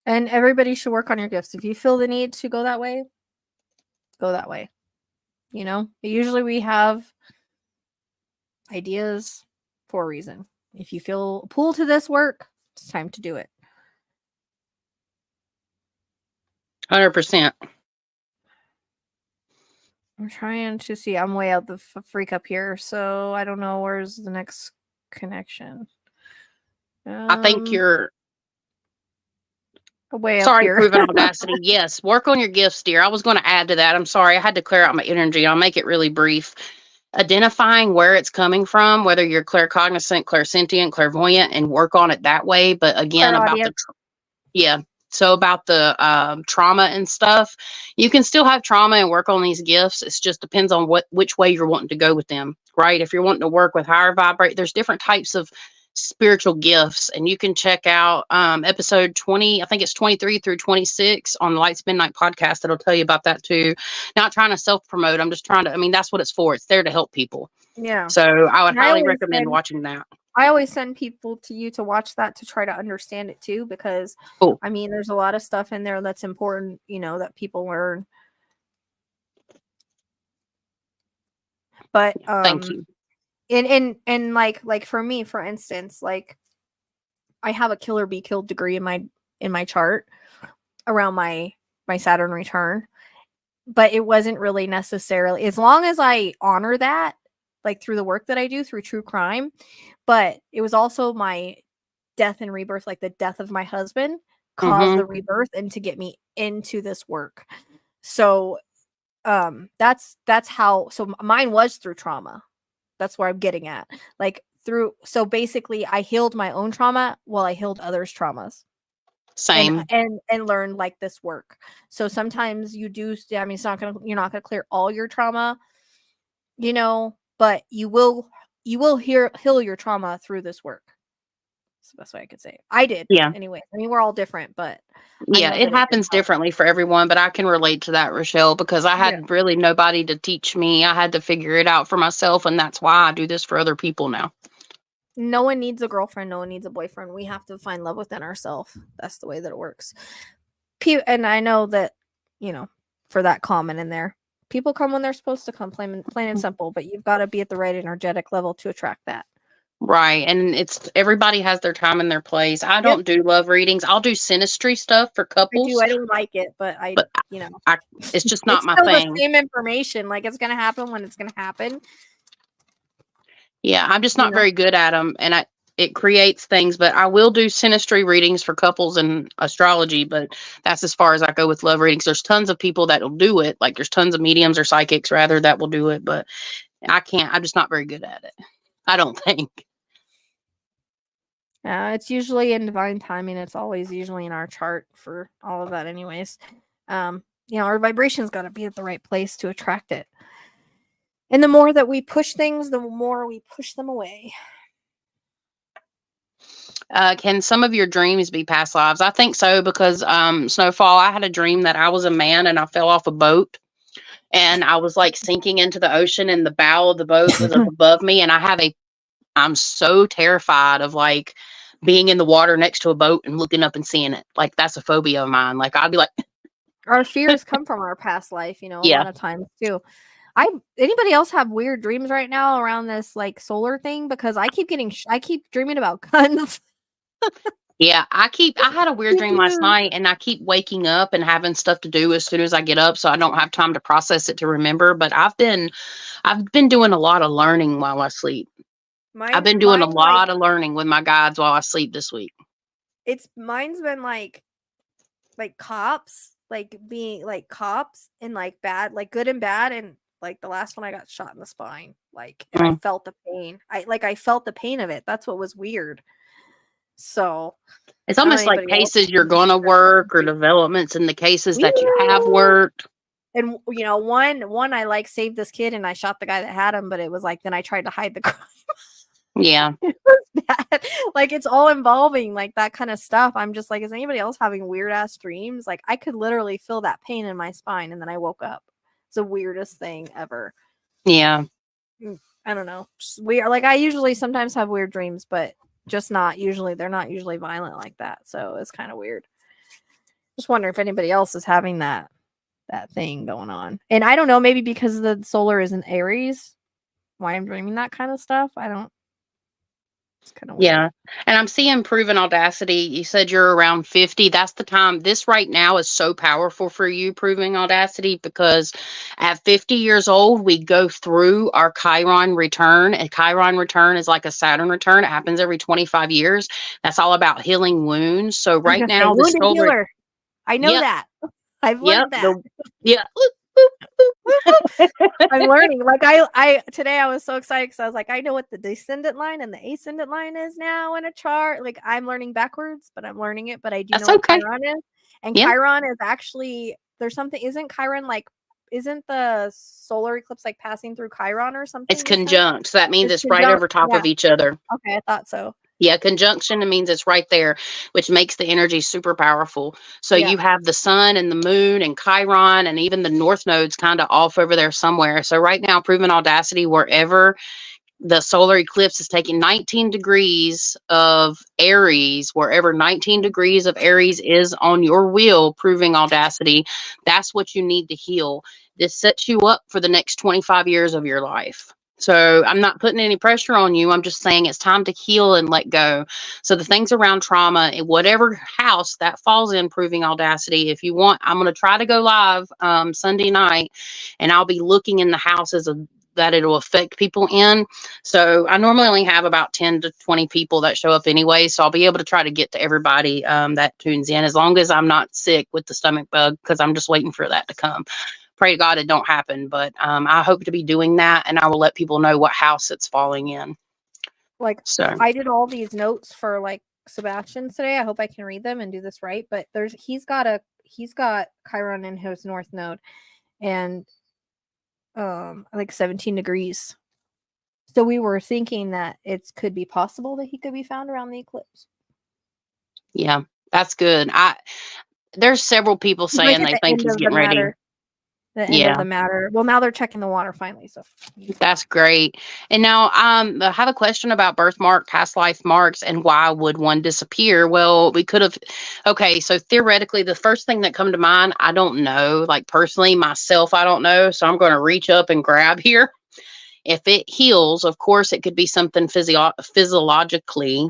And everybody should work on your gifts. If you feel the need to go that way, go that way. You know, usually we have ideas for a reason. If you feel pulled to this work, it's time to do it. 100%. I'm trying to see. I'm way out the freak up here, so I don't know where's the next connection. I think you're way up sorry, here. proven audacity. Yes, work on your gifts, dear. I was going to add to that. I'm sorry. I had to clear out my energy. I'll make it really brief. Identifying where it's coming from, whether you're claircognizant, clairsentient, clairvoyant, and work on it that way. But again, about so about the trauma and stuff, you can still have trauma and work on these gifts. It just depends on which way you're wanting to go with them, right? If you're wanting to work with higher vibrate, there's different types of spiritual gifts, and you can check out episode 20, I think it's 23 through 26 on the Lights Midnight podcast. That'll tell you about that too. Not trying to self-promote, I'm just trying to, I mean, that's what it's for. It's there to help people. Yeah. So I would highly recommend watching that. I always send people to you to watch that to try to understand it too, because I mean, there's a lot of stuff in there that's important, you know, that people learn. But thank you. And like for me, for instance, like I have a kill or be killed degree in my chart around my Saturn return, but it wasn't really necessarily, as long as I honor that, like through the work that I do through true crime, but it was also my death and rebirth, like the death of my husband caused the rebirth and to get me into this work. So that's how, so mine was through trauma. That's where I'm getting at. Like so basically I healed my own trauma while I healed others' traumas. Same. And learn like this work. So sometimes you do, I mean, you're not gonna clear all your trauma, you know, but you will heal your trauma through this work. That's the best way I could say it. I did. Yeah. Anyway, I mean, we're all different, but yeah, it happens differently for everyone, but I can relate to that, Rochelle, because I had really nobody to teach me. I had to figure it out for myself, and that's why I do this for other people now. No one needs a girlfriend. No one needs a boyfriend. We have to find love within ourselves. That's the way that it works. And I know that, you know, for that comment in there, people come when they're supposed to come, plain and simple, but you've got to be at the right energetic level to attract that. Right. And it's everybody has their time and their place. I don't do love readings. I'll do synastry stuff for couples. I don't like it, but you know, it's just not my thing. The same information. Like, it's going to happen when it's going to happen. Yeah. I'm just not very good at them. And it creates things, but I will do synastry readings for couples and astrology, but that's as far as I go with love readings. There's tons of people that will do it. Like there's tons of mediums or psychics rather that will do it, but I can't, I'm just not very good at it. I don't think. It's usually in divine timing. It's always usually in our chart for all of that anyways. You know, our vibration's got to be at the right place to attract it. And the more that we push things, the more we push them away. Can some of your dreams be past lives? I think so, because Snowfall, I had a dream that I was a man and I fell off a boat. And I was like sinking into the ocean, and the bow of the boat was up above me. And I'm so terrified of like being in the water next to a boat and looking up and seeing it. Like that's a phobia of mine. Like I'd be like, our fears come from our past life, you know, a lot of times too. Anybody else have weird dreams right now around this like solar thing? Because I keep dreaming about guns. Yeah, I had a weird dream last You. night and I keep waking up and having stuff to do as soon as I get up, so I don't have time to process it to remember, but I've been doing a lot of learning while I sleep. I've been doing a Mine like lot of learning with my guides while I sleep this week. mine's been like cops, like being like cops and like bad, like good and bad, and like the last one I got shot in the spine, like, and I Mm. felt the pain. I felt the pain of it. That's what was weird. So It's I don't know almost like anybody else. cases you're gonna work or developments in the cases that you have Yeah. worked. And you know, one I like saved this kid and I shot the guy that had him, but it was like then I tried to hide the crime. Yeah. It was bad. Like it's all involving like that kind of stuff. I'm just like, is anybody else having weird ass dreams? Like I could literally feel that pain in my spine and then I woke up. It's the weirdest thing ever. Yeah. I don't know. Just weird. Like I usually sometimes have weird dreams, but just not usually. They're not usually violent like that. So it's kind of weird. Just wonder if anybody else is having that thing going on. And I don't know, maybe because the solar is in Aries, why I'm dreaming that kind of stuff. I don't. It's kind of weird. Yeah. And I'm seeing proven audacity. You said you're around 50. That's the time. This right now is so powerful for you, proving audacity, because at 50 years old, we go through our Chiron return. A Chiron return is like a Saturn return. It happens every 25 years. That's all about healing wounds. So I was right gonna say now, the wounded solar, healer. I know yep, that. I've yep, learned that. yeah. I'm learning. Like I today I was so excited because I was like, I know what the descendant line and the ascendant line is now in a chart. Like I'm learning backwards, but I'm learning it. But I do That's know what okay. Chiron is. And Yeah. Chiron is actually there's something. Isn't Chiron like? Isn't the solar eclipse like passing through Chiron or something? It's conjunct. So that means It's it's right conjunct. over top Yeah. of each other. Okay, I thought so. Yeah, conjunction, it means it's right there, which makes the energy super powerful. So Yeah. you have the sun and the moon and Chiron and even the north nodes kind of off over there somewhere. So right now, proven audacity, wherever the solar eclipse is taking 19 degrees of Aries, wherever 19 degrees of Aries is on your wheel, proving audacity, that's what you need to heal. This sets you up for the next 25 years of your life. So I'm not putting any pressure on you. I'm just saying it's time to heal and let go. So the things around trauma, in whatever house that falls in, proving audacity, if you want, I'm going to try to go live Sunday night, and I'll be looking in the houses that it'll affect people in. So I normally only have about 10 to 20 people that show up anyway. So I'll be able to try to get to everybody that tunes in, as long as I'm not sick with the stomach bug, because I'm just waiting for that to come. Pray to God it don't happen, but I hope to be doing that, and I will let people know what house it's falling in. Like So I did all these notes for like Sebastian today. I hope I can read them and do this right. But he's got Chiron in his north node and like 17 degrees. So we were thinking that it could be possible that he could be found around the eclipse. yeah, that's good. There's several people He's like saying at they the think end he's of the getting ready. matter. The end Yeah. of the matter. Well, now they're checking the water finally. So That's great. And now I have a question about birthmark, past life marks, and why would one disappear? Well, we could have. Okay, so theoretically, the first thing that come to mind, I don't know. Like personally, myself, I don't know. So I'm going to reach up and grab here. If it heals, of course, it could be something physiologically.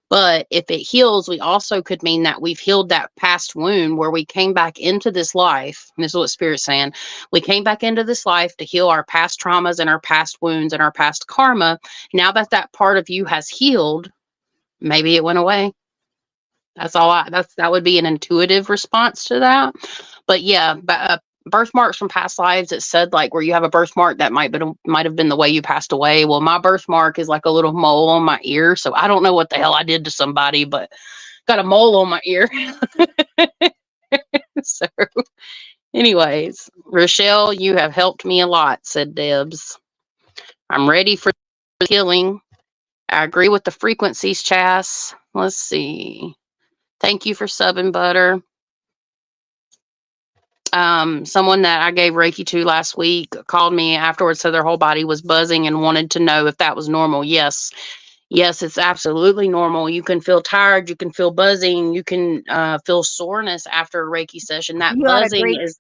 But if it heals, we also could mean that we've healed that past wound where we came back into this life. And this is what Spirit's saying. We came back into this life to heal our past traumas and our past wounds and our past karma. Now that that part of you has healed, maybe it went away. That would be an intuitive response to that. But yeah, birthmarks from past lives, it said like where you have a birthmark that might have been the way you passed away. Well, my birthmark is like a little mole on my ear, so I don't know what the hell I did to somebody, but got a mole on my ear. So anyways, Rochelle, you have helped me a lot, said Debs. I'm ready for healing. I agree with the frequencies, Chas. Let's see. Thank you for subbing, Butter. Someone that I gave Reiki to last week called me afterwards, said their whole body was buzzing and wanted to know if that was normal. Yes, it's absolutely normal. You can feel tired, you can feel buzzing, you can feel soreness after a Reiki session. That you buzzing is,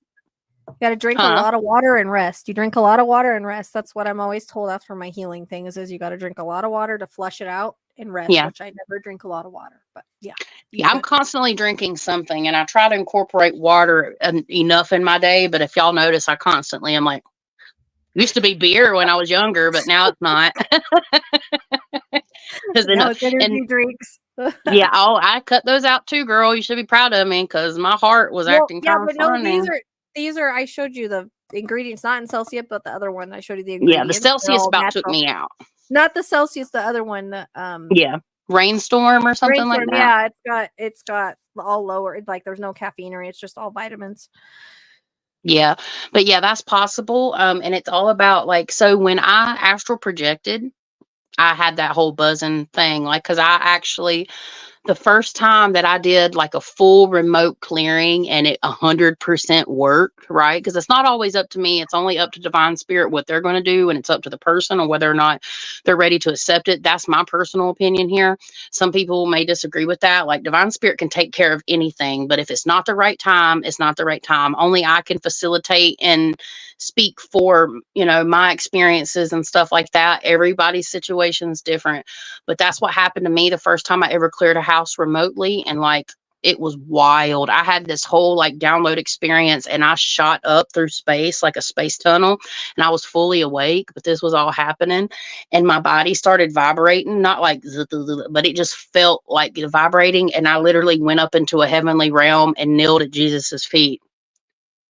gotta drink a lot of water and rest. You drink a lot of water and rest. That's what I'm always told after my healing things is you gotta drink a lot of water to flush it out and rest, Yeah. which I never drink a lot of water, but yeah. Yeah, I'm constantly drinking something, and I try to incorporate water enough in my day. But if y'all notice, I constantly am like, used to be beer when I was younger, but now it's not. Now it's And energy drinks. yeah, I cut those out too, girl. You should be proud of me because my heart was Well, acting yeah, kind of but no, funny. these are I showed you the ingredients, not in Celsius, but the other one. I showed you the Yeah, the ingredients. They're Celsius all about took natural. me out. Not the Celsius, the other one, the Yeah, Rainstorm or something like Brainstorm. that. Yeah, it's got all lower, like there's no caffeine or it's just all vitamins. Yeah, but yeah, that's possible. And it's all about like, so when I astral projected, I had that whole buzzing thing, like, because I actually, the first time that I did like a full remote clearing and it 100% worked, right? Because it's not always up to me. It's only up to divine spirit what they're going to do. And it's up to the person or whether or not they're ready to accept it. That's my personal opinion here. Some people may disagree with that. Like divine spirit can take care of anything, but if it's not the right time, it's not the right time. Only I can facilitate and speak for, my experiences and stuff like that. Everybody's situation is different. But that's what happened to me the first time I ever cleared a house remotely. And like, it was wild. I had this whole like download experience and I shot up through space like a space tunnel and I was fully awake, but this was all happening. And my body started vibrating, not like, but it just felt like vibrating. And I literally went up into a heavenly realm and kneeled at Jesus's feet.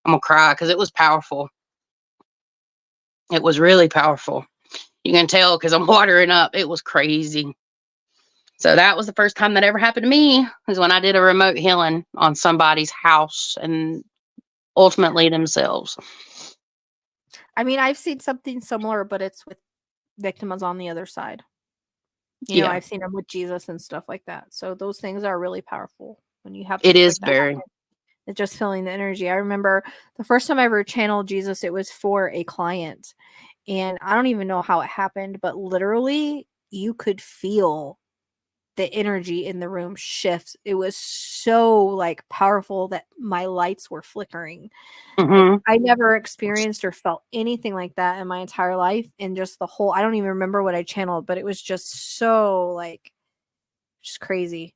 I'm gonna cry because it was powerful. It was really powerful. You can tell because I'm watering up. It was crazy. So that was the first time that ever happened to me, is when I did a remote healing on somebody's house and ultimately themselves. I mean, I've seen something similar, but it's with victims on the other side. You know, Yeah, I've seen them with Jesus and stuff like that. So those things are really powerful when you have it things is like that very. happen. It's just feeling the energy. I remember the first time I ever channeled Jesus, it was for a client. And I don't even know how it happened, but literally you could feel the energy in the room shift. It was so like powerful that my lights were flickering. Like Hmm. I never experienced or felt anything like that in my entire life. And just the whole, I don't even remember what I channeled, but it was just so like just crazy.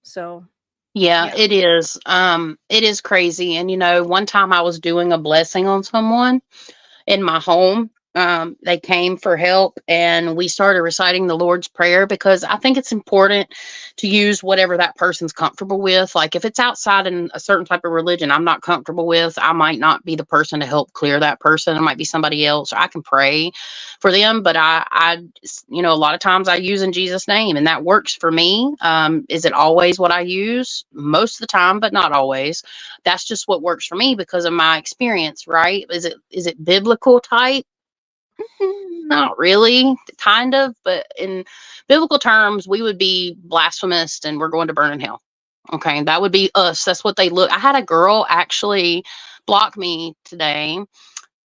So Yeah, yeah. it is. It is crazy. And one time I was doing a blessing on someone in my home. They came for help and we started reciting the Lord's Prayer because I think it's important to use whatever that person's comfortable with. Like if it's outside in a certain type of religion I'm not comfortable with, I might not be the person to help clear that person. It might be somebody else. Or I can pray for them, but a lot of times I use in Jesus' name and that works for me. Is it always what I use? Most of the time, but not always. That's just what works for me because of my experience, right? Is it biblical type? Not really, kind of, but in biblical terms, we would be blasphemous and we're going to burn in hell. Okay, that would be us. That's what they look. I had a girl actually block me today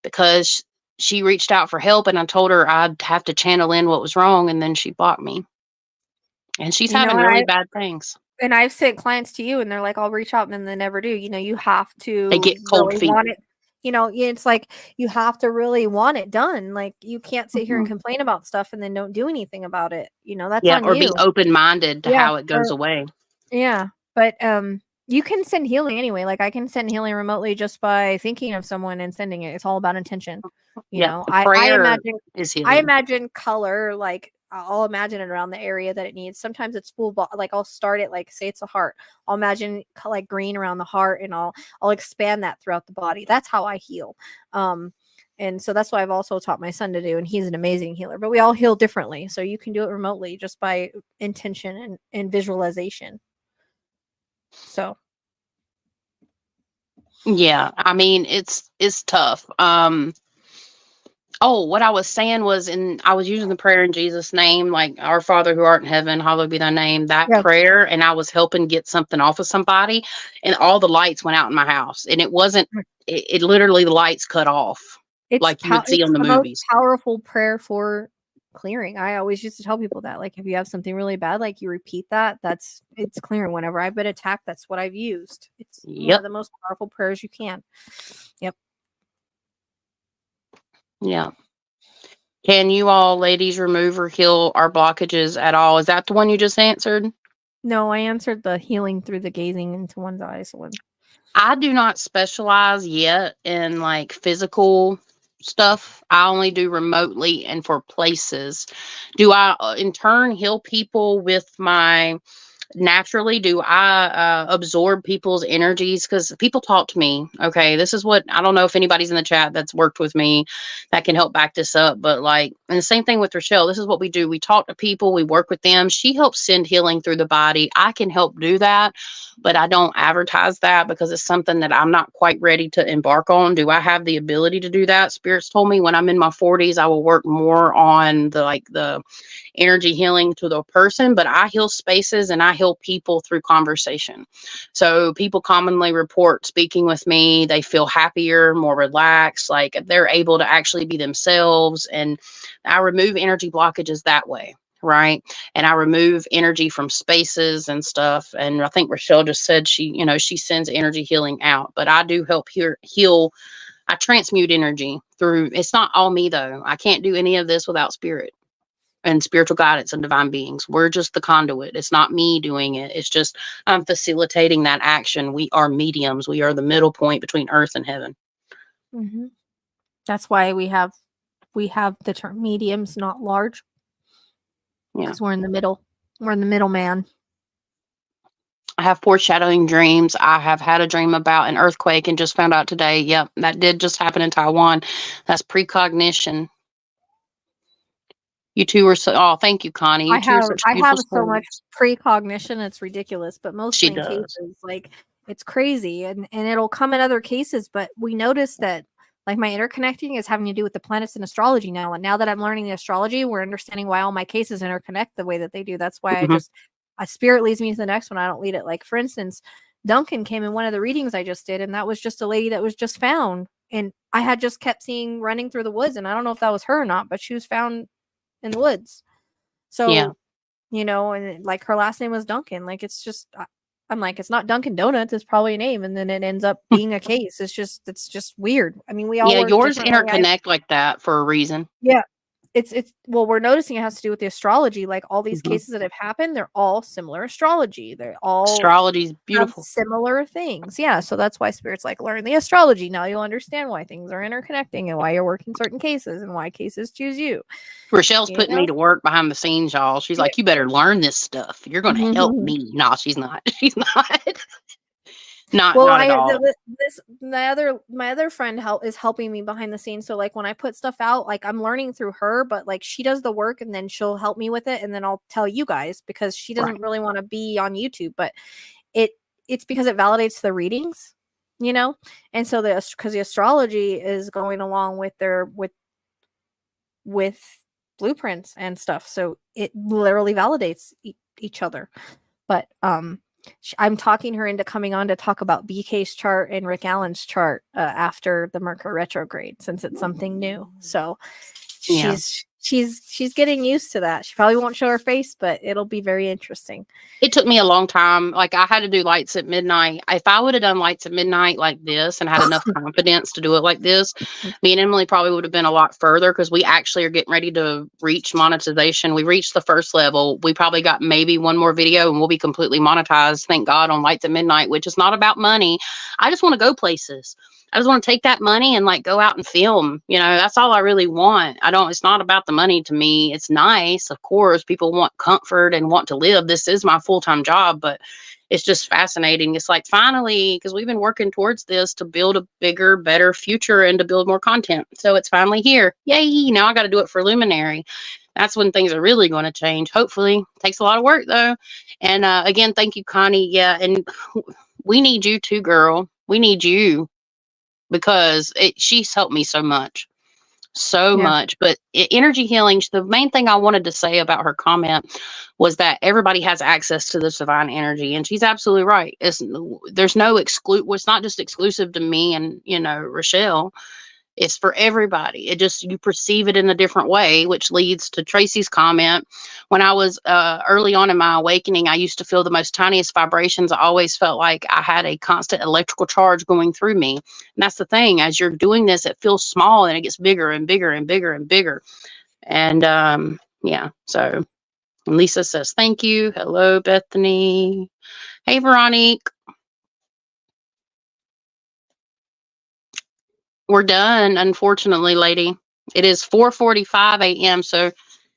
because she reached out for help and I told her I'd have to channel in what was wrong and then she blocked me. And she's You know, having really bad things. and I've sent clients to you and they're like, I'll reach out and then they never do. You know, you have They to get cold really feet. want it. You know, it's like you have to really want it done. Like you can't sit here and Mhm. complain about stuff and then don't do anything about it. You know, that's Yeah, on or be you. open-minded to Yeah. how it goes Or away. yeah. But you can send healing anyway. Like I can send healing remotely just by thinking of someone and sending it. It's all about intention. You Yep, know, the I prayer imagine is I healing. imagine color, like I'll imagine it around the area that it needs. Sometimes it's full, like I'll start it, like say it's a heart. I'll imagine like green around the heart, and I'll expand that throughout the body. That's how I heal. And so that's what I've also taught my son to do, and he's an amazing healer. But we all heal differently, so you can do it remotely just by intention and visualization. So Yeah, I mean, it's tough. Oh, what I was saying was, I was using the prayer in Jesus' name, like Our Father who art in heaven, hallowed be thy name, that yeah, prayer, and I was helping get something off of somebody, and all the lights went out in my house, and it wasn't. It literally the lights cut off, like you would see it's on the the most movies. powerful prayer for clearing. I always used to tell people that, like, if you have something really bad, like you repeat that, it's clearing. Whenever I've been attacked, that's what I've used. It's one of Yep. the most powerful prayers you can. Yep. Yeah. Can you all ladies remove or heal our blockages at all? Is that the one you just answered? No, I answered the healing through the gazing into one's eyes one. I do not specialize yet in like physical stuff. I only do remotely and for places. Do I in turn heal people with my naturally? Do I absorb people's energies? Because people talk to me. Okay, this is what I don't know if anybody's in the chat that's worked with me that can help back this up. But like, and the same thing with Rochelle. This is what we do. We talk to people. We work with them. She helps send healing through the body. I can help do that, but I don't advertise that because it's something that I'm not quite ready to embark on. Do I have the ability to do that? Spirits told me when I'm in my 40s, I will work more on the energy healing to the person, but I heal spaces and I heal people through conversation. So people commonly report speaking with me, they feel happier, more relaxed, like they're able to actually be themselves. And I remove energy blockages that way. Right. And I remove energy from spaces and stuff. And I think Rochelle just said she sends energy healing out, but I do help heal. I transmute energy through. It's not all me though. I can't do any of this without spirit and spiritual guidance and divine beings. We're just the conduit. It's not me doing it. It's just I'm facilitating that action. We are mediums. We are the middle point between earth and heaven. Mm-hmm. That's why we have the term mediums, not large. Yeah. Because we're in the middle. We're in the middle, man. I have foreshadowing dreams. I have had a dream about an earthquake and just found out today. Yep, that did just happen in Taiwan. That's precognition. You two are so. Oh, thank you, Connie. You two are such I beautiful have so much souls. precognition, it's ridiculous. But mostly She in does. cases, like it's crazy, and it'll come in other cases. But we notice that like my interconnecting is having to do with the planets and astrology now. And now that I'm learning the astrology, we're understanding why all my cases interconnect the way that they do. That's why Mhm. a spirit leads me to the next one. I don't lead it. Like for instance, Duncan came in one of the readings I just did, and that was just a lady that was just found. And I had just kept seeing running through the woods, and I don't know if that was her or not, but she was found in the woods. So, Yeah. and like her last name was Duncan. Like it's just I'm like, it's not Dunkin' Donuts, it's probably a name, and then it ends up being a case. It's just weird. I mean, we all Yeah, work yours differently. interconnect like that for a reason. Yeah. It's well, we're noticing it has to do with the astrology. Like all these Mhm. cases that have happened, they're all similar astrology. They all Astrology is have beautiful. similar things. Yeah. So that's why spirits like learn the astrology. Now you'll understand why things are interconnecting and why you're working certain cases and why cases choose you. Rochelle's You putting me know? to work behind the scenes, y'all. She's Yeah. like, you better learn this stuff. You're going to help me. No, she's not. She's not. Well, Not at all. my other friend is helping me behind the scenes. So like when I put stuff out, like I'm learning through her, but like she does the work and then she'll help me with it, and then I'll tell you guys because she doesn't Right. really want to be on YouTube, but it's because it validates the readings, and so because the astrology is going along with their with blueprints and stuff, so it literally validates each other. But I'm talking her into coming on to talk about BK's chart and Rick Allen's chart after the Mercury retrograde, since it's something new. So Yeah. she's getting used to that. She probably won't show her face, but it'll be very interesting. It took me a long time. Like I had to do lights at midnight. If I would have done lights at midnight like this and had enough confidence to do it like this, me and Emily probably would have been a lot further because we actually are getting ready to reach monetization. We reached the first level. We probably got maybe one more video and we'll be completely monetized. Thank God on lights at midnight, which is not about money. I just want to go places. I just want to take that money and like go out and film. That's all I really want. It's not about the money to me. It's nice. Of course, people want comfort and want to live. This is my full-time job, but it's just fascinating. It's like finally, because we've been working towards this to build a bigger, better future and to build more content. So it's finally here. Yay. Now I got to do it for Luminary. That's when things are really going to change. Hopefully. Takes a lot of work though. And again, thank you, Connie. Yeah. And we need you too, girl. We need you. Because she's helped me so much, but energy healing, the main thing I wanted to say about her comment was that everybody has access to this divine energy, and she's absolutely right. There's no it's not just exclusive to me and Rochelle. It's for everybody. You perceive it in a different way, which leads to Tracy's comment. When I was early on in my awakening, I used to feel the most tiniest vibrations. I always felt like I had a constant electrical charge going through me. And that's the thing. As you're doing this, it feels small and it gets bigger and bigger and bigger and bigger. And yeah, so and Lisa says thank you. Hello, Bethany. Hey, Veronique. We're done, unfortunately, lady. It is 4:45 a.m. So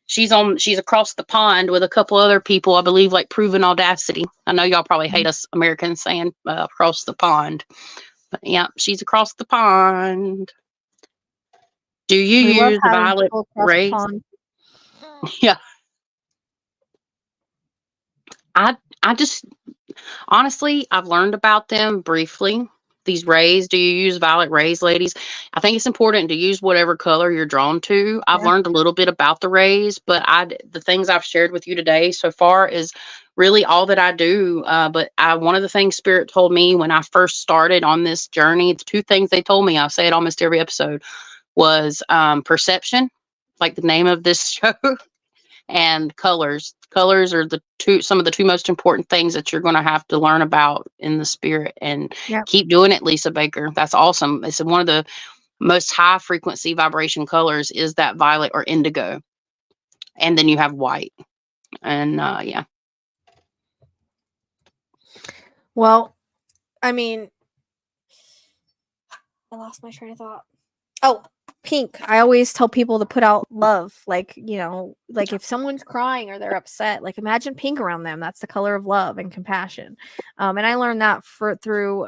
she's across the pond with a couple other people, I believe, like Proven Audacity. I know y'all probably hate us Americans saying across the pond, but yeah, she's across the pond. Do you We love use having violet people across the rays? pond. Yeah. I just honestly, I've learned about them briefly. These rays, do you use violet rays, ladies? I think it's important to use whatever color you're drawn to. I've Yeah. learned a little bit about the rays, but the things I've shared with you today so far is really all that I do. But one of the things Spirit told me when I first started on this journey, it's two things they told me. I say it almost every episode was perception, like the name of this show, and colors. Colors are some of the two most important things that you're going to have to learn about in the spirit, and Yep. keep doing it, Lisa Baker. That's awesome. It's one of the most high frequency vibration colors is that violet or indigo. And then you have white. And yeah. Well, I mean, I lost my train of thought. Oh, pink. I always tell people to put out love. Like, like if someone's crying or they're upset, like imagine pink around them. That's the color of love and compassion. And I learned that through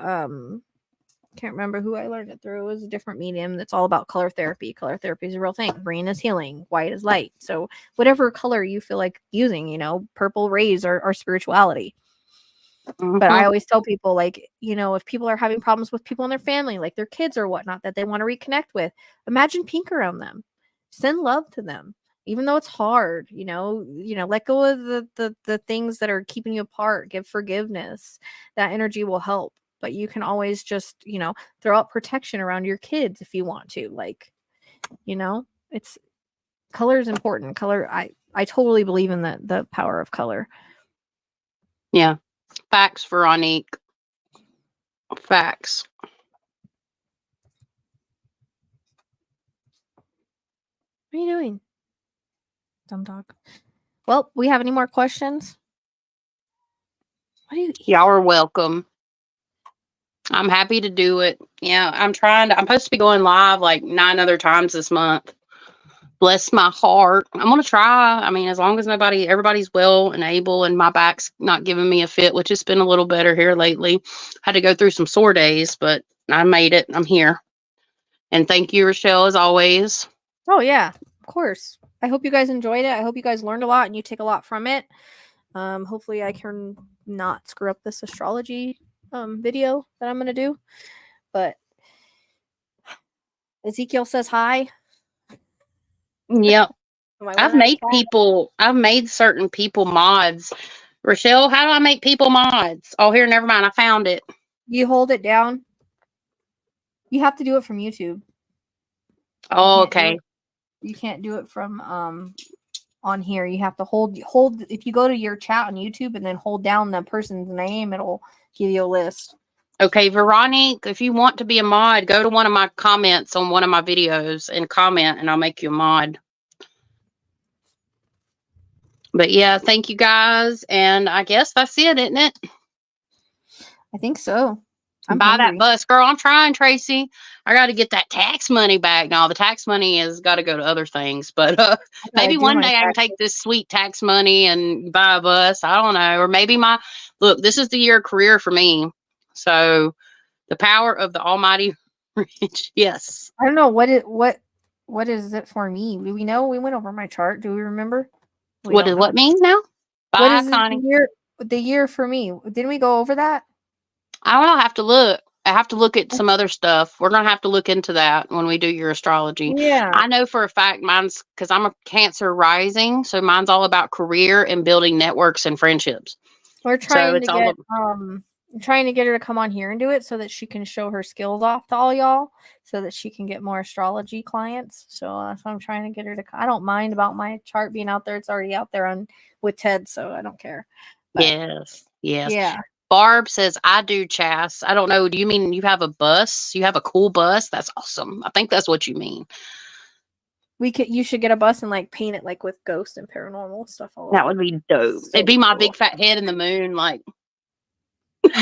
can't remember who I learned it through. It was a different medium that's all about color therapy. Color therapy is a real thing. Green is healing, white is light. So whatever color you feel like using, purple rays are spirituality. But I always tell people, like, if people are having problems with people in their family, like their kids or whatnot, that they want to reconnect with, imagine pink around them. Send love to them, even though it's hard. Let go of the things that are keeping you apart. Give forgiveness. That energy will help. But you can always just, throw out protection around your kids if you want to. Like, it's color is important. Color, I totally believe in the power of color. Yeah. Facts, Veronique. Facts. What are you doing? Dumb dog. Well, we have any more questions? What do you eat? Y'all are welcome. I'm happy to do it. Yeah, I'm supposed to be going live like 9 other times this month. Bless my heart. I'm going to try. I mean, as long as everybody's well and able and my back's not giving me a fit, which has been a little better here lately. Had to go through some sore days, but I made it. I'm here. And thank you, Rochelle, as always. Oh, yeah, of course. I hope you guys enjoyed it. I hope you guys learned a lot and you take a lot from it. Hopefully I can not screw up this astrology video that I'm going to do. But Ezekiel says hi. Yep. I've made certain people mods. Rochelle, how do I make people mods? Oh, here, never mind. I found it. You hold it down. You have to do it from YouTube. Oh, okay. You can't do it from on here. You have to hold if you go to your chat on YouTube and then hold down the person's name, it'll give you a list. Okay, Veronique, if you want to be a mod, go to one of my comments on one of my videos and comment, and I'll make you a mod. But yeah, thank you guys. And I guess that's it, isn't it? I think so. Buy that bus. Girl, I'm trying, Tracy. I got to get that tax money back. Now, the tax money has got to go to other things. But maybe one day I can take this sweet tax money and buy a bus. I don't know. Or maybe look, this is the year of career for me. So the power of the almighty rich. Yes. I don't know what is it for me? Do we know? We went over my chart. Do we remember? What means now? What is the year for me? Didn't we go over that? I don't know. I have to look at some other stuff. We're going to have to look into that when we do your astrology. Yeah. I know for a fact mine's because I'm a Cancer rising. So mine's all about career and building networks and friendships. We're trying to get her to come on here and do it so that she can show her skills off to all y'all so that she can get more astrology clients. So that's why I'm trying to get her to. I don't mind about my chart being out there. It's already out there with Ted, so I don't care. But, yes. Yeah. Barb says, I do, Chas. I don't know. Do you mean you have a bus? You have a cool bus? That's awesome. I think that's what you mean. You should get a bus and like paint it like with ghost and paranormal stuff all That over. would be dope. So It'd be my cool. big fat head in the moon, like.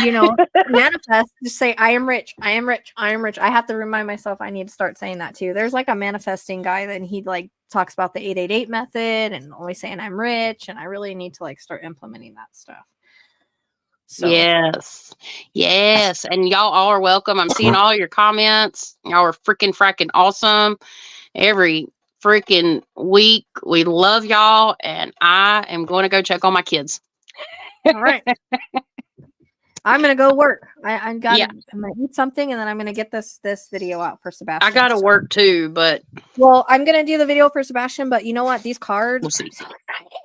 You know, manifest. Just say, "I am rich. I am rich. I am rich." I have to remind myself I need to start saying that too. There's like a manifesting guy that he like talks about the 888 method and always saying I'm rich, and I really need to like start implementing that stuff. So Yes. Yes. And y'all all are welcome. I'm seeing all your comments. Y'all are freaking fracking awesome. Every freaking week. We love y'all. And I am going to go check on my kids. all right. I'm gonna go work. I'm Yeah. gonna eat something and then I'm gonna get this video out for Sebastian. I gotta so. work too, but Well, I'm gonna do the video for Sebastian, but you know what? These cards, we'll see. I'm so excited.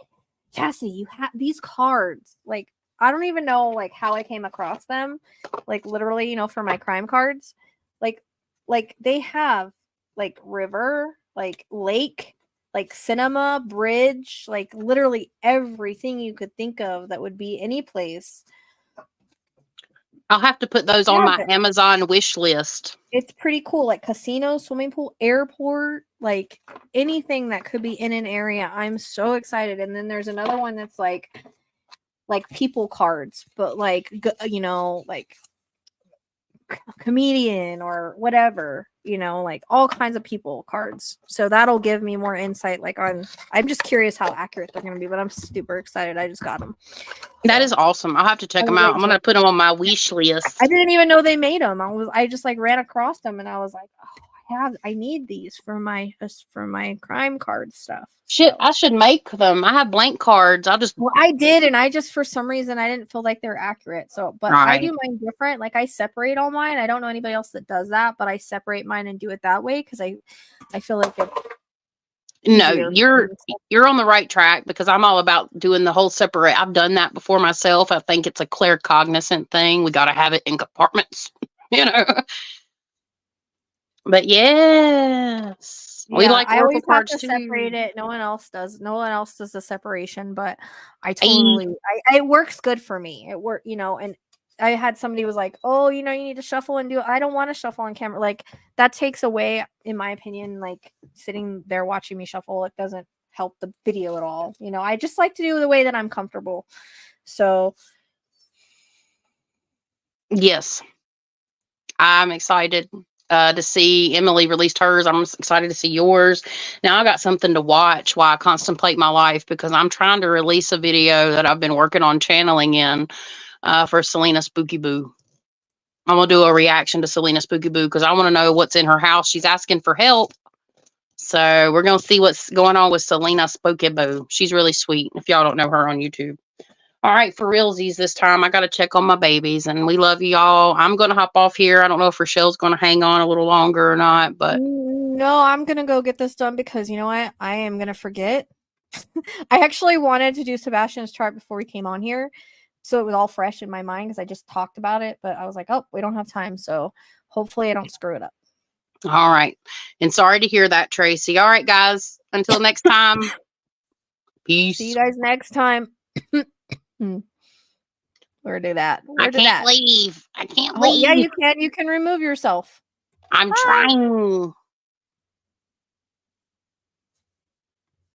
Cassie, you have these cards. Like, I don't even know like how I came across them. Like literally, you know, for my crime cards. Like they have like river, like lake, like cinema, bridge, like literally everything you could think of that would be any place. I'll have to put those on my Amazon wish list. It's pretty cool, like casino, swimming pool, airport, like anything that could be in an area. I'm so excited. And then there's another one that's like people cards, but like you know, like comedian or whatever, you know, like all kinds of people cards. So that'll give me more insight like on I'm just curious how accurate they're going to be, but I'm super excited. I just got them. That is awesome. I'll have to check them out. I'm going to put them on my wish list. I didn't even know they made them. I just like ran across them and I was like, oh, I need these for my crime card stuff. Shit, I should make them. I have blank cards. Well, I did, and I just for some reason I didn't feel like they're accurate. So, but I do mine different. Like I separate all mine. I don't know anybody else that does that, but I separate mine and do it that way because I feel like it. No, you're on the right track because I'm all about doing the whole separate. I've done that before myself. I think it's a claircognizant thing. We got to have it in compartments, you know. But yes. We like I always have to too. separate it. No one else does. No one else does the separation, but I totally. It works good for me. It work, you know. And I had somebody was like, "Oh, you know, you need to shuffle and do it." I don't want to shuffle on camera. Like that takes away, in my opinion, like sitting there watching me shuffle. It doesn't help the video at all. You know, I just like to do the way that I'm comfortable. So, yes, I'm excited. To see Emily released hers. I'm excited to see yours. Now I got something to watch while I contemplate my life because I'm trying to release a video that I've been working on channeling in for Selena Spooky Boo. I'm going to do a reaction to Selena Spooky Boo because I want to know what's in her house. She's asking for help. So we're going to see what's going on with Selena Spooky Boo. She's really sweet if y'all don't know her on YouTube. All right, for realsies this time, I got to check on my babies, and we love you all. I'm going to hop off here. I don't know if Rochelle's going to hang on a little longer or not, but no, I'm going to go get this done because you know what? I am going to forget. I actually wanted to do Sebastian's chart before we came on here, so it was all fresh in my mind because I just talked about it, but I was like, oh, we don't have time, so hopefully I don't screw it up. All right, and sorry to hear that, Tracy. All right, guys, until next time, peace. See you guys next time. Where do that? I can't leave. I can't leave. Yeah, you can. You can remove yourself. I'm trying.